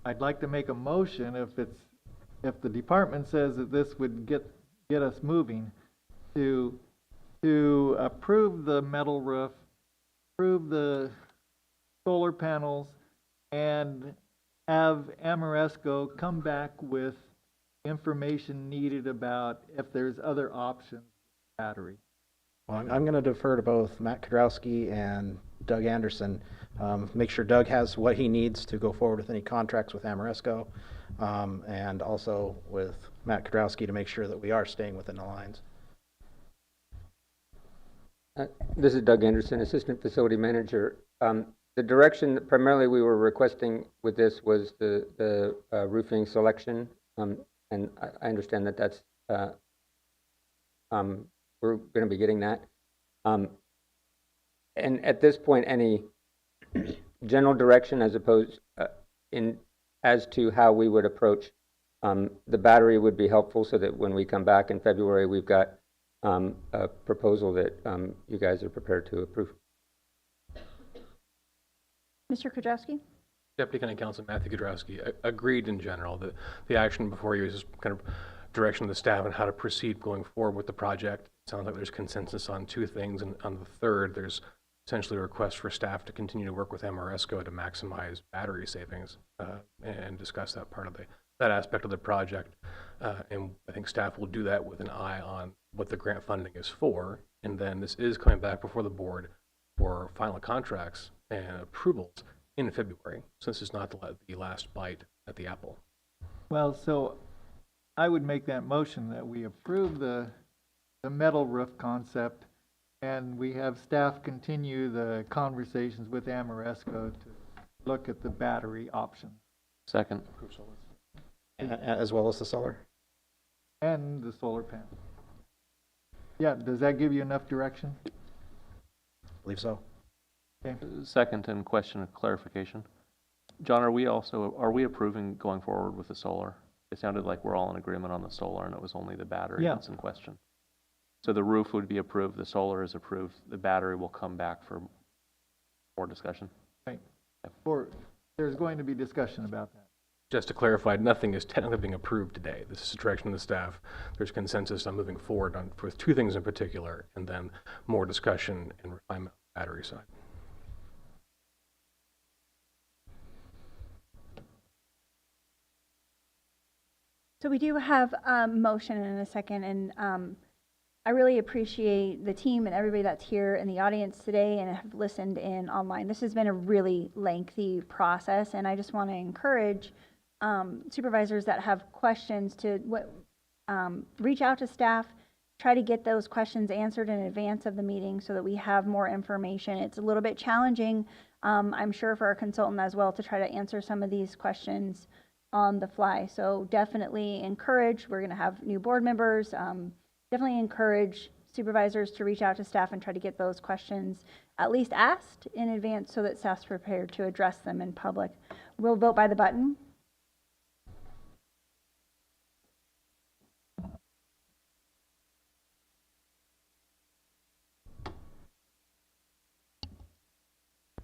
I'd like to make a motion if the department says that this would get us moving to approve the metal roof, approve the solar panels, and have Amoresco come back with information needed about if there's other options with battery. Well, I'm going to defer to both Matt Kudrowski and Doug Anderson. Make sure Doug has what he needs to go forward with any contracts with Amoresco, and also with Matt Kudrowski to make sure that we are staying within the lines. This is Doug Anderson, Assistant Facility Manager. The direction that primarily we were requesting with this was the roofing selection, and I understand that that's we're going to be getting that. And at this point, any general direction as opposed as to how we would approach the battery would be helpful, so that when we come back in February, we've got a proposal that you guys are prepared to approve. Mr. Kudrowski? Deputy County Counsel Matthew Kudrowski agreed in general that the action before you is kind of direction of the staff on how to proceed going forward with the project. It sounds like there's consensus on two things, and on the third, there's essentially a request for staff to continue to work with Amoresco to maximize battery savings and discuss that part of that aspect of the project. And I think staff will do that with an eye on what the grant funding is for. And then this is coming back before the board for final contracts and approvals in February. So this is not the last bite at the apple. Well, so I would make that motion that we approve the metal roof concept, and we have staff continue the conversations with Amoresco to look at the battery option. Second. As well as the solar. And the solar panel. Yeah, does that give you enough direction? I believe so. Okay. Second, and question of clarification. John, are we approving going forward with the solar? It sounded like we're all in agreement on the solar, and it was only the battery that's in question. So the roof would be approved, the solar is approved, the battery will come back for more discussion. Right. There's going to be discussion about that. Just to clarify, nothing is technically being approved today. This is a direction of the staff. There's consensus on moving forward with two things in particular, and then more discussion and refinement on the battery side. So we do have a motion and a second, and I really appreciate the team and everybody that's here in the audience today and have listened in online. This has been a really lengthy process, and I just want to encourage supervisors that have questions to reach out to staff, try to get those questions answered in advance of the meeting so that we have more information. It's a little bit challenging, I'm sure, for our consultant as well to try to answer some of these questions on the fly. So definitely encourage, we're going to have new board members, definitely encourage supervisors to reach out to staff and try to get those questions at least asked in advance so that staff's prepared to address them in public. We'll vote by the button.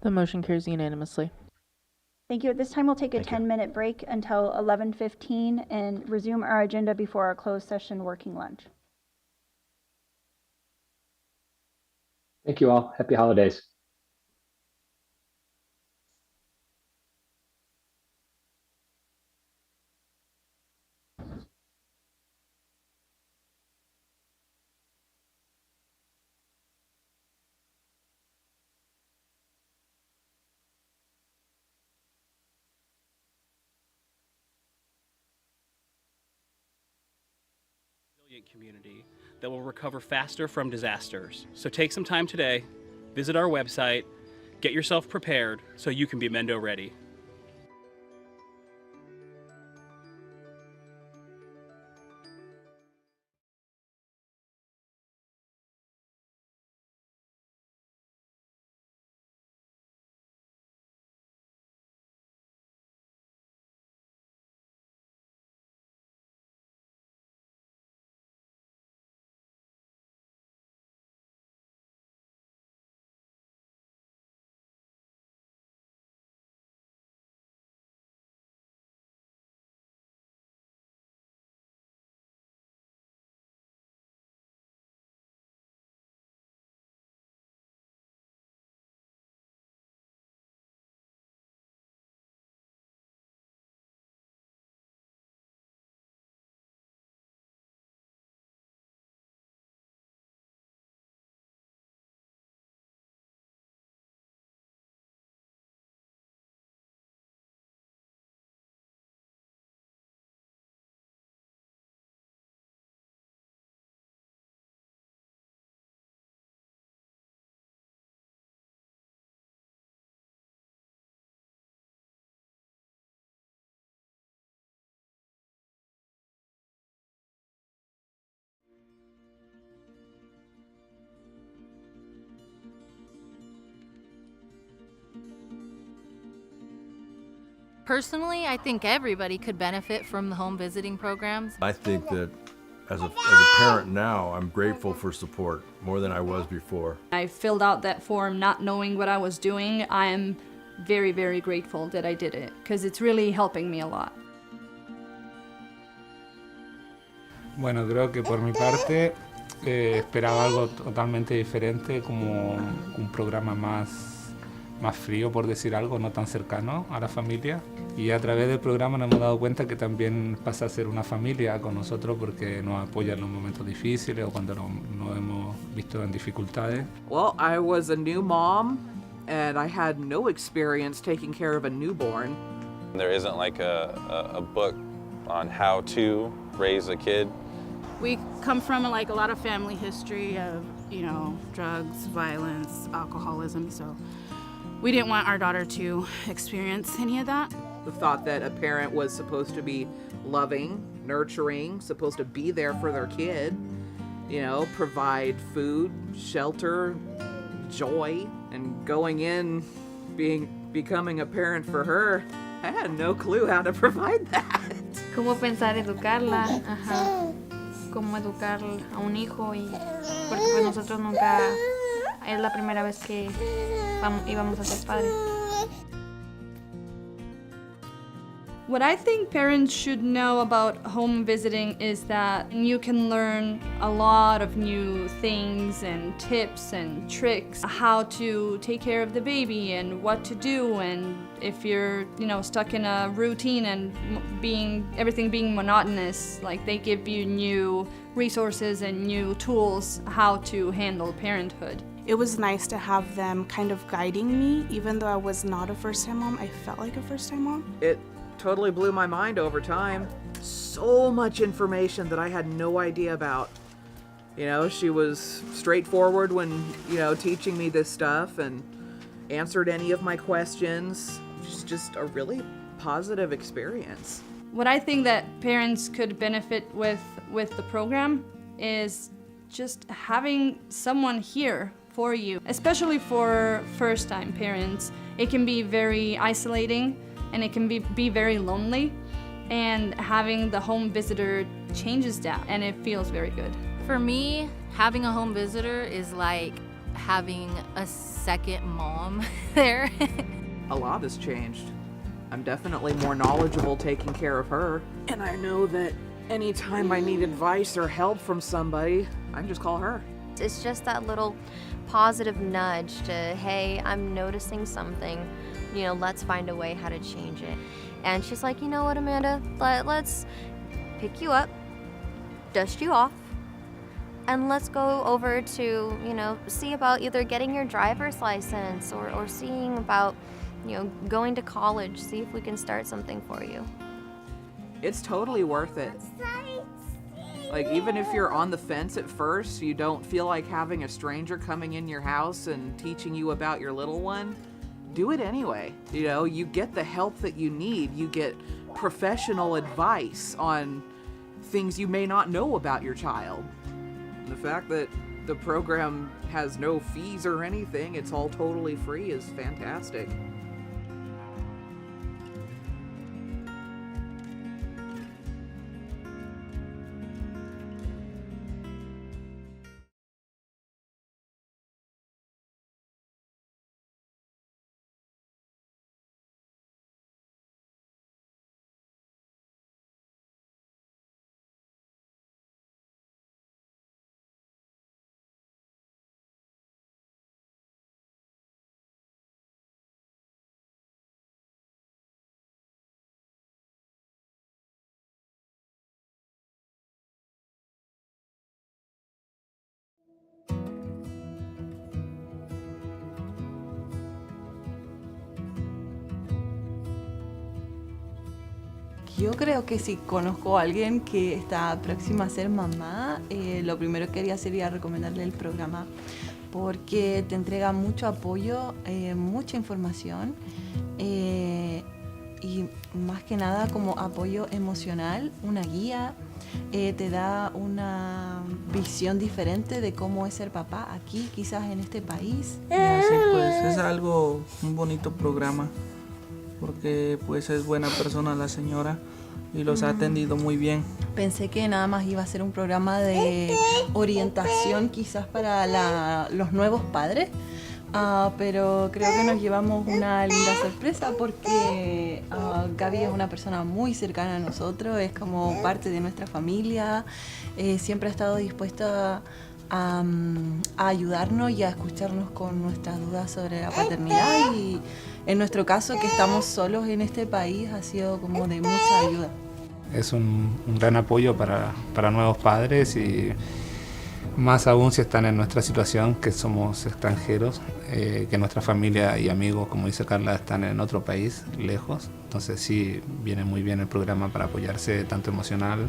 The motion carries unanimously. Thank you. At this time, we'll take a 10-minute break until 11:15 and resume our agenda before our closed session working lunch. Thank you all. Happy holidays. Community that will recover faster from disasters. So take some time today, visit our website, get yourself prepared so you can be Mendo ready. Personally, I think everybody could benefit from the home visiting programs. I think that as a parent now, I'm grateful for support more than I was before. I filled out that form not knowing what I was doing. I am very, very grateful that I did it because it's really helping me a lot. Bueno, creo que por mi parte esperaba algo totalmente diferente, como un programa más frío, por decir algo, no tan cercano a la familia. Y a través del programa nos hemos dado cuenta que también pasa a ser una familia con nosotros porque nos apoya en los momentos difíciles o cuando nos hemos visto en dificultades. Well, I was a new mom and I had no experience taking care of a newborn. There isn't like a book on how to raise a kid. We come from like a lot of family history of, drugs, violence, alcoholism, so we didn't want our daughter to experience any of that. The thought that a parent was supposed to be loving, nurturing, supposed to be there for their kid, provide food, shelter, joy, and going in, becoming a parent for her, I had no clue how to provide that. ¿Cómo pensar educarla? Ajá. Cómo educar a un hijo porque pues nosotros nunca, es la primera vez que íbamos a ser padres. What I think parents should know about home visiting is that you can learn a lot of new things and tips and tricks, how to take care of the baby and what to do, and if you're, stuck in a routine and everything being monotonous, like they give you new resources and new tools how to handle parenthood. It was nice to have them kind of guiding me, even though I was not a first-time mom. I felt like a first-time mom. It totally blew my mind over time. So much information that I had no idea about. She was straightforward when, teaching me this stuff and answered any of my questions. It's just a really positive experience. What I think that parents could benefit with the program is just having someone here for you, especially for first-time parents. It can be very isolating and it can be very lonely, and having the home visitor changes that and it feels very good. For me, having a home visitor is like having a second mom there. A lot has changed. I'm definitely more knowledgeable taking care of her, and I know that anytime I need advice or help from somebody, I can just call her. It's just that little positive nudge to, hey, I'm noticing something, let's find a way how to change it. And she's like, you know what, Amanda, let's pick you up, dust you off, and let's go over to, see about either getting your driver's license or seeing about, going to college, see if we can start something for you. It's totally worth it. Like, even if you're on the fence at first, you don't feel like having a stranger coming in your house and teaching you about your little one, do it anyway. You get the help that you need. You get professional advice on things you may not know about your child. The fact that the program has no fees or anything, it's all totally free, is fantastic. Yo creo que si conozco a alguien que está próxima a ser mamá, lo primero que haría sería recomendarle el programa porque te entrega mucho apoyo, mucha información y más que nada como apoyo emocional, una guía, te da una visión diferente de cómo es ser papá aquí, quizás en este país. Sí, pues es un bonito programa. porque pues es buena persona la señora y los ha atendido muy bien. Pensé que nada más iba a ser un programa de orientación quizás para los nuevos padres, pero creo que nos llevamos una linda sorpresa porque Gaby es una persona muy cercana a nosotros, es como parte de nuestra familia, siempre ha estado dispuesta a ayudarnos y a escucharnos con nuestras dudas sobre la paternidad, y en nuestro caso, que estamos solos en este país, ha sido como de mucha ayuda. Es un gran apoyo para nuevos padres, y más aún si están en nuestra situación, que somos extranjeros, que nuestra familia y amigos, como dice Carla, están en otro país, lejos. Entonces sí, viene muy bien el programa para apoyarse tanto emocional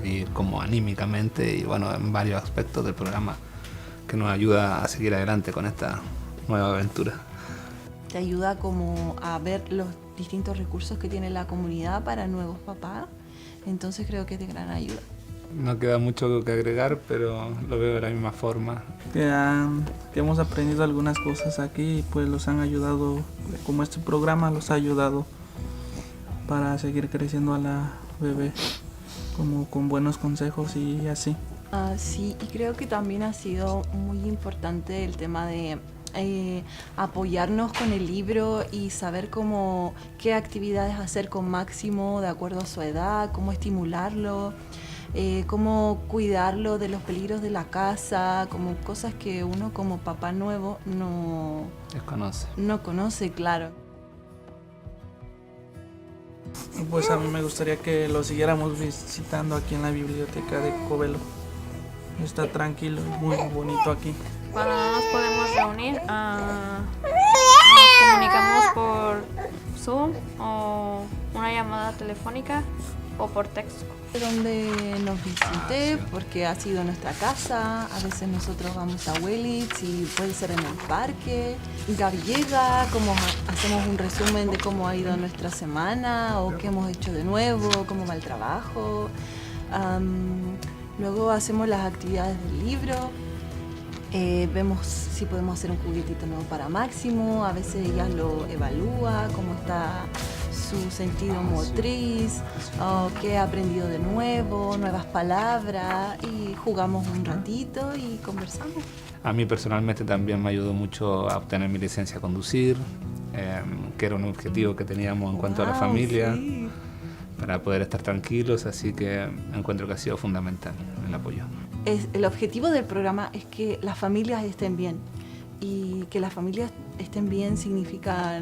y como anímicamente, y bueno, en varios aspectos del programa que nos ayuda a seguir adelante con esta nueva aventura. Te ayuda como a ver los distintos recursos que tiene la comunidad para nuevos papás, entonces creo que es de gran ayuda. No queda mucho que agregar, pero lo veo de la misma forma. Que hemos aprendido algunas cosas aquí y pues los han ayudado, como este programa los ha ayudado para seguir creciendo a la bebé, como con buenos consejos y así. Sí, y creo que también ha sido muy importante el tema de apoyarnos con el libro y saber qué actividades hacer con Máximo de acuerdo a su edad, cómo estimularlo, cómo cuidarlo de los peligros de la casa, como cosas que uno como papá nuevo no conoce, claro. Pues a mí me gustaría que lo siguiéramos visitando aquí en la biblioteca de Covelo. Está tranquilo, muy bonito aquí. Cuando no nos podemos reunir, nos comunicamos por Zoom o una llamada telefónica o por texto. Donde nos visite, porque ha sido nuestra casa, a veces nosotros vamos a Wellits y puede ser en el parque. Gaby llega, hacemos un resumen de cómo ha ido nuestra semana o qué hemos hecho de nuevo, cómo va el trabajo. Luego hacemos las actividades del libro. Vemos si podemos hacer un juguetito nuevo para Máximo, a veces ella lo evalúa, cómo está su sentido motriz, qué ha aprendido de nuevo, nuevas palabras, y jugamos un ratito y conversamos. A mí personalmente también me ayudó mucho a obtener mi licencia a conducir, que era un objetivo que teníamos en cuanto a la familia, sí, para poder estar tranquilos, así que encuentro que ha sido fundamental el apoyo. El objetivo del programa es que las familias estén bien, y que las familias estén bien significa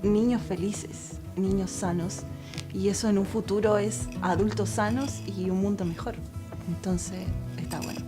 niños felices, niños sanos, y eso en un futuro es adultos sanos y un mundo mejor. Entonces está bueno.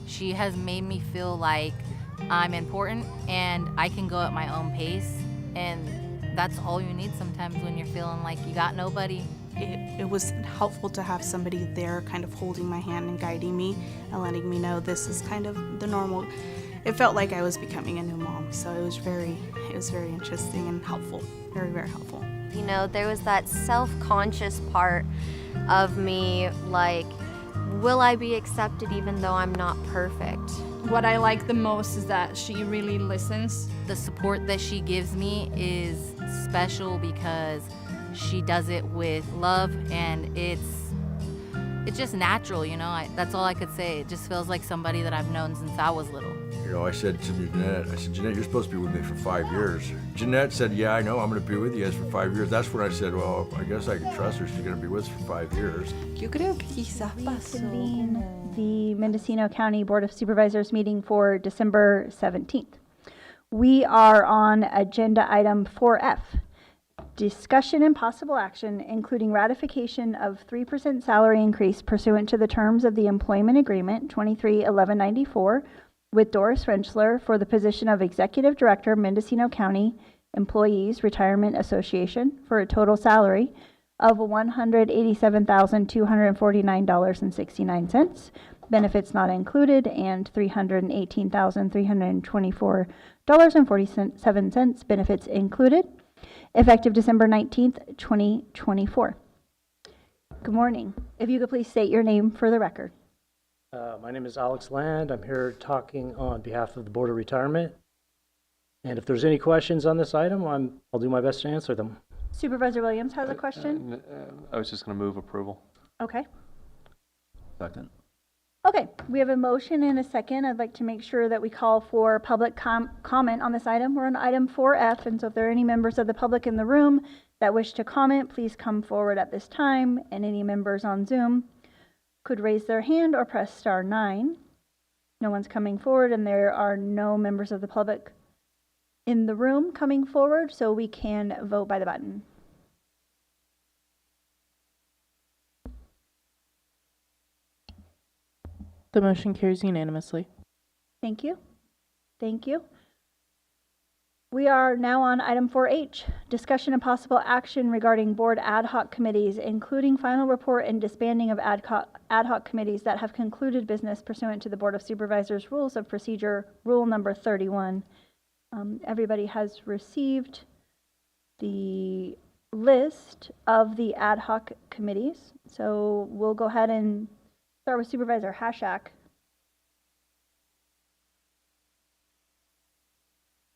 She has made me feel like I'm important and I can go at my own pace, and that's all you need sometimes when you're feeling like you got nobody. It was helpful to have somebody there kind of holding my hand and guiding me and letting me know this is kind of the normal. It felt like I was becoming a new mom, so it was very interesting and helpful, very, very helpful. You know, there was that self-conscious part of me, like, will I be accepted even though I'm not perfect? What I like the most is that she really listens. The support that she gives me is special because she does it with love, and it's just natural, you know. That's all I could say. It just feels like somebody that I've known since I was little. You know, I said to Jeanette, Jeanette, you're supposed to be with me for 5 years. Jeanette said, yeah, I know, I'm going to be with you guys for 5 years. That's when I said, well, I guess I can trust her. She's going to be with us for 5 years. Yo creo que quizás pasó como... The Mendocino County Board of Supervisors meeting for December 17th. We are on agenda item 4F. Discussion and possible action, including ratification of 3% salary increase pursuant to the terms of the employment agreement 23-1194 with Doris Rentschler for the position of Executive Director, Mendocino County Employees Retirement Association for a total salary of $187,249.69, benefits not included, and $318,324.47, benefits included, effective December 19th, 2024. Good morning. If you could please state your name for the record. My name is Alex Land. I'm here talking on behalf of the Board of Retirement. And if there's any questions on this item, I'll do my best to answer them. Supervisor Williams has a question. I was just going to move approval. Okay. Second. Okay, we have a motion and a second. I'd like to make sure that we call for public comment on this item. We're on item 4F, and so if there are any members of the public in the room that wish to comment, please come forward at this time, and any members on Zoom could raise their hand or press star 9. No one's coming forward, and there are no members of the public in the room coming forward, so we can vote by the button. The motion carries unanimously. Thank you. Thank you. We are now on item 4H, discussion and possible action regarding board ad hoc committees, including final report and disbanding of ad hoc committees that have concluded business pursuant to the Board of Supervisors Rules of Procedure, Rule number 31. Everybody has received the list of the ad hoc committees. So we'll go ahead and start with Supervisor Hashak.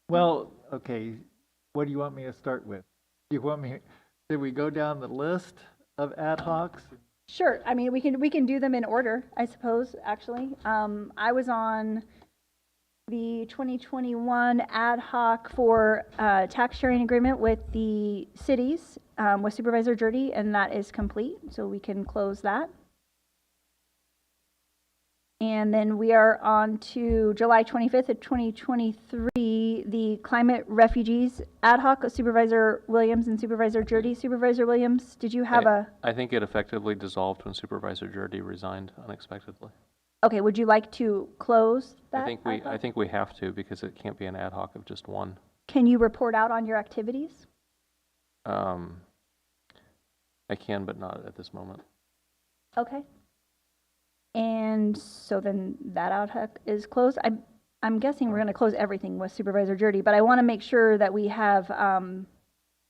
Well, okay, what do you want me to start with? Did we go down the list of ad hocs? Sure. I mean, we can do them in order, I suppose, actually. I was on the 2021 ad hoc for tax sharing agreement with the cities with Supervisor Jurdy, and that is complete, so we can close that. And then we are on to July 25th of 2023, the Climate Refugees ad hoc with Supervisor Williams and Supervisor Jurdy. Supervisor Williams, did you have I think it effectively dissolved when Supervisor Jurdy resigned unexpectedly. Okay, would you like to close that? I think we have to, because it can't be an ad hoc of just one. Can you report out on your activities? I can, but not at this moment. Okay. And so then that ad hoc is closed. I'm guessing we're going to close everything with Supervisor Jurdy, but I want to make sure that we have an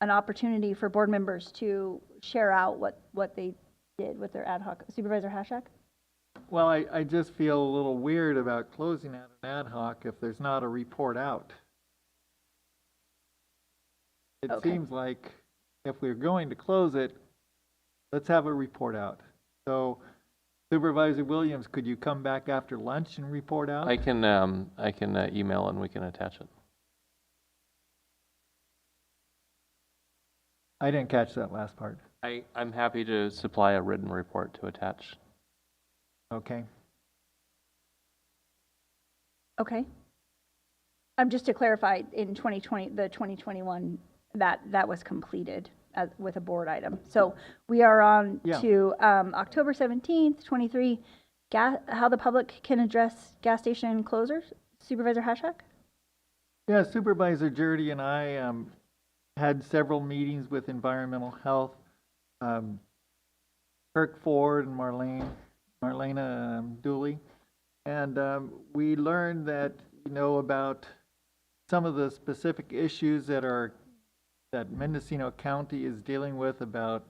opportunity for board members to share out what they did with their ad hoc. Supervisor Hashak? Well, I just feel a little weird about closing out an ad hoc if there's not a report out. It seems like if we're going to close it, let's have a report out. So Supervisor Williams, could you come back after lunch and report out? I can email and we can attach it. I didn't catch that last part. I'm happy to supply a written report to attach. Okay. Okay. Just to clarify, in 2020, the 2021, that was completed with a board item. So we are on to October 17th, 23, how the public can address gas station closers. Supervisor Hashak? Yeah, Supervisor Jurdy and I had several meetings with environmental health. Kirk Ford and Marlena Dooley. And we learned that, about some of the specific issues that Mendocino County is dealing with about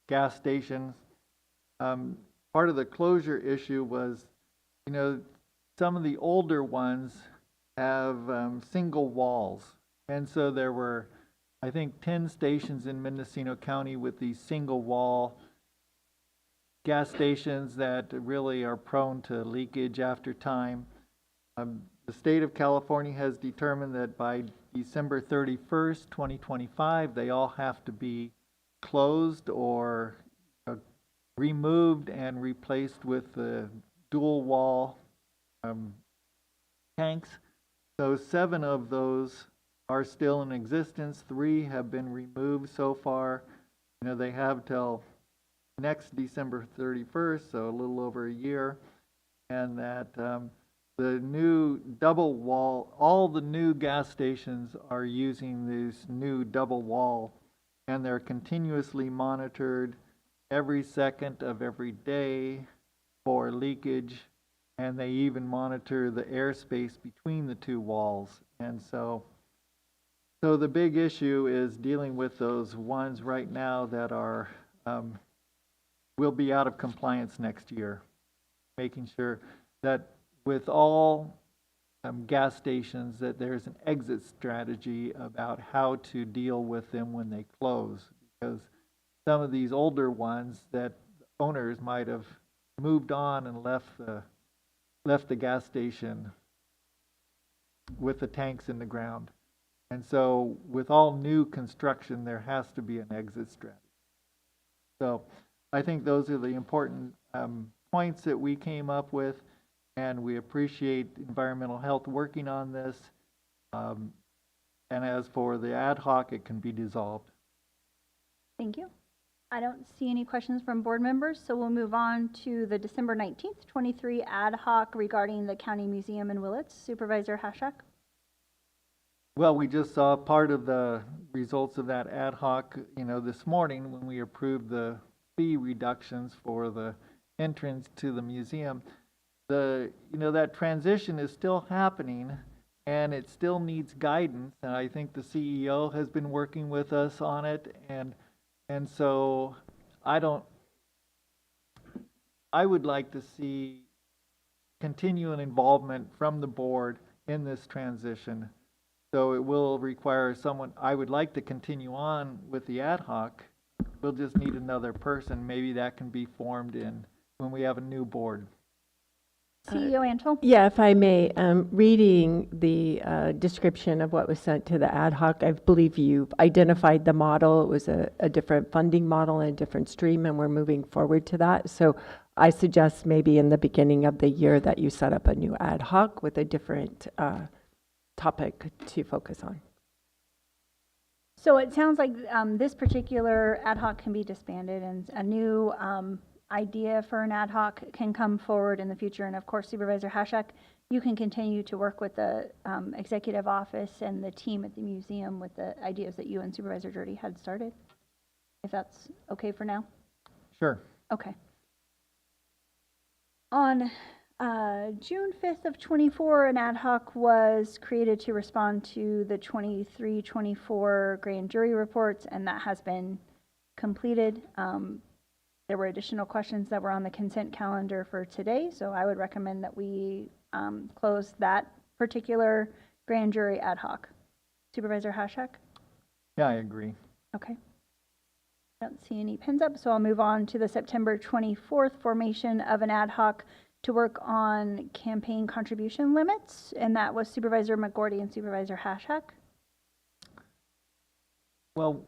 gas stations. part of the closure issue was, some of the older ones have single walls. And so there were, I think, 10 stations in Mendocino County with these single wall gas stations that really are prone to leakage after time. The state of California has determined that by December 31st, 2025, they all have to be closed or removed and replaced with the dual wall tanks. So 7 of those are still in existence. 3 have been removed so far. They have till next December 31st, so a little over a year, and that the new double wall, all the new gas stations are using this new double wall, and they're continuously monitored every second of every day for leakage, and they even monitor the airspace between the 2 walls. And so the big issue is dealing with those ones right now that are will be out of compliance next year, making sure that with all gas stations that there's an exit strategy about how to deal with them when they close, because some of these older ones that owners might have moved on and left the gas station with the tanks in the ground. And so with all new construction, there has to be an exit strategy. So I think those are the important points that we came up with, and we appreciate environmental health working on this. And as for the ad hoc, it can be dissolved. Thank you. I don't see any questions from board members, so we'll move on to the December 19th, 23 ad hoc regarding the County Museum in Willits. Supervisor Hashak. Well, we just saw part of the results of that ad hoc, this morning when we approved the fee reductions for the entrance to the museum. That transition is still happening, and it still needs guidance, and I think the CEO has been working with us on it, and so I would like to see continual involvement from the board in this transition. So it will require someone. I would like to continue on with the ad hoc. We'll just need another person. Maybe that can be formed when we have a new board. CEO Antle? Yeah, if I may, reading the description of what was sent to the ad hoc, I believe you've identified the model. It was a different funding model and a different stream, and we're moving forward to that. So I suggest maybe in the beginning of the year that you set up a new ad hoc with a different topic to focus on. So it sounds like this particular ad hoc can be disbanded, and a new idea for an ad hoc can come forward in the future. And of course, Supervisor Hashak, you can continue to work with the executive office and the team at the museum with the ideas that you and Supervisor Jurdy had started, if that's okay for now. Sure. Okay. On June 5th of 24, an ad hoc was created to respond to the 23-24 grand jury reports, and that has been completed. There were additional questions that were on the consent calendar for today, so I would recommend that we close that particular grand jury ad hoc. Supervisor Hashak? Yeah, I agree. Okay. I don't see any pins up, so I'll move on to the September 24th formation of an ad hoc to work on campaign contribution limits, and that was Supervisor McGordy and Supervisor Hashak. Well,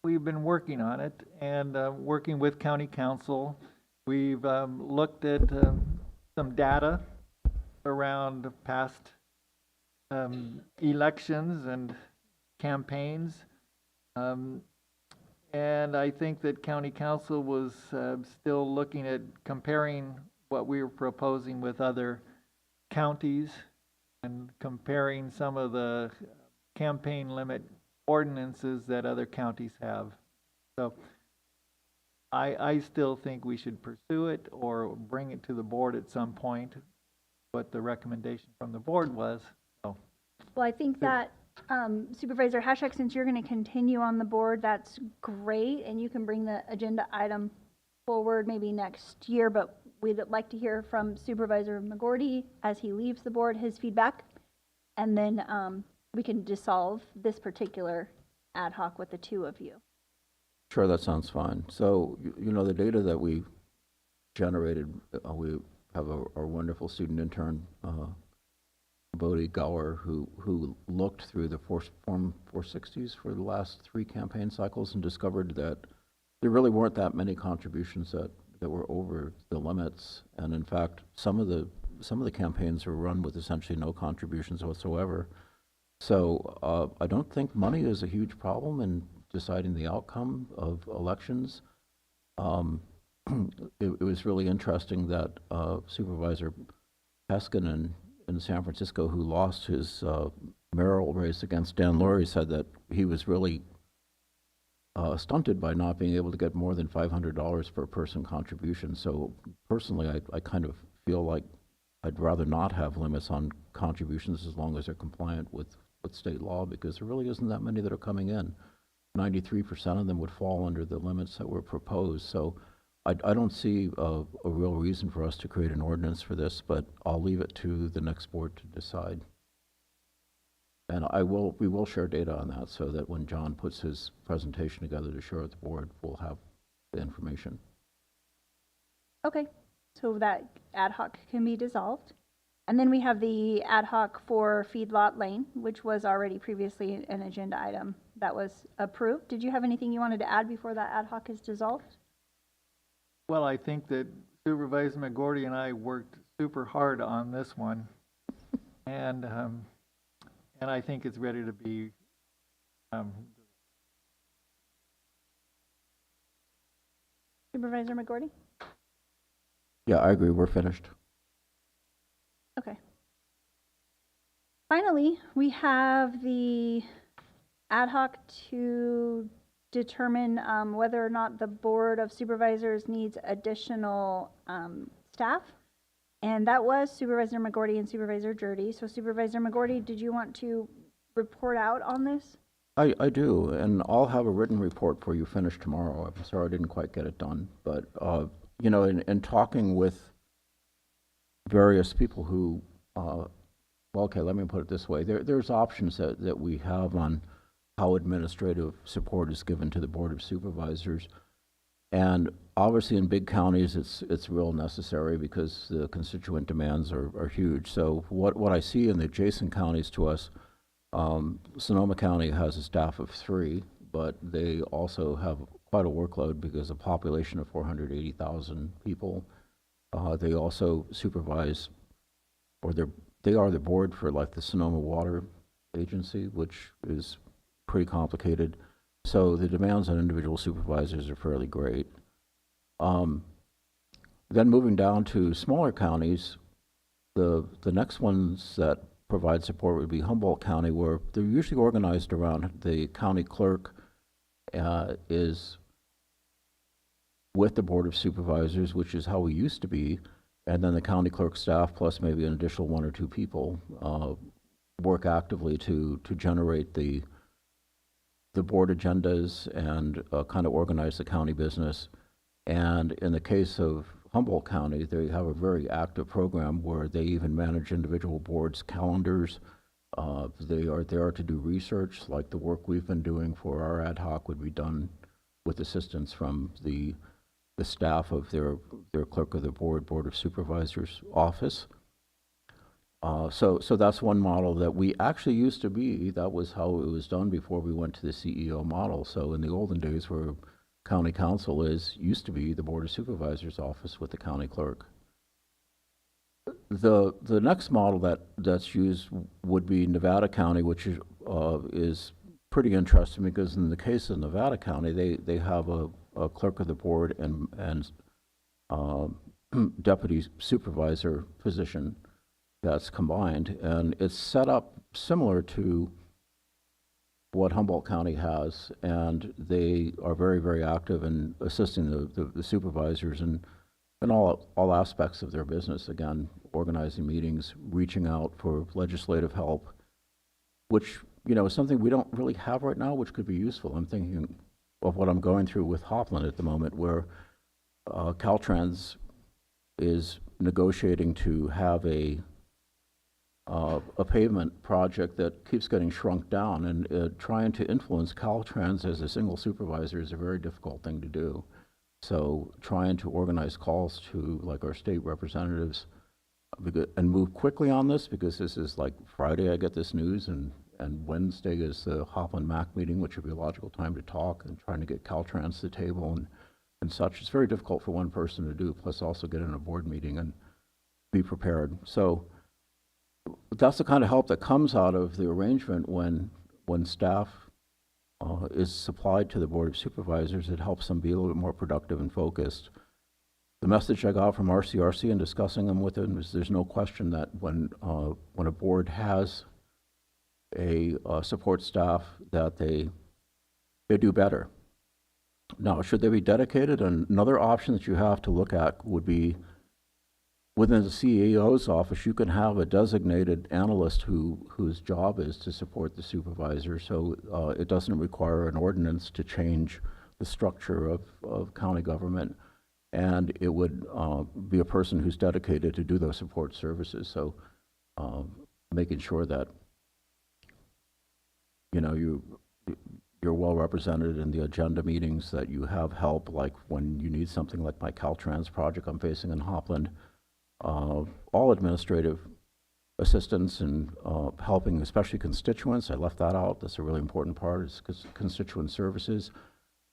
we've been working on it and working with County Council. We've looked at some data around past elections and campaigns. And I think that County Council was still looking at comparing what we were proposing with other counties and comparing some of the campaign limit ordinances that other counties have. So I still think we should pursue it or bring it to the board at some point, what the recommendation from the board was. So. Well, I think that Supervisor Hashak, since you're going to continue on the board, that's great, and you can bring the agenda item forward maybe next year, but we'd like to hear from Supervisor McGorty as he leaves the board, his feedback. And then we can dissolve this particular ad hoc with the two of you. Sure, that sounds fine. So, you know, the data that we generated, we have our wonderful student intern, Bodhi Gower, who looked through the Form 460s for the last 3 campaign cycles and discovered that there really weren't that many contributions that were over the limits. And in fact, some of the campaigns were run with essentially no contributions whatsoever. So I don't think money is a huge problem in deciding the outcome of elections. It was really interesting that Supervisor Peskin in San Francisco, who lost his mayoral race against Dan Lurie, said that he was really stunted by not being able to get more than $500 per person contribution. So personally, I kind of feel like I'd rather not have limits on contributions as long as they're compliant with state law, because there really isn't that many that are coming in. 93% of them would fall under the limits that were proposed. So I don't see a real reason for us to create an ordinance for this, but I'll leave it to the next board to decide. And we will share data on that so that when John puts his presentation together to share with the board, we'll have the information. Okay, so that ad hoc can be dissolved. And then we have the ad hoc for Feedlot Lane, which was already previously an agenda item that was approved. Did you have anything you wanted to add before that ad hoc is dissolved? Well, I think that Supervisor McGorty and I worked super hard on this one, and I think it's ready to be. Supervisor McGorty? Yeah, I agree. We're finished. Okay. Finally, we have the ad hoc to determine whether or not the Board of Supervisors needs additional staff. And that was Supervisor McGorty and Supervisor Jurdy. So Supervisor McGorty, did you want to report out on this? I do, and I'll have a written report for you finished tomorrow. I'm sorry I didn't quite get it done. But, you know, in talking with various people who, well, okay, let me put it this way. There's options that we have on how administrative support is given to the Board of Supervisors. And obviously in big counties, it's real necessary because the constituent demands are huge. So what I see in the adjacent counties to us, Sonoma County has a staff of 3, but they also have quite a workload because a population of 480,000 people. They also supervise, or they are the board for like the Sonoma Water Agency, which is pretty complicated. So the demands on individual supervisors are fairly great. Then moving down to smaller counties, the next ones that provide support would be Humboldt County, where they're usually organized around the county clerk is with the Board of Supervisors, which is how we used to be, and then the county clerk staff plus maybe an additional 1 or 2 people work actively to generate the board agendas and kind of organize the county business. And in the case of Humboldt County, they have a very active program where they even manage individual boards' calendars. They are there to do research, like the work we've been doing for our ad hoc would be done with assistance from the staff of their clerk of the Board of Supervisors office. So that's one model that we actually used to be. That was how it was done before we went to the CEO model. So in the olden days where county council used to be the Board of Supervisors office with the county clerk. The next model that's used would be Nevada County, which is pretty interesting because in the case of Nevada County, they have a clerk of the board and deputy supervisor position that's combined, and it's set up similar to what Humboldt County has, and they are very, very active in assisting the supervisors in all aspects of their business. Again, organizing meetings, reaching out for legislative help, which, you know, is something we don't really have right now, which could be useful. I'm thinking of what I'm going through with Hopland at the moment, where Caltrans is negotiating to have a pavement project that keeps getting shrunk down, and trying to influence Caltrans as a single supervisor is a very difficult thing to do. So trying to organize calls to like our state representatives and move quickly on this, because this is like Friday I get this news, and Wednesday is the Hopland MAC meeting, which would be a logical time to talk, and trying to get Caltrans to the table and such. It's very difficult for one person to do, plus also get in a board meeting and be prepared. So that's the kind of help that comes out of the arrangement when staff is supplied to the Board of Supervisors. It helps them be a little bit more productive and focused. The message I got from RCRC in discussing them with them is there's no question that when a board has a support staff, that they do better. Now, should they be dedicated? Another option that you have to look at would be within the CEO's office, you can have a designated analyst whose job is to support the supervisor, so it doesn't require an ordinance to change the structure of county government, and it would be a person who's dedicated to do those support services. So making sure that you're well represented in the agenda meetings, that you have help, like when you need something like my Caltrans project I'm facing in Hopland. All administrative assistance and helping, especially constituents. I left that out. That's a really important part, is constituent services.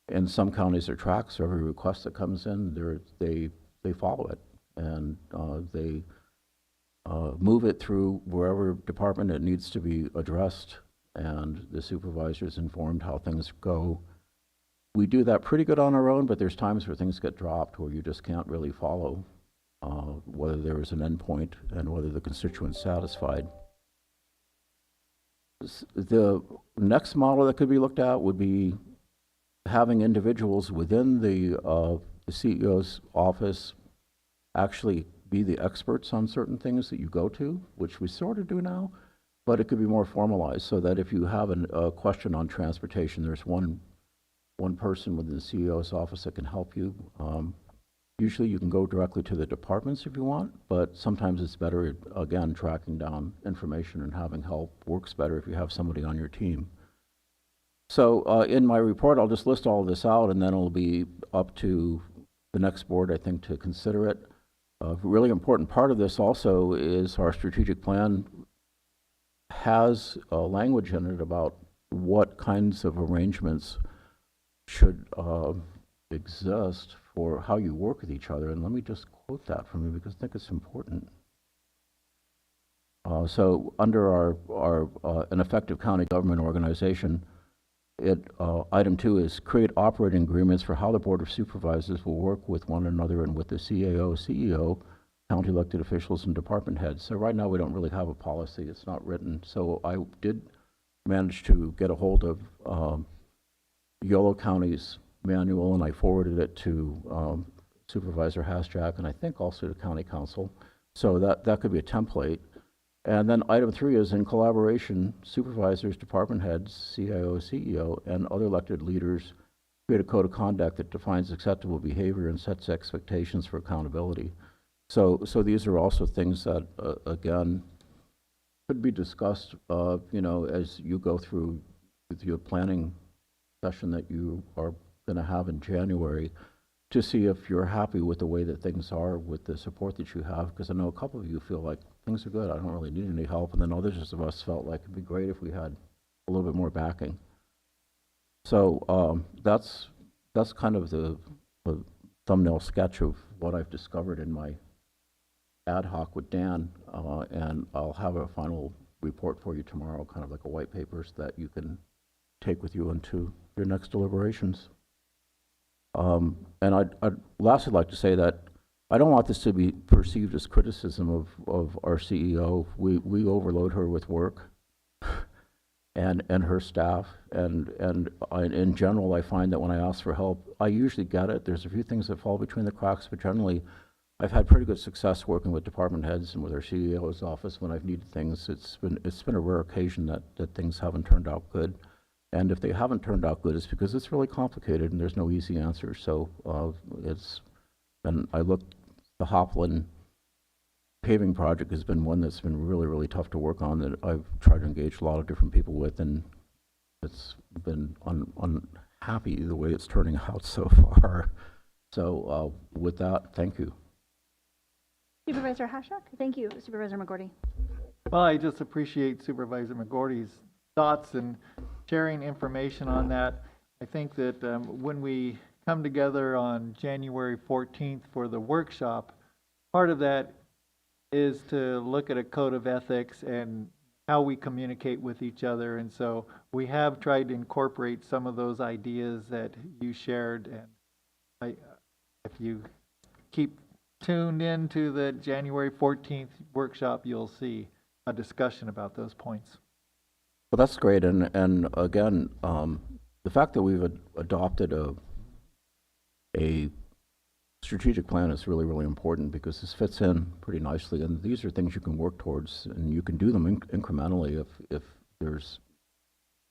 In some counties, there are tracks, so every request that comes in, they follow it, and they move it through wherever department it needs to be addressed, and the supervisor is informed how things go. We do that pretty good on our own, but there's times where things get dropped where you just can't really follow whether there is an endpoint and whether the constituent's satisfied. The next model that could be looked at would be having individuals within the CEO's office actually be the experts on certain things that you go to, which we sort of do now, but it could be more formalized, so that if you have a question on transportation, there's one person within the CEO's office that can help you. Usually you can go directly to the departments if you want, but sometimes it's better, again, tracking down information and having help works better if you have somebody on your team. So in my report, I'll just list all of this out, and then it'll be up to the next board, I think, to consider it. A really important part of this also is our strategic plan has language in it about what kinds of arrangements should exist for how you work with each other. And let me just quote that from you, because I think it's important. So under our an effective county government organization, item 2 is create operating agreements for how the Board of Supervisors will work with one another and with the CAO, CEO, county elected officials, and department heads. So right now we don't really have a policy. It's not written. So I did manage to get a hold of Yolo County's manual, and I forwarded it to Supervisor Hasjack, and I think also to County Council. So that could be a template. And then item 3 is in collaboration, supervisors, department heads, CIO, CEO, and other elected leaders create a code of conduct that defines acceptable behavior and sets expectations for accountability. So these are also things that, again, could be discussed, as you go through with your planning session that you are going to have in January, to see if you're happy with the way that things are with the support that you have, because I know a couple of you feel like things are good, I don't really need any help, and then others of us felt like it'd be great if we had a little bit more backing. So that's kind of the thumbnail sketch of what I've discovered in my ad hoc with Dan, and I'll have a final report for you tomorrow, kind of like a white paper, so that you can take with you into your next deliberations. And I'd lastly like to say that I don't want this to be perceived as criticism of our CEO. We overload her with work and her staff, and in general, I find that when I ask for help, I usually get it. There's a few things that fall between the cracks, but generally I've had pretty good success working with department heads and with our CEO's office when I've needed things. It's been a rare occasion that things haven't turned out good. And if they haven't turned out good, it's because it's really complicated and there's no easy answer. So And I looked, the Hopland paving project has been one that's been really, really tough to work on, that I've tried to engage a lot of different people with, and it's been unhappy the way it's turning out so far. So with that, thank you. Supervisor Hashak? Thank you, Supervisor McGorty. Well, I just appreciate Supervisor McGorty's thoughts and sharing information on that. I think that when we come together on January 14th for the workshop, part of that is to look at a code of ethics and how we communicate with each other. And so we have tried to incorporate some of those ideas that you shared. And if you keep tuned into the January 14th workshop, you'll see a discussion about those points. Well, that's great. And again, the fact that we've adopted a strategic plan is really, really important, because this fits in pretty nicely, and these are things you can work towards, and you can do them incrementally if there's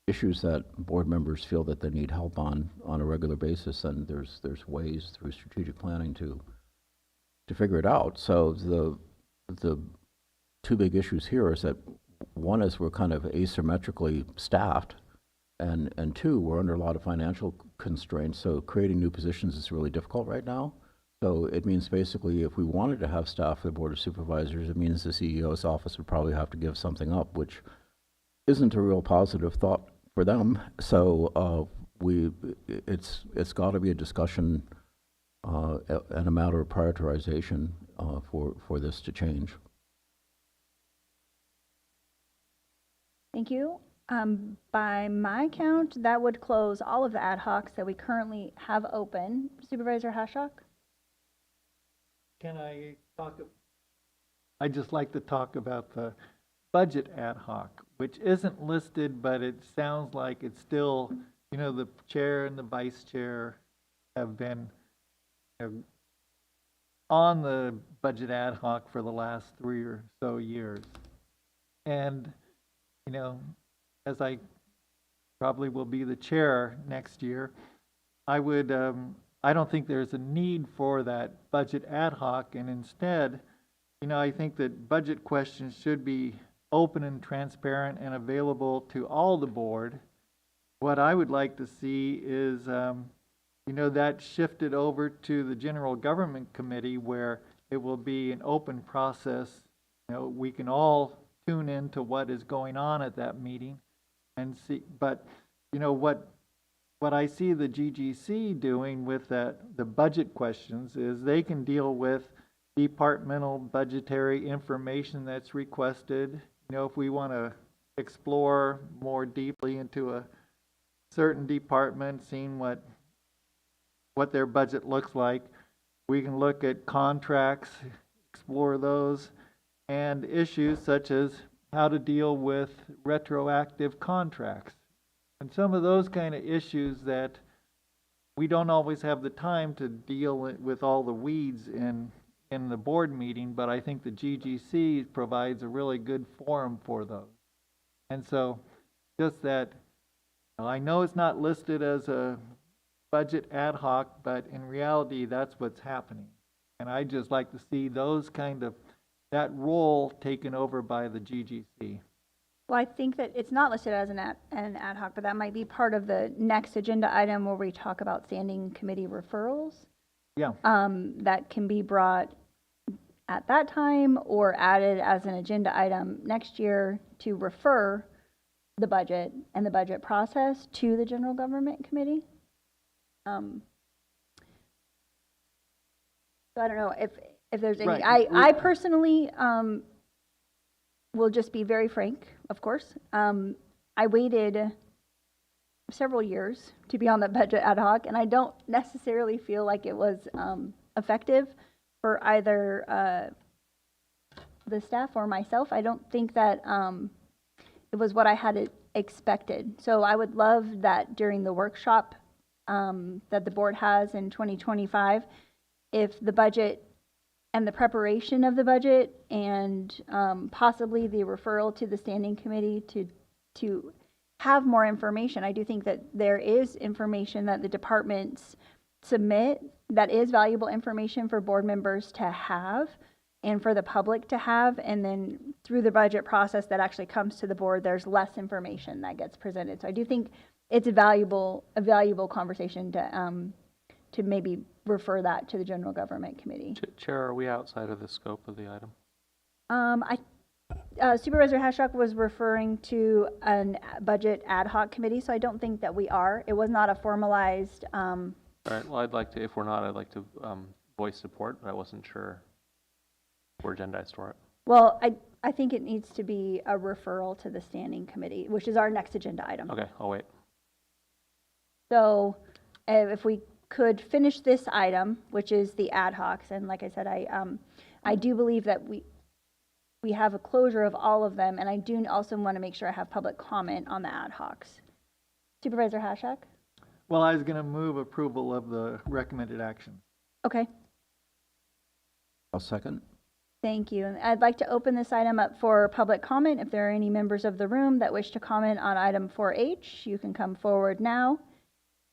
issues that board members feel that they need help on a regular basis, and there's ways through strategic planning to figure it out. So the two big issues here is that one is we're kind of asymmetrically staffed, and two, we're under a lot of financial constraints, so creating new positions is really difficult right now. So it means basically if we wanted to have staff for the Board of Supervisors, it means the CEO's office would probably have to give something up, which isn't a real positive thought for them. So it's got to be a discussion and a matter of prioritization for this to change. Thank you. By my count, that would close all of the ad hocs that we currently have open. Supervisor Hashak? Can I talk? I'd just like to talk about the budget ad hoc, which isn't listed, but it sounds like it's still, you know, the chair and the vice chair have been on the budget ad hoc for the last 3 or so years. And, you know, as I probably will be the chair next year, I don't think there's a need for that budget ad hoc, and instead, you know, I think that budget questions should be open and transparent and available to all the board. What I would like to see is, you know, that shifted over to the General Government Committee, where it will be an open process. You know, we can all tune into what is going on at that meeting and see, but, you know, what I see the GGC doing with the budget questions is they can deal with departmental budgetary information that's requested. You know, if we want to explore more deeply into a certain department, seeing what their budget looks like, we can look at contracts, explore those, and issues such as how to deal with retroactive contracts. And some of those kind of issues that we don't always have the time to deal with all the weeds in the board meeting, but I think the GGC provides a really good forum for those. And so just that, I know it's not listed as a budget ad hoc, but in reality, that's what's happening. And I'd just like to see those that role taken over by the GGC. Well, I think that it's not listed as an ad hoc, but that might be part of the next agenda item where we talk about standing committee referrals. Yeah. That can be brought at that time or added as an agenda item next year to refer the budget and the budget process to the General Government Committee. So I don't know if there's any, right. I personally will just be very frank, of course. I waited several years to be on the budget ad hoc, and I don't necessarily feel like it was effective for either the staff or myself. I don't think that it was what I had expected. So I would love that during the workshop that the board has in 2025, if the budget and the preparation of the budget and possibly the referral to the standing committee to have more information. I do think that there is information that the departments submit that is valuable information for board members to have and for the public to have. And then through the budget process that actually comes to the board, there's less information that gets presented. So I do think it's a valuable conversation to maybe refer that to the General Government Committee. Chair, are we outside of the scope of the item? Supervisor Hashak was referring to a budget ad hoc committee, so I don't think that we are. It was not a formalized. All right, well, I'd like to, if we're not, I'd like to voice support, but I wasn't sure we're agendized for it. Well, I think it needs to be a referral to the standing committee, which is our next agenda item. Okay, I'll wait. So if we could finish this item, which is the ad hocs, and like I said, I do believe that we have a closure of all of them, and I do also want to make sure I have public comment on the ad hocs. Supervisor Hashak? Well, I was going to move approval of the recommended action. Okay, I'll second. thank you. And I'd like to open this item up for public comment. If there are any members of the room that wish to comment on item 4H, you can come forward now.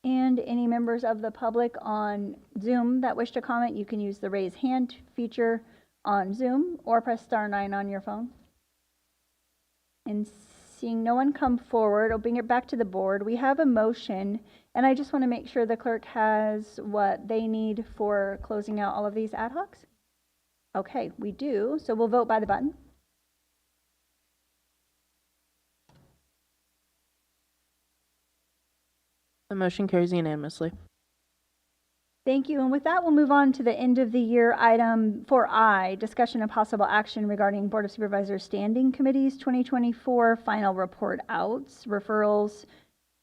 And any members of the public on Zoom that wish to comment, you can use the raise hand feature on Zoom or press *9 on your phone. And seeing no one come forward, I'll bring it back to the board. We have a motion, and I just want to make sure the clerk has what they need for closing out all of these ad hocs. Okay, we do. So we'll vote by the button. The motion carries unanimously. Thank you. And with that, we'll move on to the end of the year item 4I, discussion of possible action regarding Board of Supervisors Standing Committees 2024 final report outs, referrals,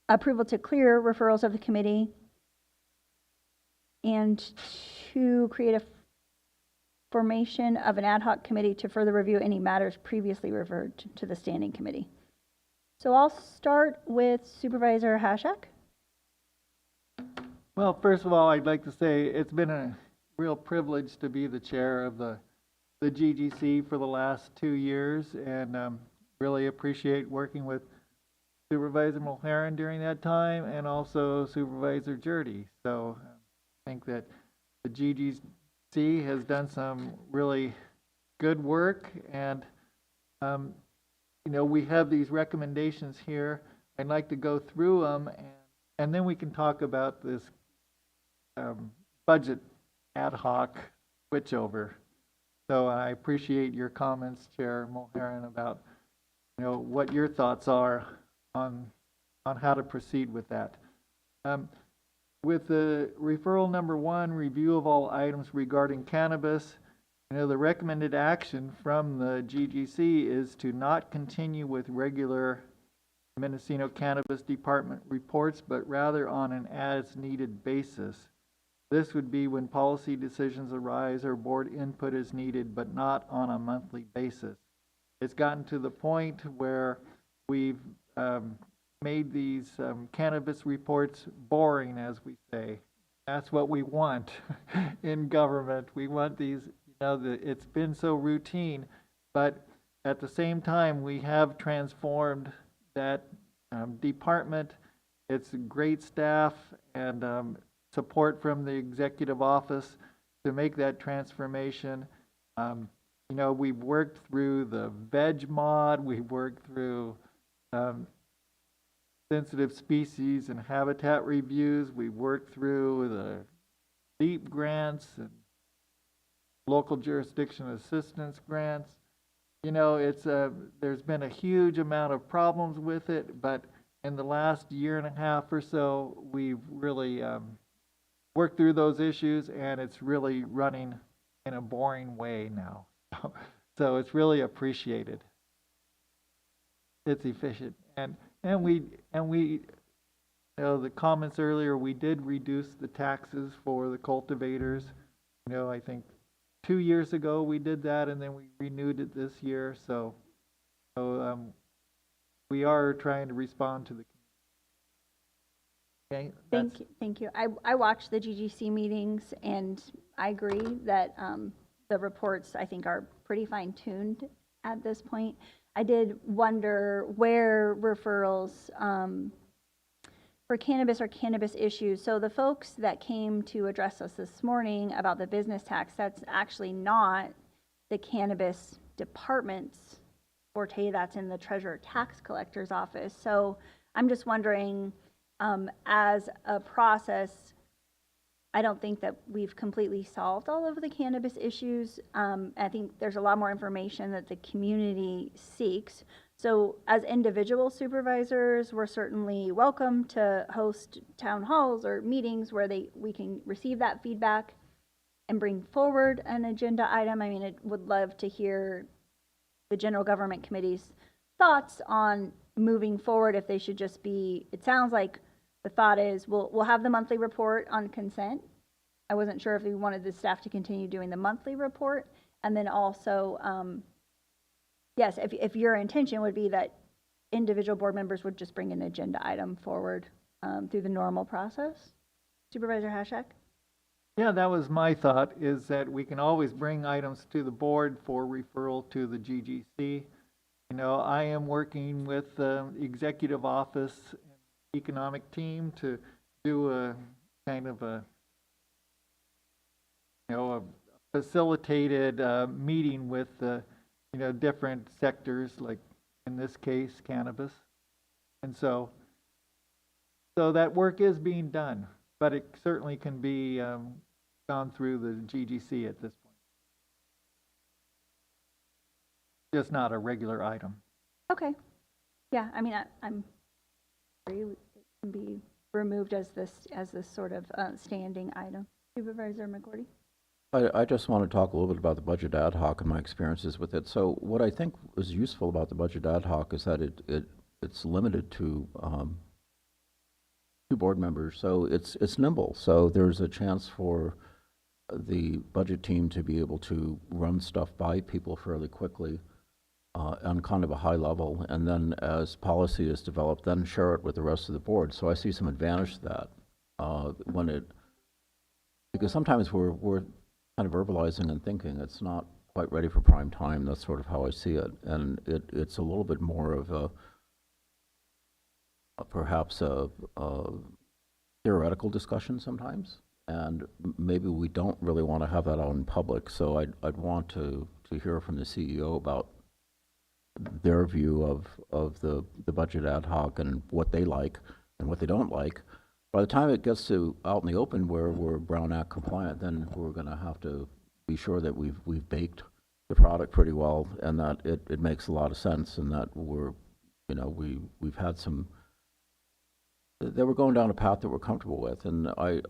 approval to clear referrals of the committee, and to create a formation of an ad hoc committee to further review any matters previously referred to the standing committee. So I'll start with Supervisor Hashak. Well, first of all, I'd like to say it's been a real privilege to be the chair of the GGC for the last 2 years, and really appreciate working with Supervisor Mulherin during that time, and also Supervisor Jurdy. So I think that the GGC has done some really good work, and you know, we have these recommendations here. I'd like to go through them, and then we can talk about this budget ad hoc switchover. So I appreciate your comments, Chair Mulherin, about what your thoughts are on how to proceed with that. With the referral number 1, review of all items regarding cannabis, the recommended action from the GGC is to not continue with regular Mendocino Cannabis Department reports, but rather on an as-needed basis. This would be when policy decisions arise or board input is needed, but not on a monthly basis. It's gotten to the point where we've made these cannabis reports boring, as we say. That's what we want in government. We want these, it's been so routine, but at the same time, we have transformed that department. It's great staff and support from the executive office to make that transformation. We've worked through the veg mod, we've worked through sensitive species and habitat reviews, we've worked through the LEAP grants and local jurisdiction assistance grants. There's been a huge amount of problems with it, but in the last 1.5 years or so, we've really worked through those issues, and it's really running in a boring way now. So it's really appreciated. It's efficient, and we the comments earlier, we did reduce the taxes for the cultivators. I think 2 years ago we did that, and then we renewed it this year. So we are trying to respond to the. Okay. Thank you. I watched the GGC meetings, and I agree that the reports, I think, are pretty fine-tuned at this point. I did wonder where referrals for cannabis or cannabis issues. So the folks that came to address us this morning about the business tax, that's actually not the cannabis department's forte. That's in the treasurer tax collector's office. So I'm just wondering, as a process, I don't think that we've completely solved all of the cannabis issues. I think there's a lot more information that the community seeks. So as individual supervisors, we're certainly welcome to host town halls or meetings where we can receive that feedback and bring forward an agenda item. I mean, I would love to hear the general government committee's thoughts on moving forward, if they should just be, it sounds like the thought is we'll have the monthly report on consent. I wasn't sure if we wanted the staff to continue doing the monthly report. And then also, yes, if your intention would be that individual board members would just bring an agenda item forward through the normal process. Supervisor Hashak? Yeah, that was my thought, is that we can always bring items to the board for referral to the GGC. You know, I am working with the executive office and economic team to do a kind of a, you know, a facilitated meeting with the, you know, different sectors, like in this case, cannabis. And so that work is being done, but it certainly can be gone through the GGC at this point. Just not a regular item. Okay. Yeah, I mean, I'm agree it can be removed as this sort of standing item. Supervisor McGordy? I just want to talk a little bit about the budget ad hoc and my experiences with it. So what I think was useful about the budget ad hoc is that it's limited to 2 board members, so it's nimble. So there's a chance for the budget team to be able to run stuff by people fairly quickly on kind of a high level, and then as policy is developed, then share it with the rest of the board. So I see some advantage to that because sometimes we're kind of verbalizing and thinking it's not quite ready for prime time. That's sort of how I see it, and it's a little bit more of perhaps a theoretical discussion sometimes, and maybe we don't really want to have that out in public. So I'd want to hear from the CEO about their view of the budget ad hoc and what they like and what they don't like. By the time it gets to out in the open where we're Brown Act compliant, then we're going to have to be sure that we've baked the product pretty well, and that it makes a lot of sense, and that we've had some that we're going down a path that we're comfortable with. And I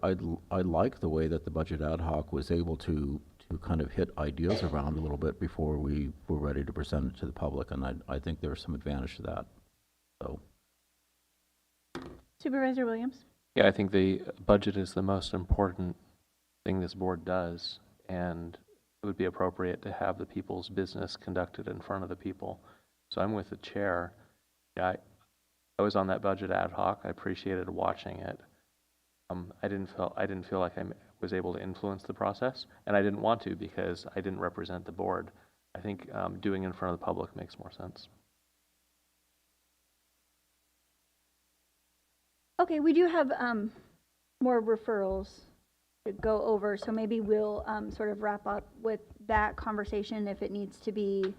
like the way that the budget ad hoc was able to kind of hit ideas around a little bit before we were ready to present it to the public, and I think there's some advantage to that. So, Supervisor Williams? Yeah, I think the budget is the most important thing this board does, and it would be appropriate to have the people's business conducted in front of the people. So I'm with the chair. Yeah, I was on that budget ad hoc. I appreciated watching it. I didn't feel like I was able to influence the process, and I didn't want to because I didn't represent the board. I think doing it in front of the public makes more sense. Okay, we do have more referrals to go over, so maybe we'll sort of wrap up with that conversation if it needs to be.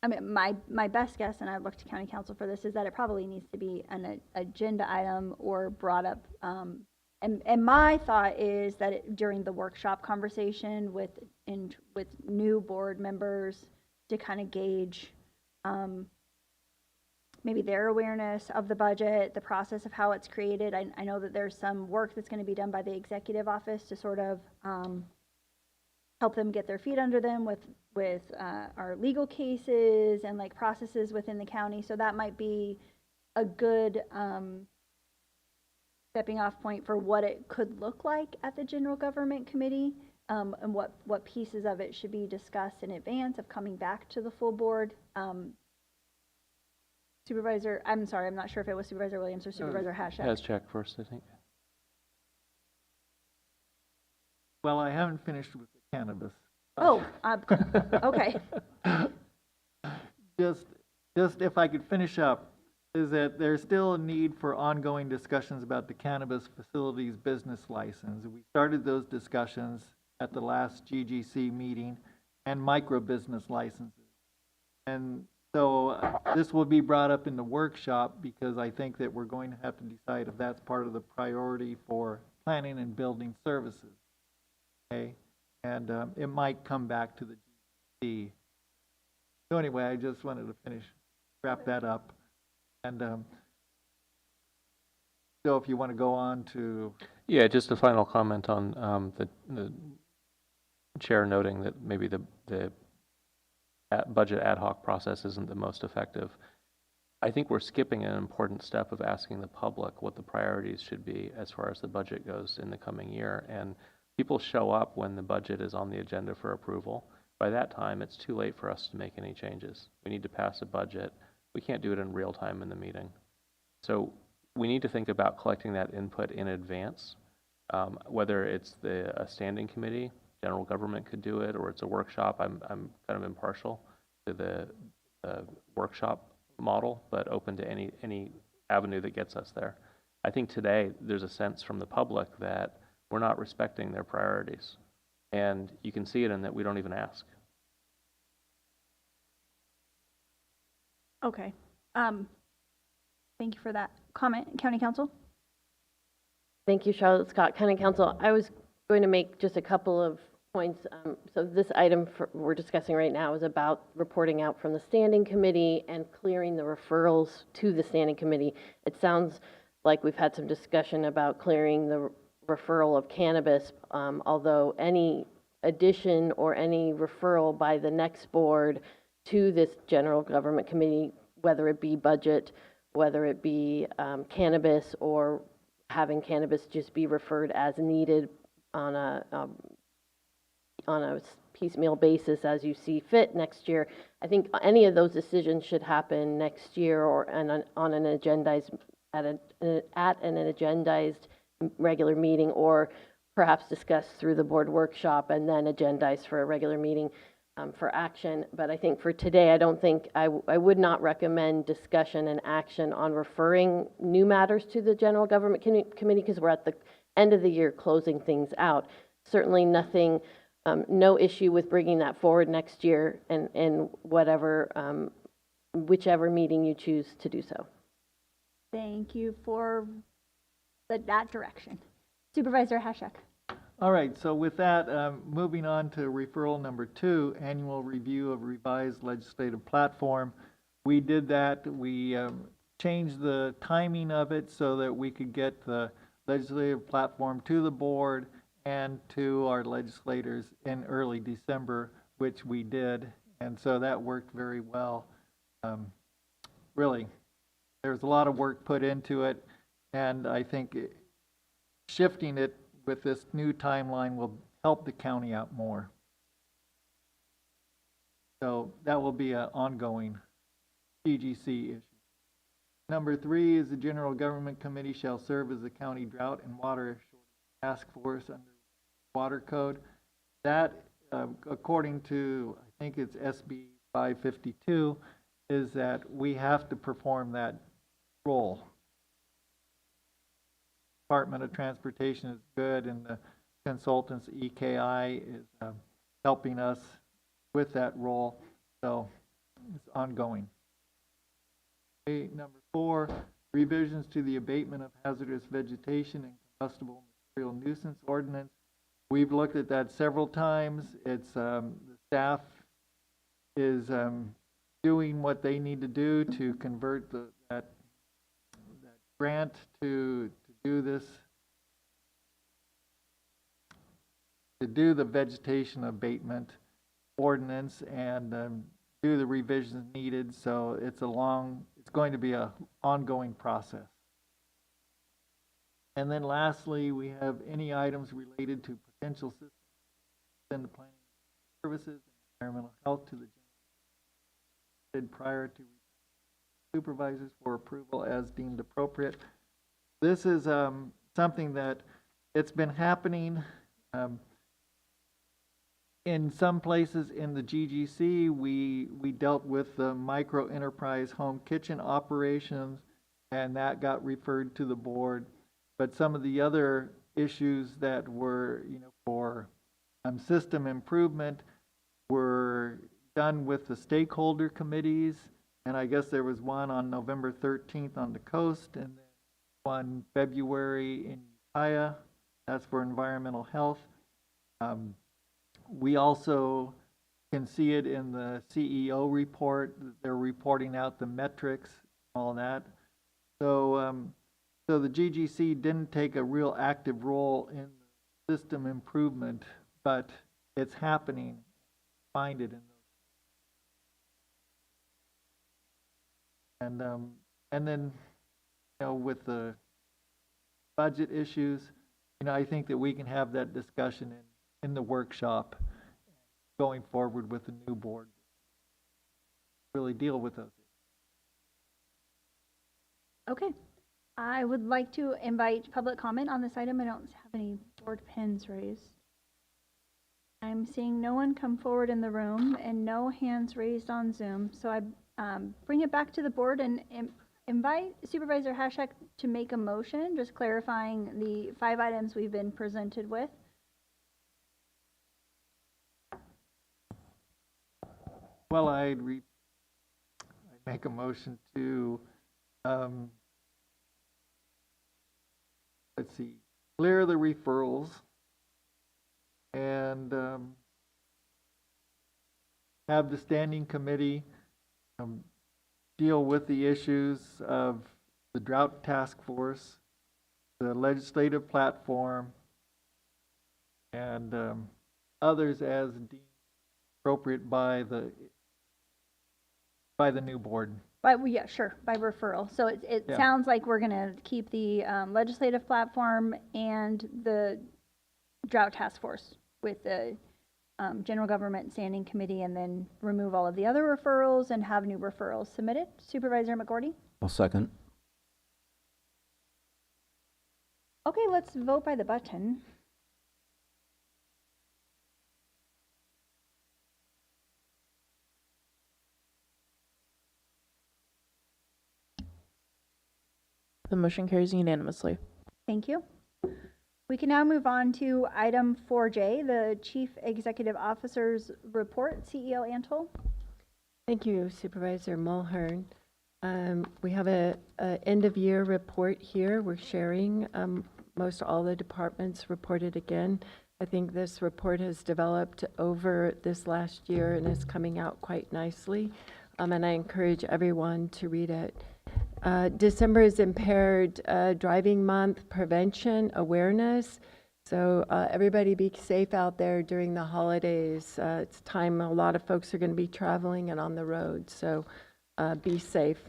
I mean, my best guess, and I'd look to county council for this, is that it probably needs to be an agenda item or brought up. And my thought is that during the workshop conversation with new board members to kind of gauge maybe their awareness of the budget, the process of how it's created. I know that there's some work that's going to be done by the executive office to sort of help them get their feet under them with our legal cases and like processes within the county. So that might be a good stepping off point for what it could look like at the General Government Committee, and what pieces of it should be discussed in advance of coming back to the full board. Supervisor, I'm sorry, I'm not sure if it was Supervisor Williams or Supervisor Hashak. Hashak first, I think. Well, I haven't finished with the cannabis. Oh, okay. Just if I could finish up, is that there's still a need for ongoing discussions about the cannabis facilities business license. We started those discussions at the last GGC meeting, and micro business licenses. And so this will be brought up in the workshop because I think that we're going to have to decide if that's part of the priority for planning and building services. Okay, and it might come back to the GGC. So anyway, I just wanted to wrap that up. And so if you want to go on to... Yeah, just a final comment on the chair noting that maybe the budget ad hoc process isn't the most effective. I think we're skipping an important step of asking the public what the priorities should be as far as the budget goes in the coming year. And people show up when the budget is on the agenda for approval. By that time, it's too late for us to make any changes. We need to pass a budget. We can't do it in real time in the meeting. So we need to think about collecting that input in advance, whether it's a standing committee, general government could do it, or it's a workshop. I'm kind of impartial to the workshop model, but open to any avenue that gets us there. I think today there's a sense from the public that we're not respecting their priorities, and you can see it in that we don't even ask. Okay. Thank you for that comment. County Council? Thank you, Charlotte Scott, County Council. I was going to make just a couple of points. So this item we're discussing right now is about reporting out from the standing committee and clearing the referrals to the standing committee. It sounds like we've had some discussion about clearing the referral of cannabis, although any addition or any referral by the next board to this general government committee, whether it be budget, whether it be cannabis, or having cannabis just be referred as needed on a piecemeal basis as you see fit next year. I think any of those decisions should happen next year or on an agendized at an agendized regular meeting, or perhaps discussed through the board workshop and then agendized for a regular meeting for action. But I think for today, I would not recommend discussion and action on referring new matters to the general government committee because we're at the end of the year closing things out. Certainly nothing, no issue with bringing that forward next year and whatever, whichever meeting you choose to do so. Thank you for that direction. Supervisor Hashek. All right, so with that, moving on to referral number 2, annual review of revised legislative platform. We did that. We changed the timing of it so that we could get the legislative platform to the board and to our legislators in early December, which we did. And so that worked very well. Really, there's a lot of work put into it, and I think shifting it with this new timeline will help the county out more. So that will be an ongoing GGC issue. Number 3 is the General Government Committee shall serve as the County Drought and Water Task Force under Water Code. That, according to, I think it's SB 552, is that we have to perform that role. Department of Transportation is good, and the consultants, EKI, is helping us with that role, so it's ongoing. Okay, number 4, revisions to the abatement of hazardous vegetation and combustible material nuisance ordinance. We've looked at that several times. It's the staff is doing what they need to do to convert that grant to do this, to do the vegetation abatement ordinance and do the revisions needed. So it's going to be an ongoing process. And then lastly, we have any items related to potential systems in the planning services and environmental health to the general prior to supervisors for approval as deemed appropriate. This is something that it's been happening in some places in the GGC, we dealt with the micro enterprise home kitchen operations, and that got referred to the board. But some of the other issues that were, for system improvement were done with the stakeholder committees. And I guess there was one on November 13th on the coast, and then one February in Ukiah. That's for environmental health. We also can see it in the CEO report. They're reporting out the metrics, all that. So, so the GGC didn't take a real active role in system improvement, but it's happening. Find it in those. And then, with the budget issues, I think that we can have that discussion in the workshop going forward with the new board. Really deal with those. Okay. I would like to invite public comment on this item. I don't have any board pens raised. I'm seeing no one come forward in the room and no hands raised on Zoom. So I bring it back to the board and invite Supervisor Hashak to make a motion, just clarifying the 5 items we've been presented with. Well, I'd make a motion to, let's see, clear the referrals and have the standing committee deal with the issues of the drought task force, the legislative platform, and others as deemed appropriate by the new board. But yeah, sure, by referral. So it Yeah. sounds like we're going to keep the legislative platform and the drought task force with the general government standing committee, and then remove all of the other referrals and have new referrals submitted. Supervisor McGordy? I'll second. Okay, let's vote by the button. The motion carries unanimously. Thank you. We can now move on to item 4J, the Chief Executive Officer's report. CEO Antle. Thank you, Supervisor Mulhern. We have a end of year report here. We're sharing. Most all the departments reported again. I think this report has developed over this last year and is coming out quite nicely. And I encourage everyone to read it. December is Impaired Driving Month, prevention, awareness. So everybody be safe out there during the holidays. It's time a lot of folks are going to be traveling and on the road. So be safe.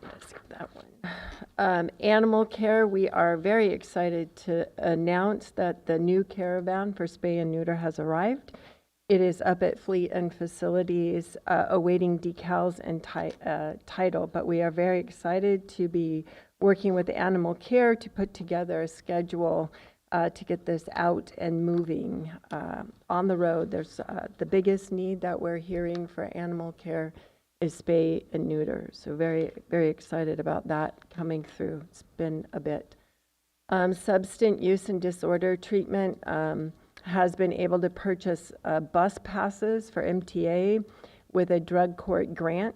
Let's skip that one. Animal care, we are very excited to announce that the new caravan for spay and neuter has arrived. It is up at Fleet and Facilities awaiting decals and title, but we are very excited to be working with Animal Care to put together a schedule to get this out and moving on the road. There's the biggest need that we're hearing for animal care is spay and neuter. So very, very excited about that coming through. It's been a bit. Substance use and disorder treatment has been able to purchase bus passes for MTA with a drug court grant.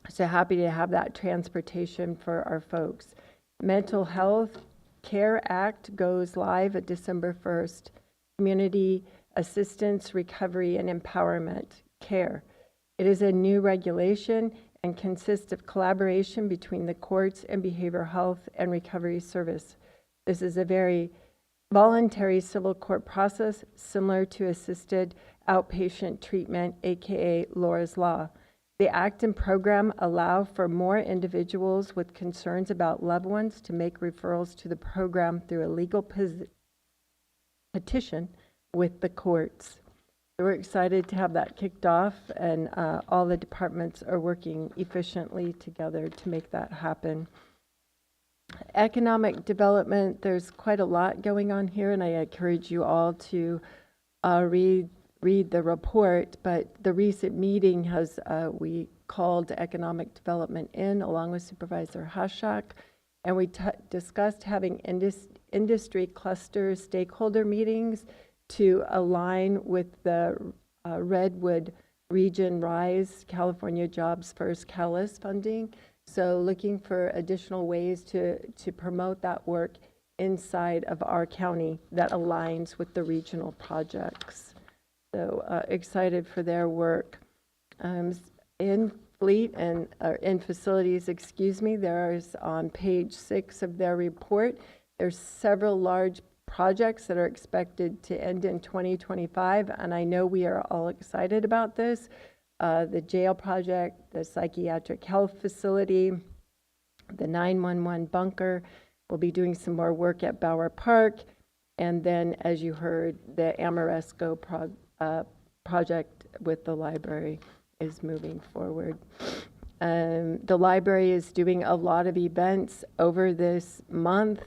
So happy to have that transportation for our folks. Mental Health Care Act goes live at December 1st. Community Assistance, Recovery, and Empowerment Care. It is a new regulation and consists of collaboration between the courts and behavioral health and recovery service. This is a very voluntary civil court process similar to assisted outpatient treatment, aka Laura's Law. The act and program allow for more individuals with concerns about loved ones to make referrals to the program through a legal petition with the courts. So we're excited to have that kicked off, and all the departments are working efficiently together to make that happen. Economic development, there's quite a lot going on here, and I encourage you all to read the report, but the recent meeting has, we called economic development in along with Supervisor Hashak, and we discussed having industry cluster stakeholder meetings to align with the Redwood Region RISE California Jobs First CALIS funding. So looking for additional ways to promote that work inside of our county that aligns with the regional projects. So excited for their work. In fleet and in facilities, excuse me, there's on page 6 of their report, there's several large projects that are expected to end in 2025, and I know we are all excited about this. The jail project, the psychiatric health facility, the 911 bunker. We'll be doing some more work at Bower Park, and then, as you heard, the Amoresco project with the library is moving forward. The library is doing a lot of events over this month.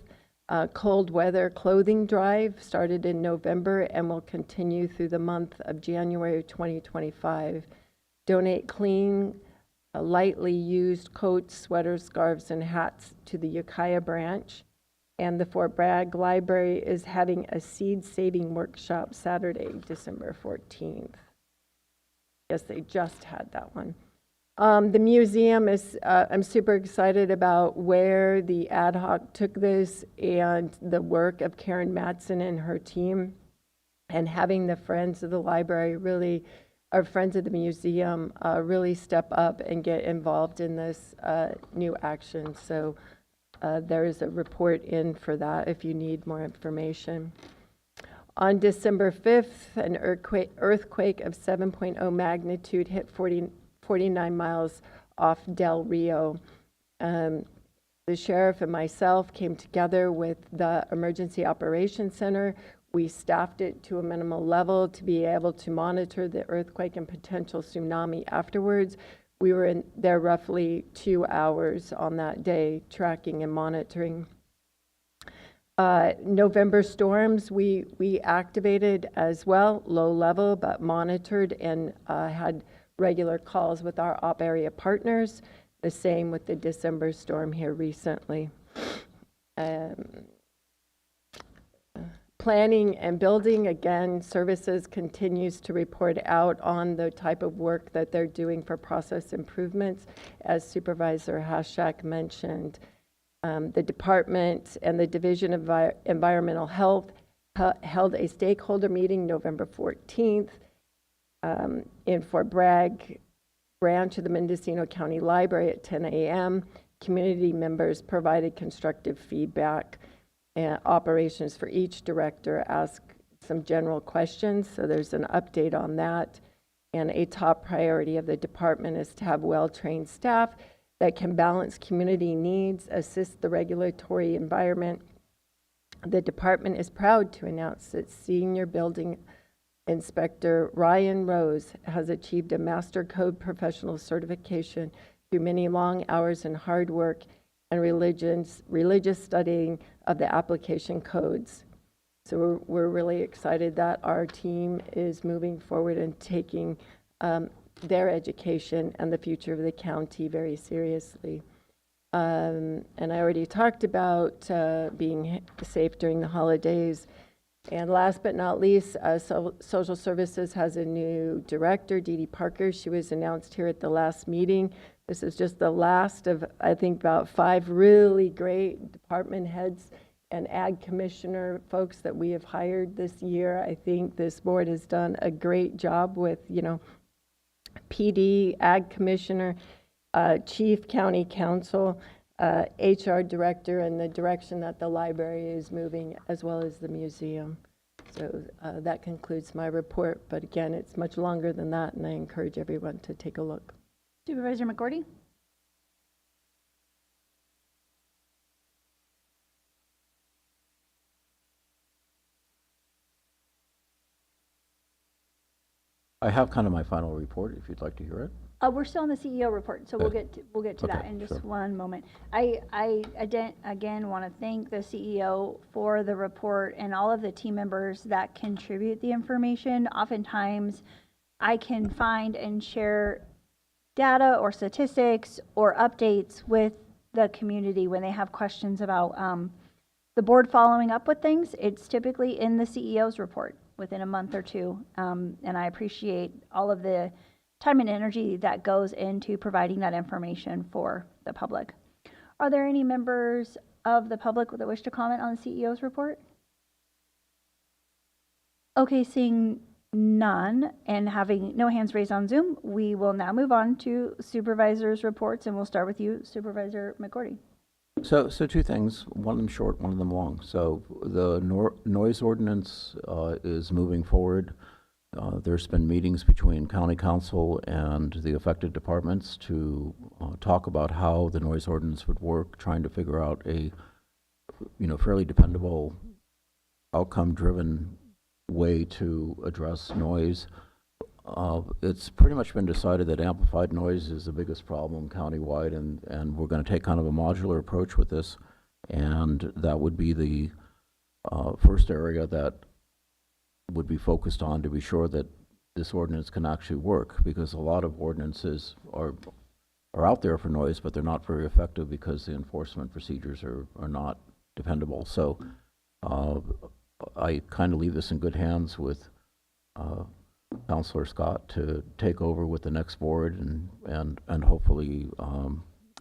Cold weather clothing drive started in November and will continue through the month of January 2025. Donate clean, lightly used coats, sweaters, scarves, and hats to the Ukiah branch. And the Fort Bragg Library is having a seed saving workshop Saturday, December 14th. Yes, they just had that one. The museum is, I'm super excited about where the ad hoc took this and the work of Karen Matson and her team, and having the Friends of the Library really, our Friends of the Museum, really step up and get involved in this new action. So there is a report in for that if you need more information. On December 5th, an earthquake of 7.0 magnitude hit 49 miles off Del Rio. The sheriff and myself came together with the Emergency Operations Center. We staffed it to a minimal level to be able to monitor the earthquake and potential tsunami afterwards. We were in there roughly 2 hours on that day, tracking and monitoring. November storms, we activated as well, low level, but monitored and had regular calls with our op area partners. The same with the December storm here recently. Planning and building, again, services continues to report out on the type of work that they're doing for process improvements, as Supervisor Hashak mentioned. The department and the Division of Environmental Health held a stakeholder meeting November 14th in Fort Bragg branch of the Mendocino County Library at 10 a.m. Community members provided constructive feedback. Operations for each director asked some general questions, so there's an update on that. And a top priority of the department is to have well-trained staff that can balance community needs, assist the regulatory environment. The department is proud to announce that Senior Building Inspector Ryan Rose has achieved a Master Code Professional certification through many long hours and hard work and religious studying of the application codes. So we're really excited that our team is moving forward and taking their education and the future of the county very seriously. And I already talked about being safe during the holidays. And last but not least, Social Services has a new director, Dee Dee Parker. She was announced here at the last meeting. This is just the last of, I think, about 5 really great department heads and ag commissioner folks that we have hired this year. I think this board has done a great job with, PD, ag commissioner, chief county counsel, HR director, and the direction that the library is moving, as well as the museum. So that concludes my report. But again, it's much longer than that, and I encourage everyone to take a look. Supervisor McGordy? I have kind of my final report if you'd like to hear it. We're still on the CEO report, so we'll Okay. get to that Okay, in just sure. one moment. Again want to thank the CEO for the report and all of the team members that contribute the information. Oftentimes, I can find and share data or statistics or updates with the community when they have questions about the board following up with things. It's typically in the CEO's report within a month or two, and I appreciate all of the time and energy that goes into providing that information for the public. Are there any members of the public that wish to comment on the CEO's report? Okay, seeing none and having no hands raised on Zoom, we will now move on to supervisors' reports, and we'll start with you, Supervisor McGordy. So two things, one of them short, one of them long. So the noise ordinance is moving forward. There's been meetings between county council and the affected departments to talk about how the noise ordinance would work, trying to figure out a, fairly dependable, outcome-driven way to address noise. It's pretty much been decided that amplified noise is the biggest problem countywide, and we're going to take kind of a modular approach with this, and that would be the first area that would be focused on to be sure that this ordinance can actually work, because a lot of ordinances are out there for noise, but they're not very effective because the enforcement procedures are not dependable. So I kind of leave this in good hands with Councilor Scott to take over with the next board, and hopefully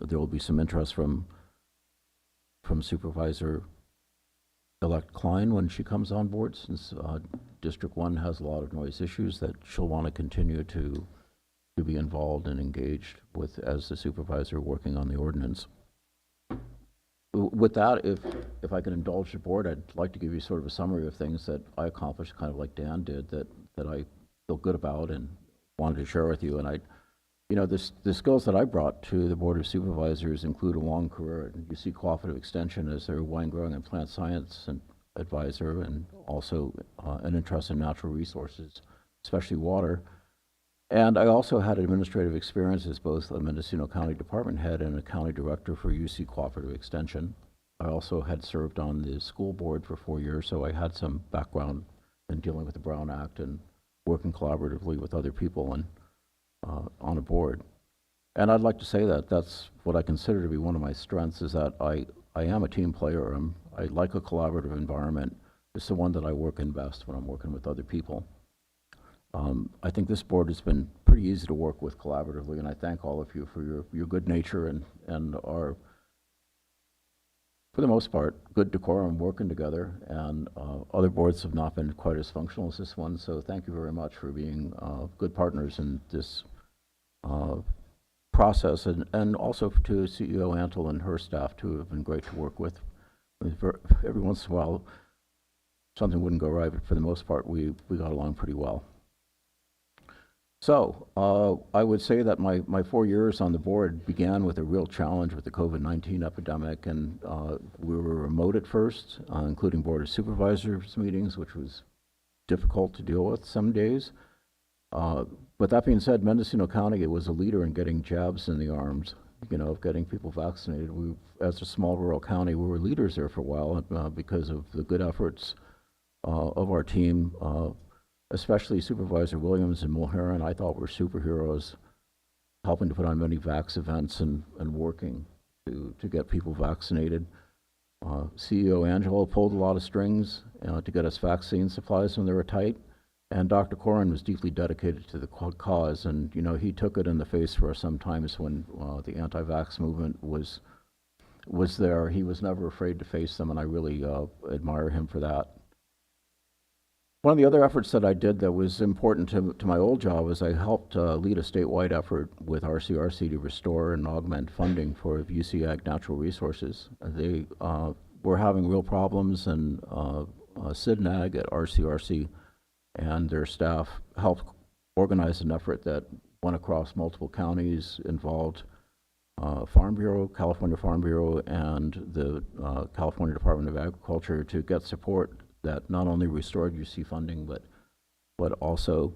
there will be some interest from Supervisor-elect Klein when she comes on board, since District 1 has a lot of noise issues that she'll want to continue to be involved and engaged with as the supervisor working on the ordinance. With that, if I can indulge the board, I'd like to give you sort of a summary of things that I accomplished, kind of like Dan did, that I feel good about and wanted to share with you. And the skills that I brought to the Board of Supervisors include a long career at UC Cooperative Extension as their wine growing and plant science advisor, and also an interest in natural resources, especially water. And I also had administrative experience as both a Mendocino County Department head and a county director for UC Cooperative Extension. I also had served on the school board for 4 years, so I had some background in dealing with the Brown Act and working collaboratively with other people and on a board. And I'd like to say that that's what I consider to be one of my strengths, is that I am a team player. I like a collaborative environment. It's the one that I work in best when I'm working with other people. I think this board has been pretty easy to work with collaboratively, and I thank all of you for your good nature and our, for the most part, good decorum working together. And other boards have not been quite as functional as this one, so thank you very much for being good partners in this process, and also to CEO Antle and her staff too, have been great to work with. Every once in a while something wouldn't go right, but for the most part we got along pretty well. So I would say that my 4 years on the board began with a real challenge with the COVID-19 epidemic, and we were remote at first, including Board of Supervisors meetings, which was difficult to deal with some days. But that being said, Mendocino County was a leader in getting jabs in the arms, of getting people vaccinated. We, as a small rural county, we were leaders there for a while because of the good efforts of our team, especially Supervisor Williams and Mulheron. I thought were superheroes, helping to put on many vax events and working to get people vaccinated. CEO Angelo pulled a lot of strings to get us vaccine supplies when they were tight. And Dr. Corin was deeply dedicated to the cause, and he took it in the face for us sometimes when the anti-vax movement was there. He was never afraid to face them, and I really admire him for that. One of the other efforts that I did that was important to my old job is I helped lead a statewide effort with RCRC to restore and augment funding for UC Ag Natural Resources. They were having real problems, and SIDNAG at RCRC and their staff helped organize an effort that went across multiple counties, involved Farm Bureau, California Farm Bureau, and the California Department of Agriculture to get support that not only restored UC funding, but also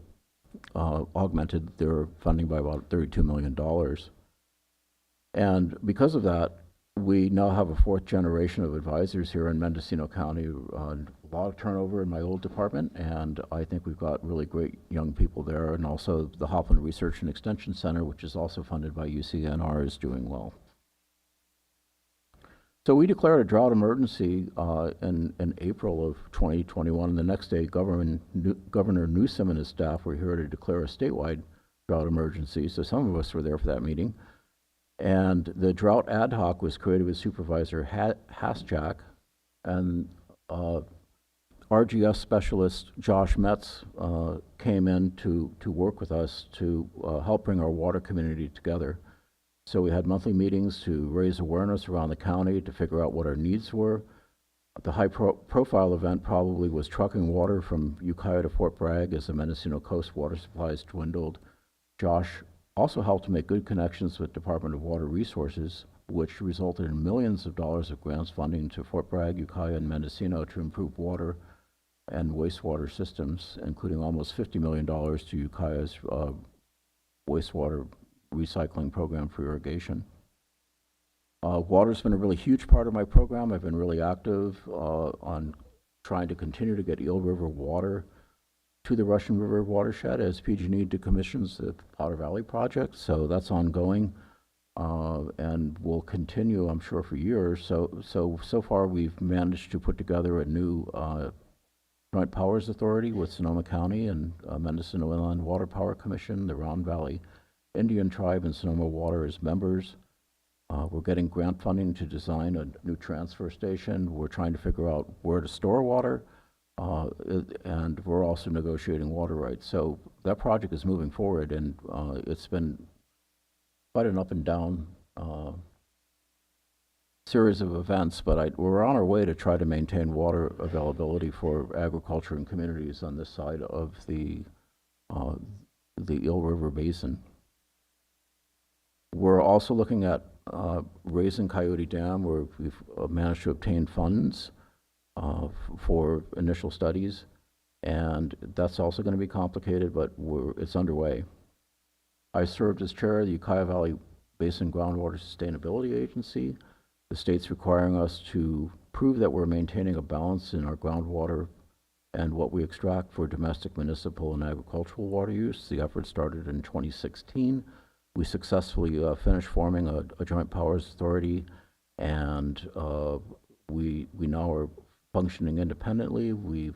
augmented their funding by about $32 million. And because of that, we now have a fourth generation of advisors here in Mendocino County. A lot of turnover in my old department, and I think we've got really great young people there. And also the Hoffman Research and Extension Center, which is also funded by UCNR, is doing well. So we declared a drought emergency in April of 2021, and the next day Governor Newsom and his staff were here to declare a statewide drought emergency. So some of us were there for that meeting. And the drought ad hoc was created with Supervisor Hasjack, and RGS specialist Josh Metz came in to work with us to help bring our water community together. So we had monthly meetings to raise awareness around the county to figure out what our needs were. The high-profile event probably was trucking water from Ukiah to Fort Bragg as the Mendocino Coast water supplies dwindled. Josh also helped to make good connections with Department of Water Resources, which resulted in millions of dollars of grants funding to Fort Bragg, Ukiah, and Mendocino to improve water and wastewater systems, including almost $50 million to Ukiah's wastewater recycling program for irrigation. Water's been a really huge part of my program. I've been really active on trying to continue to get Eel River water to the Russian River watershed as PG&E decommissions the Powder Valley project. So that's ongoing and will continue, I'm sure, for years. So far we've managed to put together a new Joint Powers Authority with Sonoma County and Mendocino Inland Water Power Commission, the Round Valley Indian Tribe, and Sonoma Water as members. We're getting grant funding to design a new transfer station. We're trying to figure out where to store water, and we're also negotiating water rights. So that project is moving forward, and it's been quite an up and down series of events, but we're on our way to try to maintain water availability for agriculture and communities on this side of the Eel River Basin. We're also looking at raising Coyote Dam, where we've managed to obtain funds for initial studies, and that's also going to be complicated, but it's underway. I served as chair of the Ukiah Valley Basin Groundwater Sustainability Agency. The state's requiring us to prove that we're maintaining a balance in our groundwater and what we extract for domestic, municipal, and agricultural water use. The effort started in 2016. We successfully finished forming a Joint Powers Authority, and we now are functioning independently. We're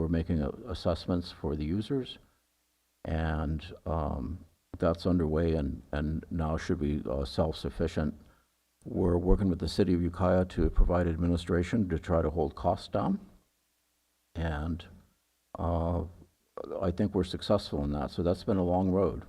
making assessments for the users, and that's underway and now should be self-sufficient. We're working with the city of Ukiah to provide administration to try to hold costs down, and I think we're successful in that, so that's been a long road.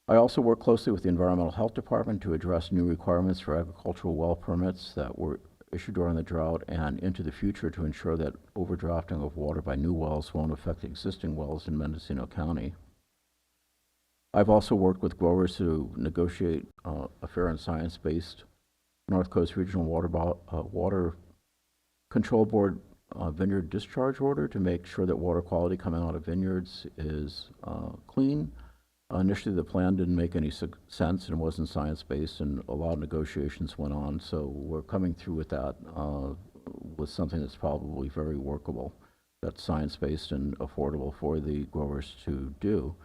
I also work closely with the Environmental Health Department to address new requirements for agricultural well permits that were issued during the drought and into the future to ensure that overdrafting of water by new wells won't affect existing wells in Mendocino County. I've also worked with growers to negotiate a fair and science-based North Coast Regional Water Control Board vineyard discharge order to make sure that water quality coming out of vineyards is clean. Initially, the plan didn't make any sense and wasn't science-based, and a lot of negotiations went on. So we're coming through with that, with something that's probably very workable, that's science-based and affordable for the growers to do.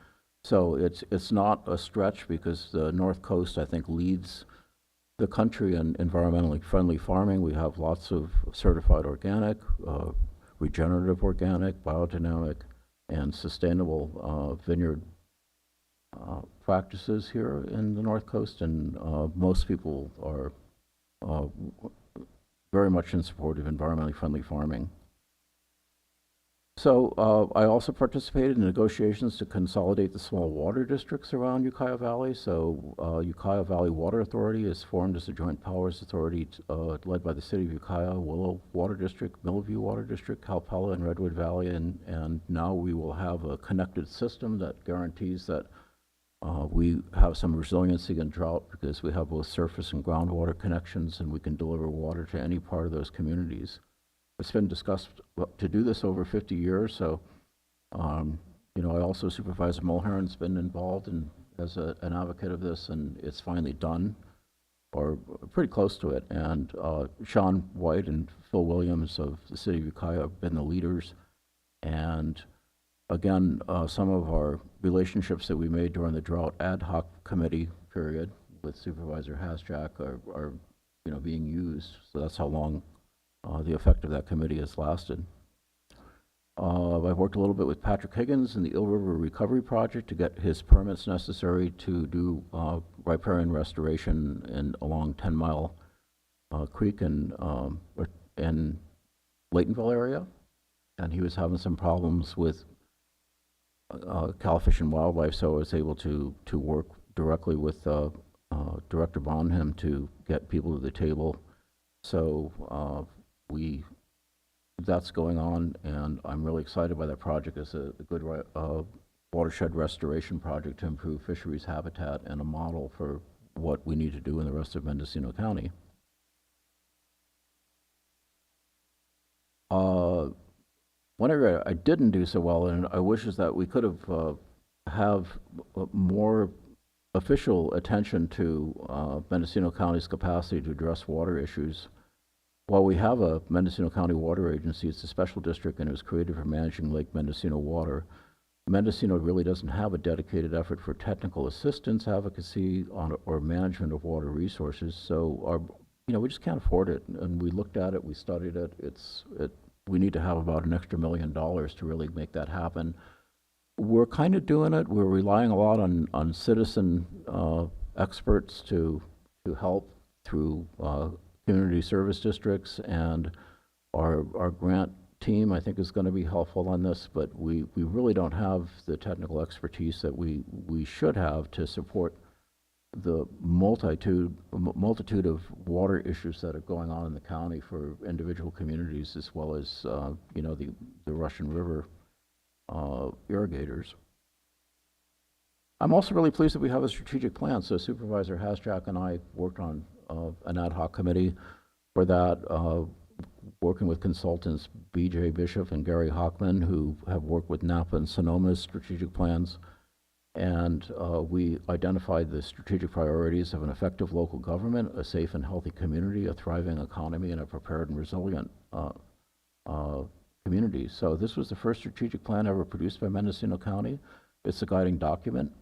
So it's not a stretch, because the North Coast, I think, leads the country in environmentally friendly farming. We have lots of certified organic, regenerative organic, biodynamic, and sustainable vineyard practices here in the North Coast, and most people are very much in support of environmentally friendly farming. So I also participated in negotiations to consolidate the small water districts around Ukiah Valley. So Ukiah Valley Water Authority is formed as a joint powers authority led by the city of Ukiah, Willow Water District, Millview Water District, Calpella, and Redwood Valley, and now we will have a connected system that guarantees that we have some resiliency in drought, because we have both surface and groundwater connections, and we can deliver water to any part of those communities. it's been discussed to do this over 50 years, so, you know, I also, Supervisor Mulheron's been involved in, as an advocate of this, and it's finally done, or pretty close to it. And Sean White and Phil Williams of the City of Ukiah have been the leaders. And again, some of our relationships that we made during the drought ad hoc committee period with Supervisor Hasjack are you know, being used. So that's how long the effect of that committee has lasted. I've worked a little bit with Patrick Higgins in the Eel River Recovery Project to get his permits necessary to do riparian restoration along 10 Mile Creek in Laytonville area. And he was having some problems with Cal Fish and Wildlife, so I was able to work directly with Director Bonham to get people to the table. So that's going on, and I'm really excited by that project. It's a good watershed restoration project to improve fisheries habitat and a model for what we need to do in the rest of Mendocino County. One area I didn't do so well in, I wish, is that we could have more official attention to Mendocino County's capacity to address water issues. While we have a Mendocino County Water Agency, it's a special district and it was created for managing Lake Mendocino water. Mendocino really doesn't have a dedicated effort for technical assistance, advocacy, or management of water resources. So you know, we just can't afford it. And we looked at it, we studied it. We need to have about an extra $1 million to really make that happen. We're kind of doing it. We're relying a lot on citizen experts to help through community service districts, and our grant team, I think, is going to be helpful on this, but we really don't have the technical expertise that we should have to support the multitude of water issues that are going on in the county for individual communities, as well as you know, the Russian River irrigators. I'm also really pleased that we have a strategic plan. So Supervisor Hasjack and I worked on an ad hoc committee for that, working with consultants B.J. Bishop and Gary Hockman, who have worked with Napa and Sonoma's strategic plans. And we identified the strategic priorities of an effective local government, a safe and healthy community, a thriving economy, and a prepared and resilient community. So this was the first strategic plan ever produced by Mendocino County. It's a guiding document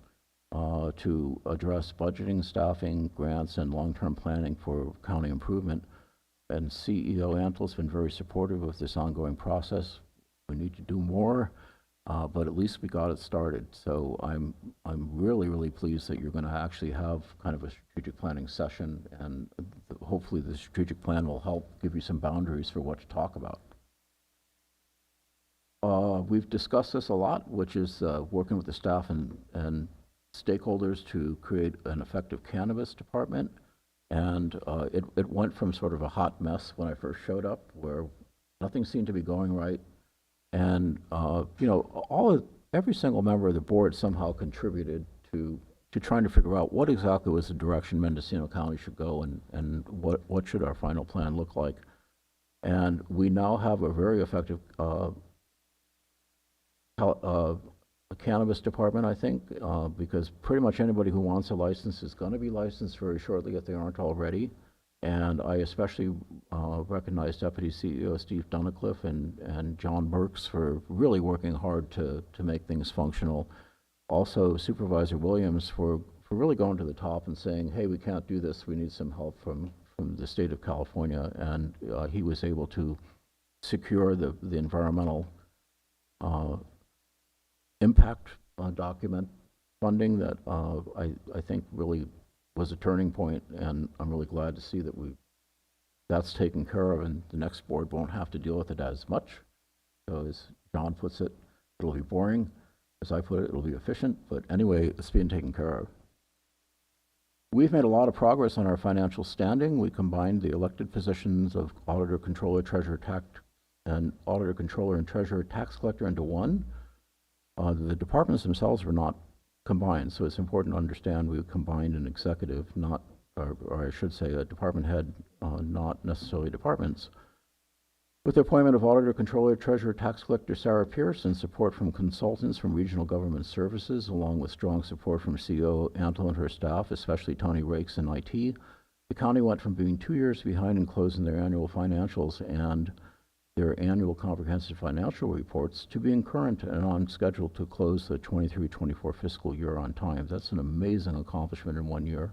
to address budgeting, staffing, grants, and long-term planning for county improvement. And CEO Antle's been very supportive of this ongoing process. We need to do more, but at least we got it started. So I'm really, really pleased that you're going to actually have kind of a strategic planning session, and hopefully the strategic plan will help give you some boundaries for what to talk about. We've discussed this a lot, which is working with the staff and stakeholders to create an effective cannabis department. And it went from sort of a hot mess when I first showed up, where nothing seemed to be going right. And you know, every single member of the board somehow contributed to trying to figure out what exactly was the direction Mendocino County should go, and what should our final plan look like. And we now have a very effective a cannabis department, I think, because pretty much anybody who wants a license is going to be licensed very shortly if they aren't already. And I especially recognize Deputy CEO Steve Dunnicliffe and John Burks for really working hard to make things functional. Also, Supervisor Williams for really going to the top and saying, hey, we can't do this, we need some help from the state of California. And he was able to secure the environmental impact document funding that I think really was a turning point, and I'm really glad to see that that's taken care of, and the next board won't have to deal with it as much. So as John puts it, it'll be boring. As I put it, it'll be efficient, but anyway, it's being taken care of. We've made a lot of progress on our financial standing. We combined the elected positions of auditor, controller, treasurer, tax, and auditor, controller, and treasurer, tax collector into one. The departments themselves were not combined, so it's important to understand we combined an executive, not, or I should say a department head, not necessarily departments. With the appointment of Auditor, Controller, Treasurer, Tax Collector Sarah Pierce, and support from consultants from Regional Government Services, along with strong support from CEO Antle and her staff, especially Tony Rakes in IT, the county went from being 2 years behind in closing their annual financials and their annual comprehensive financial reports to being current and on schedule to close the 23-24 fiscal year on time. That's an amazing accomplishment in 1 year.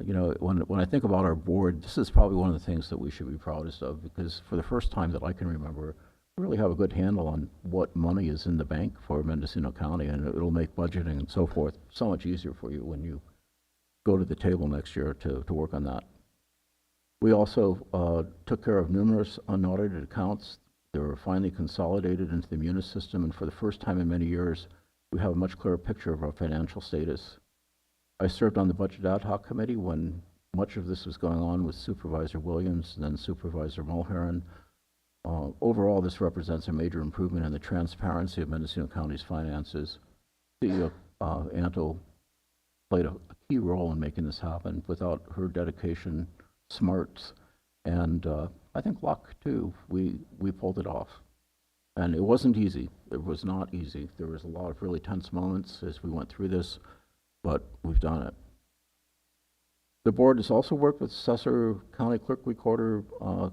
You know, when I think about our board, this is probably one of the things that we should be proudest of, because for the first time that I can remember, we really have a good handle on what money is in the bank for Mendocino County, and it'll make budgeting and so forth so much easier for you when you go to the table next year to work on that. We also took care of numerous unaudited accounts. They were finally consolidated into the Munis system, and for the first time in many years, we have a much clearer picture of our financial status. I served on the Budget Ad Hoc Committee when much of this was going on with Supervisor Williams and then Supervisor Mulheron. Overall, this represents a major improvement in the transparency of Mendocino County's finances. CEO Antle played a key role in making this happen. Without her dedication, smarts, and I think luck too, we pulled it off. And it wasn't easy. It was not easy. There was a lot of really tense moments as we went through this, but we've done it. The board has also worked with Assessor, County Clerk, Recorder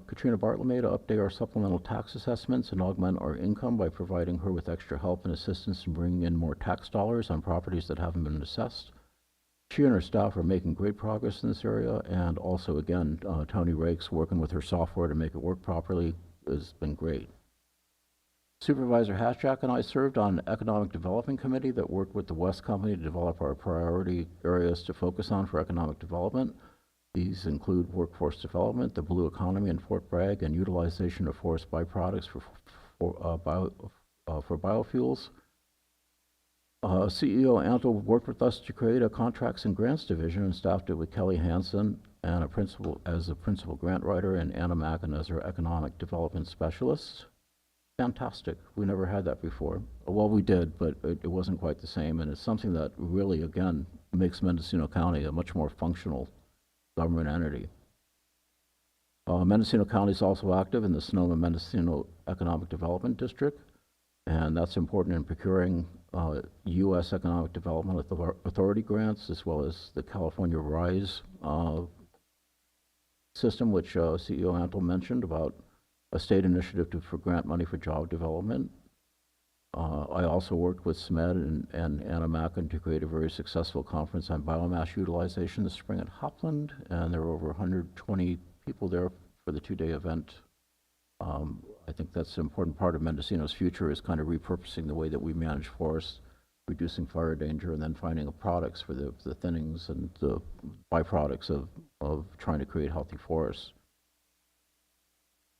Katrina Bartlemay to update our supplemental tax assessments and augment our income by providing her with extra help and assistance in bringing in more tax dollars on properties that haven't been assessed. She and her staff are making great progress in this area, and also, again, Tony Rakes working with her software to make it work properly has been great. Supervisor Hatchak and I served on an economic development committee that worked with the West Company to develop our priority areas to focus on for economic development. These include workforce development, the blue economy in Fort Bragg, and utilization of forest byproducts for biofuels. CEO Antle worked with us to create a contracts and grants division and staffed it with Kelly Hansen and a principal grant writer, and Anna Mackin as our economic development specialist. Fantastic. We never had that before. Well, we did, but it wasn't quite the same, and it's something that really, again, makes Mendocino County a much more functional government entity. Mendocino County is also active in the Sonoma-Mendocino Economic Development District, and that's important in procuring U.S. Economic Development Authority grants, as well as the California RISE system, which CEO Antle mentioned about a state initiative for grant money for job development. I also worked with SMED and Anna Mackin to create a very successful conference on biomass utilization this spring at Hopland, and there were over 120 people there for the 2-day event. I think that's an important part of Mendocino's future, is kind of repurposing the way that we manage forests, reducing fire danger, and then finding products for the thinnings and the byproducts of trying to create healthy forests.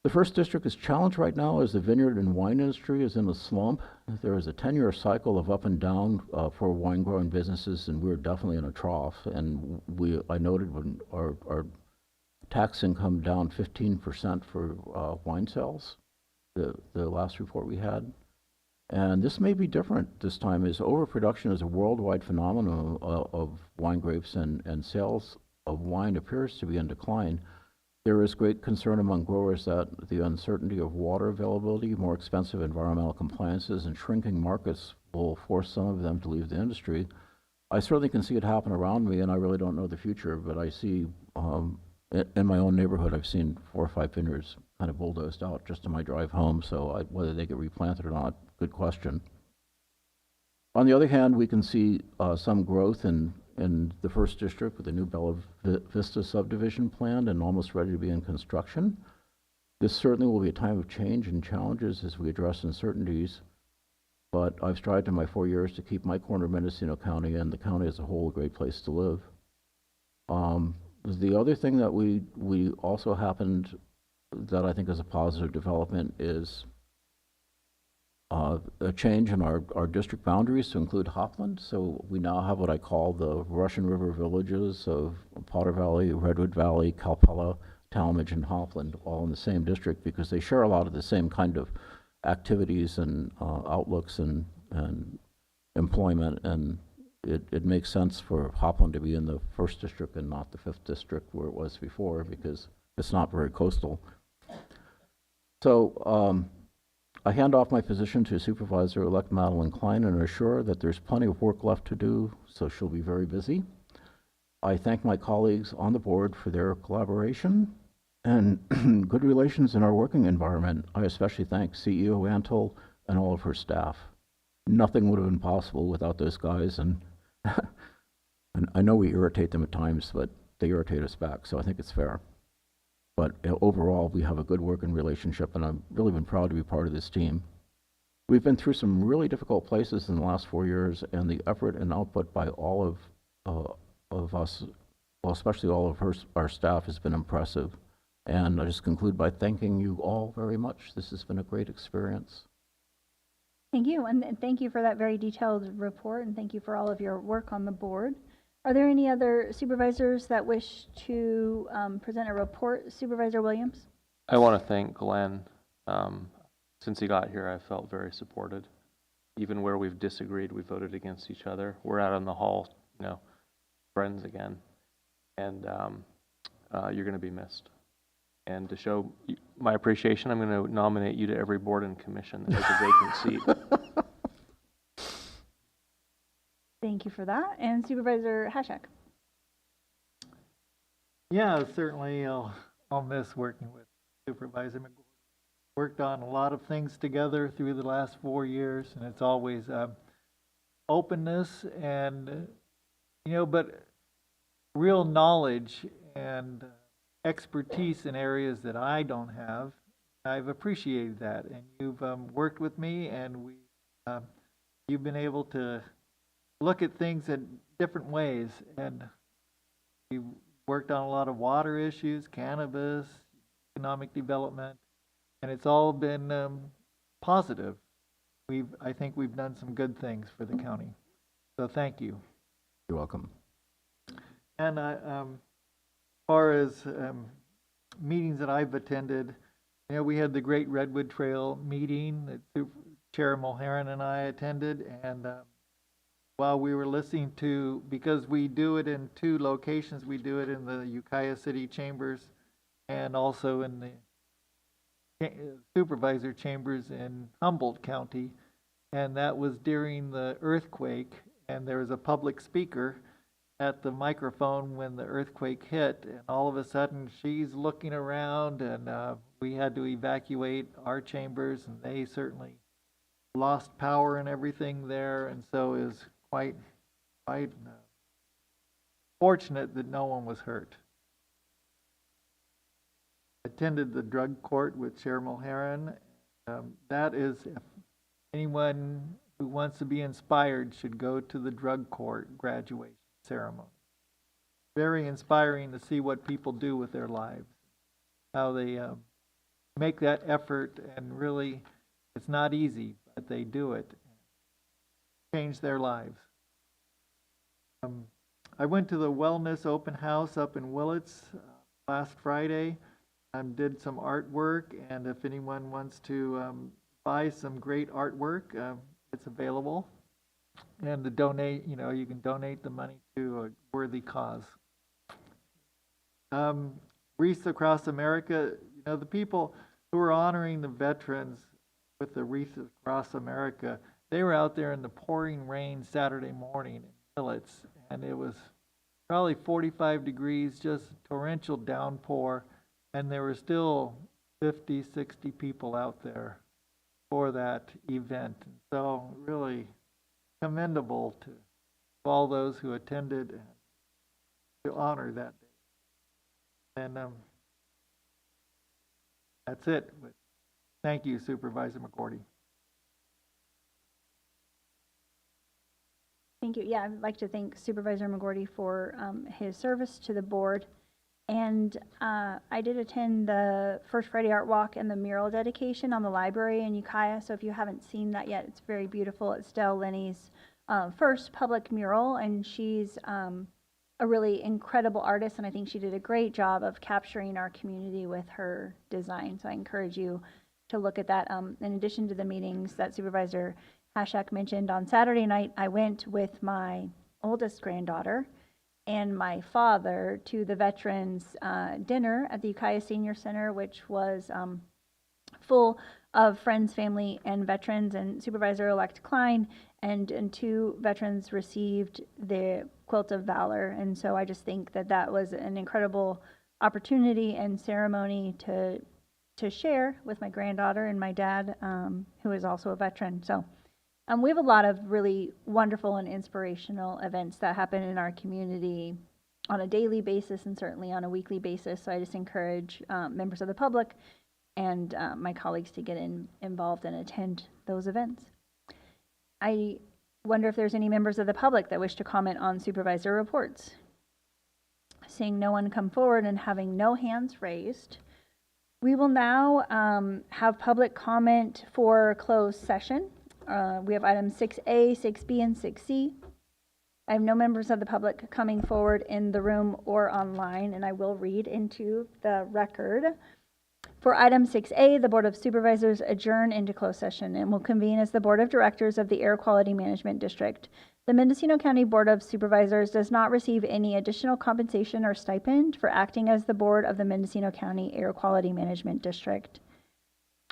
The first district is challenged right now as the vineyard and wine industry is in a slump. There is a 10-year cycle of up and down for wine growing businesses, and we're definitely in a trough. And I noted when our tax income down 15% for wine sales, the last report we had. And this may be different this time, as overproduction is a worldwide phenomenon of wine grapes, and sales of wine appears to be in decline. There is great concern among growers that the uncertainty of water availability, more expensive environmental compliances, and shrinking markets will force some of them to leave the industry. I certainly can see it happen around me, and I really don't know the future, but I see in my own neighborhood, I've seen 4 or 5 vineyards kind of bulldozed out just on my drive home, so whether they get replanted or not, good question. On the other hand, we can see some growth in the first district with the new Bella Vista subdivision planned and almost ready to be in construction. This certainly will be a time of change and challenges as we address uncertainties, but I've strived in my 4 years to keep my corner of Mendocino County and the county as a whole a great place to live. The other thing that we also happened that I think is a positive development is a change in our district boundaries to include Hopland. So we now have what I call the Russian River villages of Potter Valley, Redwood Valley, Calpella, Talmadge, and Hopland, all in the same district, because they share a lot of the same kind of activities and outlooks and employment, and it makes sense for Hopland to be in the first district and not the 5th district where it was before, because it's not very coastal. So I hand off my position to Supervisor-elect Madeline Klein and assure that there's plenty of work left to do, so she'll be very busy. I thank my colleagues on the board for their collaboration and good relations in our working environment. I especially thank CEO Antle and all of her staff. Nothing would have been possible without those guys, and I know we irritate them at times, but they irritate us back, so I think it's fair. But overall, we have a good working relationship, and I've really been proud to be part of this team. We've been through some really difficult places in the last 4 years, and the effort and output by all of us, well, especially all of our staff, has been impressive. And I just conclude by thanking you all very much. This has been a great experience. Thank you, and thank you for that very detailed report, and thank you for all of your work on the board. Are there any other supervisors that wish to present a report? Supervisor Williams? I want to thank Glenn. Since he got here, I felt very supported. Even where we've disagreed, we voted against each other. We're out in the hall, friends again. And you're going to be missed. And to show my appreciation, I'm going to nominate you to every board and commission that has a vacant seat. Thank you for that. And Supervisor Hashak? Yeah, certainly I'll miss working with Supervisor McGordy. Worked on a lot of things together through the last 4 years, and it's always openness and, but real knowledge and expertise in areas that I don't have. I've appreciated that, and you've worked with me, and you've been able to look at things in different ways, and we worked on a lot of water issues, cannabis, economic development, and it's all been positive. I think we've done some good things for the county, so thank you. You're welcome. And as far as meetings that I've attended, we had the Great Redwood Trail meeting that Chair Mulheron and I attended, and while we were listening to, because we do it in 2 locations, we do it in the Ukiah City Chambers and also in the Supervisor Chambers in Humboldt County, and that was during the earthquake, and there was a public speaker at the microphone when the earthquake hit, and all of a sudden she's looking around, and we had to evacuate our chambers, and they certainly lost power and everything there, and so it was quite fortunate that no one was hurt. Attended the drug court with Chair Mulheron. That is, if anyone who wants to be inspired should go to the drug court graduation ceremony. Very inspiring to see what people do with their lives, how they make that effort, and really, it's not easy, but they do it. Change their lives. I went to the Wellness Open House up in Willits last Friday. Did some artwork, and if anyone wants to buy some great artwork, it's available. And to donate, you can donate the money to a worthy cause. Wreaths Across America, the people who are honoring the veterans with the Wreaths Across America, they were out there in the pouring rain Saturday morning in Willits, and it was probably 45 degrees, just torrential downpour, and there were still 50, 60 people out there for that event. And so really commendable to all those who attended and to honor that day. And that's it. Thank you, Supervisor McGordy. Thank you. Yeah, I'd like to thank Supervisor McGordy for his service to the board. And I did attend the First Friday Art Walk and the mural dedication on the library in Ukiah. So if you haven't seen that yet, it's very beautiful. It's Dell Lenny's first public mural, and she's a really incredible artist, and I think she did a great job of capturing our community with her design. So I encourage you to look at that. In addition to the meetings that Supervisor Hashak mentioned, on Saturday night, I went with my oldest granddaughter and my father to the Veterans Dinner at the Ukiah Senior Center, which was full of friends, family, and veterans, and Supervisor-elect Klein and 2 veterans received the Quilt of Valor. And so I just think that that was an incredible opportunity and ceremony to share with my granddaughter and my dad, who is also a veteran. So we have a lot of really wonderful and inspirational events that happen in our community on a daily basis and certainly on a weekly basis. So I just encourage members of the public and my colleagues to get involved and attend those events. I wonder if there's any members of the public that wish to comment on supervisor reports. Seeing no one come forward and having no hands raised, we will now have public comment for closed session. We have items 6A, 6B, and 6C. I have no members of the public coming forward in the room or online, and I will read into the record. For item 6A, the Board of Supervisors adjourn into closed session and will convene as the Board of Directors of the Air Quality Management District. The Mendocino County Board of Supervisors does not receive any additional compensation or stipend for acting as the board of the Mendocino County Air Quality Management District.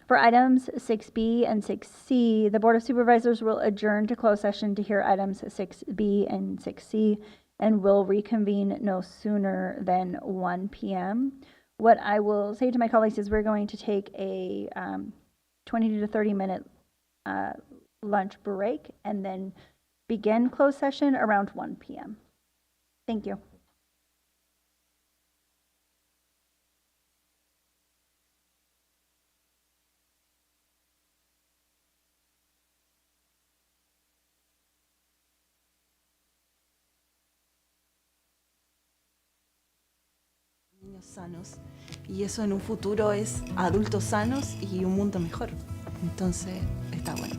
For items 6B and 6C, the Board of Supervisors will adjourn to closed session to hear items 6B and 6C and will reconvene no sooner than 1 p.m. What I will say to my colleagues is we're going to take a 20 to 30 minute lunch break and then begin closed session around 1 p.m. Thank you. Niños sanos, y eso en un futuro es adultos sanos y un mundo mejor. Entonces, está bueno.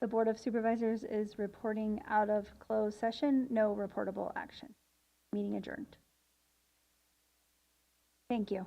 The Board of Supervisors is reporting out of closed session, no reportable action. Meeting adjourned. Thank you.